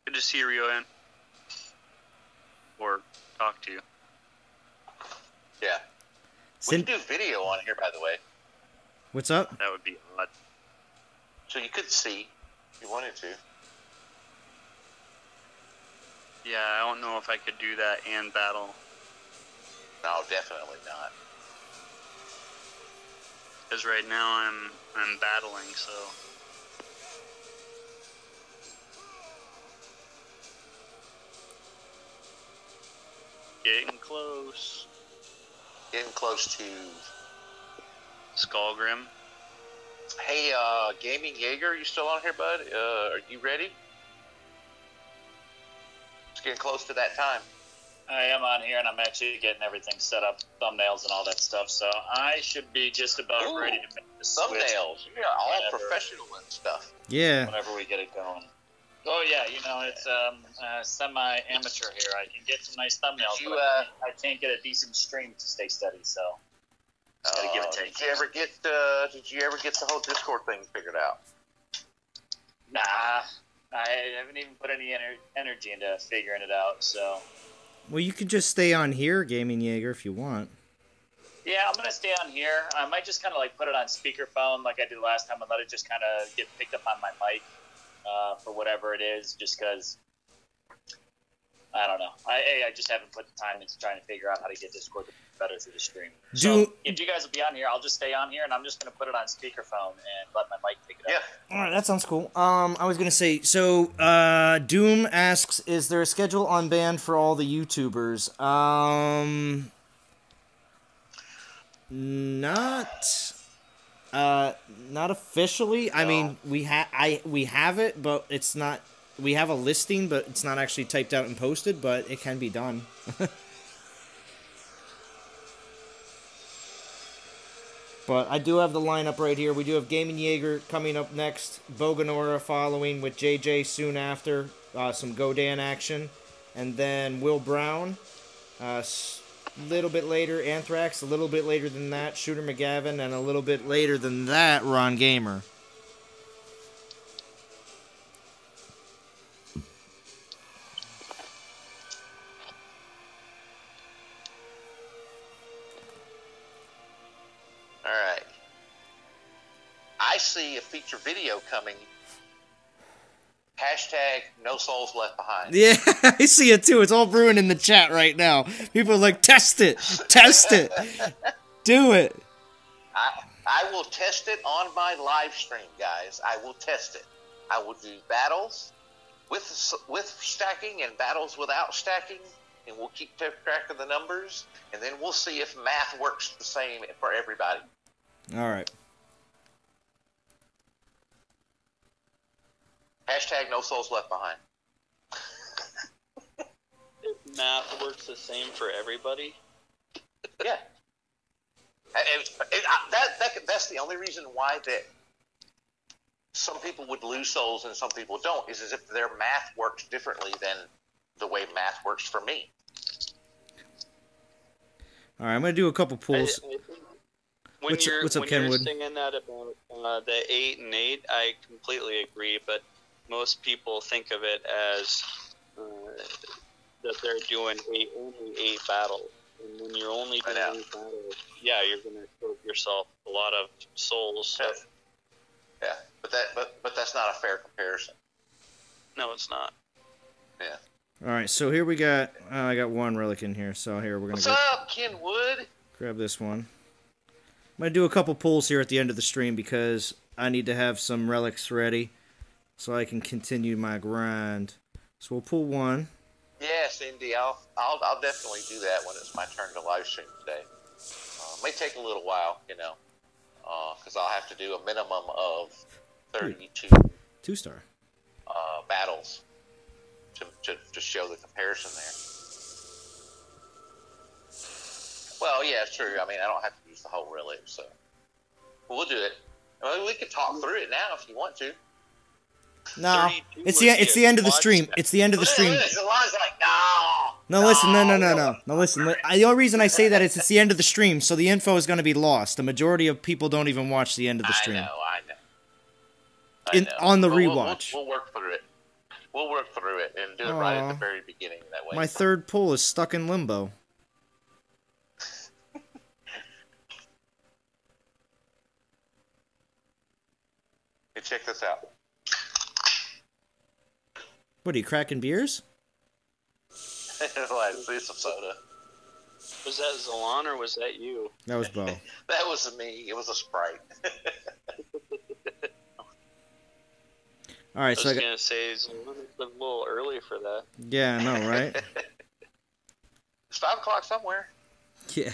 Good to see you, Riohan. Or talk to you. Yeah. We can do video on here, by the way. What's up? That would be odd. So you could see if you wanted to. Yeah, I don't know if I could do that and battle. No, definitely not. Because right now I'm battling, so. Getting close. Getting close to Skullgrim. Hey, Gaming Jaeger, you still on here, bud? Are you ready? It's getting close to that time. I am on here, and I'm actually getting everything set up, thumbnails and all that stuff, so I should be just about ready to make the switch. Thumbnails. Yeah, all professional and stuff. Yeah. Whenever we get it going. Oh yeah, it's semi-amateur here. I can get some nice thumbnails, You, but I can't get a decent stream to stay steady. So gotta give it a take. Did you ever get the whole Discord thing figured out? Nah, I haven't even put any energy into figuring it out. So Well, you could just stay on here, Gaming Jaeger, if you want. yeah, I'm gonna stay on here. I might just kind of like put it on speakerphone like I did last time and let it just kind of get picked up on my mic for whatever it is. Just because I don't know. I just haven't put the time into trying to figure out how to get Discord better through the stream. So if you guys will be on here, I'll just stay on here and I'm just gonna put it on speakerphone and let my mic pick it up. Yeah. All right, that sounds cool. I was gonna say, so Doom asks, is there a schedule on band for all the YouTubers? Not officially. I mean, we have it, but it's not. We have a listing, but it's not actually typed out and posted. But it can be done. But I do have the lineup right here. We do have Gaming Jaeger coming up next, Boganora following with JJ soon after, some Godan action, and then Will Brown. Little bit later, Anthrax. A little bit later than that, Shooter McGavin, and a little bit later than that, Ron Gamer. All right. I see a feature video coming. Hashtag no souls left behind. Yeah, I see it too. It's all brewing in the chat right now. People are like, test it. Test it. Do it. I will test it on my live stream, guys. I will test it. I will do battles with stacking and battles without stacking, and we'll keep track of the numbers, and then we'll see if math works the same for everybody. All right. Hashtag no souls left behind. Math works the same for everybody. Yeah. That's the only reason why that some people would lose souls and some people don't, is as if their math works differently than the way math works for me. All right, I'm going to do a couple pulls. What's up, Kenwood? You're saying that about the 8 and 8, I completely agree, but most people think of it as that they're doing only 8 battles. And when you're only doing 8 battles, yeah, you're going to save yourself a lot of souls. So. Yeah, but that's not a fair comparison. No, it's not. Yeah. All right, so here we got. I got one relic in here, so here we're gonna. What's up, Kenwood? Grab this one. I'm gonna do a couple pulls here at the end of the stream because I need to have some relics ready, so I can continue my grind. So we'll pull one. Yes, Indy, I'll definitely do that when it's my turn to live stream today. It may take a little while, because I'll have to do a minimum of 32 2-star battles to show the comparison there. Well, yeah, it's true. I mean, I don't have to use the whole relic, so we'll do it. I mean, we could talk through it now if you want to. No, it's the end of the stream. It's the end of the stream. Zalon's like, no. Listen, no. Listen. The only reason I say that is it's the end of the stream, so the info is going to be lost. The majority of people don't even watch the end of the stream. I know. On the rewatch. We'll work through it. We'll work through it and do it right at the very beginning. That way. My third pull is stuck in limbo. Hey, check this out. What are you cracking beers? Like, see some soda. Was that Zalon or was that you? That was Bo. That was me. It was a Sprite. All right, I was gonna say Zalon is a little early for that. Yeah, I know, right? It's 5 o'clock somewhere. Yeah.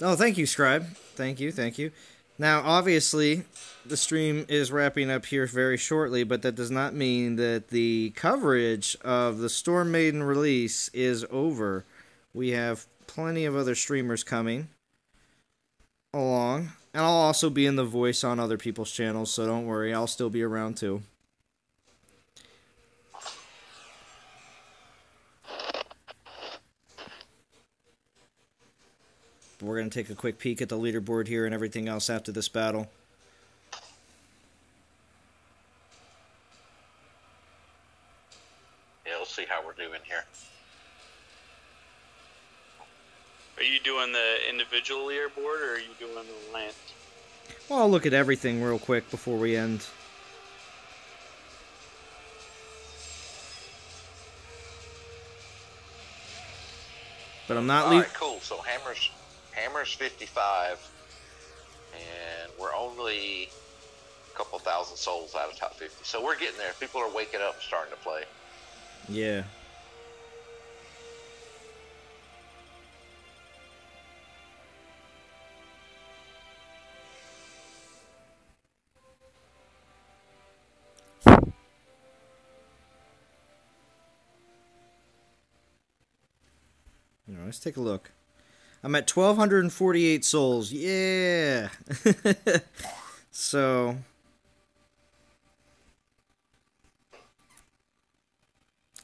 Oh, thank you, Scribe. Thank you. Now, obviously, the stream is wrapping up here very shortly, but that does not mean that the coverage of the Storm Maiden release is over. We have plenty of other streamers coming along, And I'll also be in the voice on other people's channels, so don't worry, I'll still be around too. But we're going to take a quick peek at the leaderboard here and everything else after this battle. Yeah, we'll see how we're doing here. Are you doing the individual leaderboard, or are you doing the alliance? Well, I'll look at everything real quick before we end. But I'm not leaving. Alright, cool. So Hammer's 55, and we're only a couple thousand souls out of top 50. So we're getting there. People are waking up and starting to play. Yeah. Let's take a look. I'm at 1,248 souls. Yeah! So...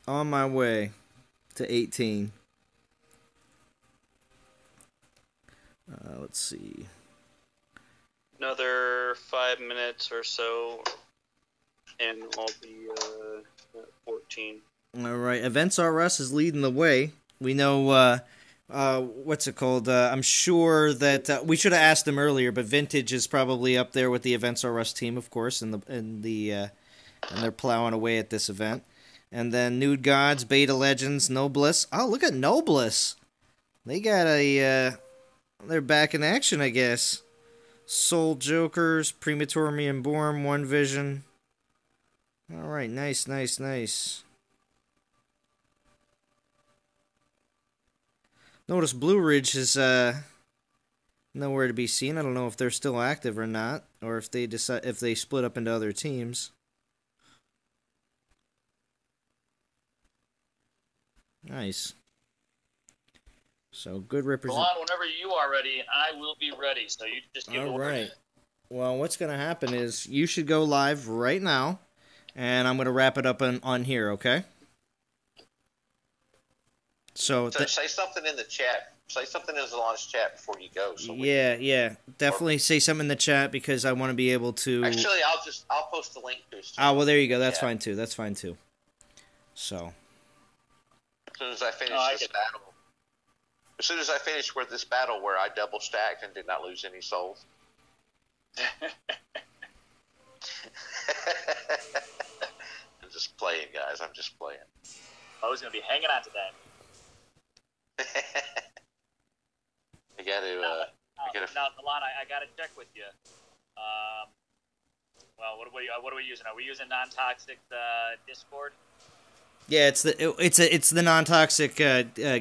on my way to 18. Let's see. Another 5 minutes or so, and I'll be 14. All right, Events RS is leading the way. We know, what's it called? I'm sure that we should have asked them earlier, but Vintage is probably up there with the Events RS team, of course, and they're plowing away at this event. And then Nude Gods, Beta Legends, Nobliss. Oh, look at Nobliss. They got they're back in action, I guess. Soul Jokers, Prematorium Born, One Vision. All right, nice, nice, nice. Notice Blue Ridge is nowhere to be seen. I don't know if they're still active or not, or if they split up into other teams. Nice. So good representation. Zalon, whenever you are ready, I will be ready. So you just give All order. right. Well, what's going to happen is you should go live right now, and I'm going to wrap it up on here, okay? So say something in the chat. Say something in Zalon's chat before you go. So yeah. Definitely say something in the chat because I want to be able to... Actually, I'll post the link to his well, there you go. That's fine, too. That's fine, too. So... As soon as I finish this battle, as soon as I finish with this battle where I double stacked and did not lose any souls. I'm just playing, guys. I'm just playing. I was going to be hanging on to that. I got to. Now, Zalon, I got to check with you. Well, what are we using? Are we using non-toxic Discord? Yeah, it's the non-toxic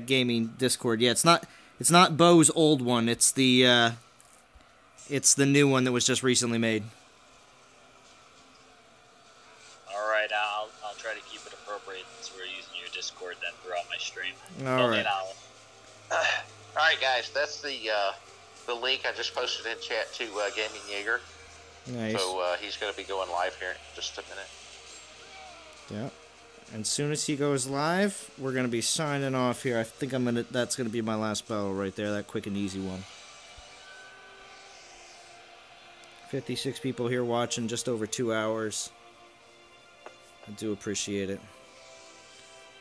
gaming Discord. Yeah, it's not Bo's old one. It's the new one that was just recently made. All right, I'll try to keep it appropriate since we're using your Discord then throughout my stream. All right. All right, guys. That's the link I just posted in chat to Gaming Jaeger. Nice. So he's going to be going live here in just a minute. Yeah. And as soon as he goes live, we're going to be signing off here. I think that's going to be my last battle right there, that quick and easy one. 56 people here watching, just over 2 hours. I do appreciate it.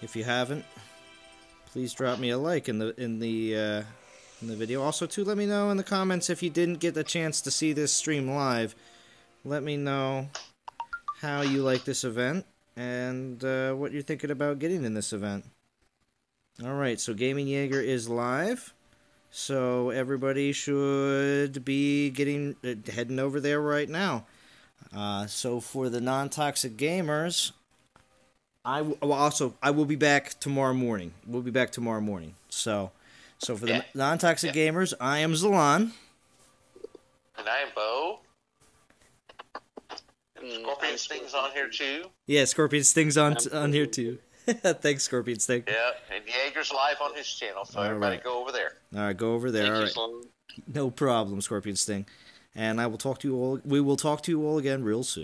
If you haven't, please drop me a like in the video. Also, too, let me know in the comments if you didn't get the chance to see this stream live. Let me know how you like this event. And what you're thinking about getting in this event. Alright, so Gaming Jaeger is live. So everybody should be heading over there right now. So for the non-toxic gamers, I will be back tomorrow morning. We'll be back tomorrow morning. So for the non-toxic gamers, I am Zalon. And I am Bo. Scorpion Sting's on here too. Yeah, Scorpion Sting's on here too. Thanks, Scorpion Sting. Yeah, and Jaeger's live on his channel, so everybody go over there. All right, go over there. Thank All you, right. No problem, Scorpion Sting. and I will talk to you all. We will talk to you all again real soon.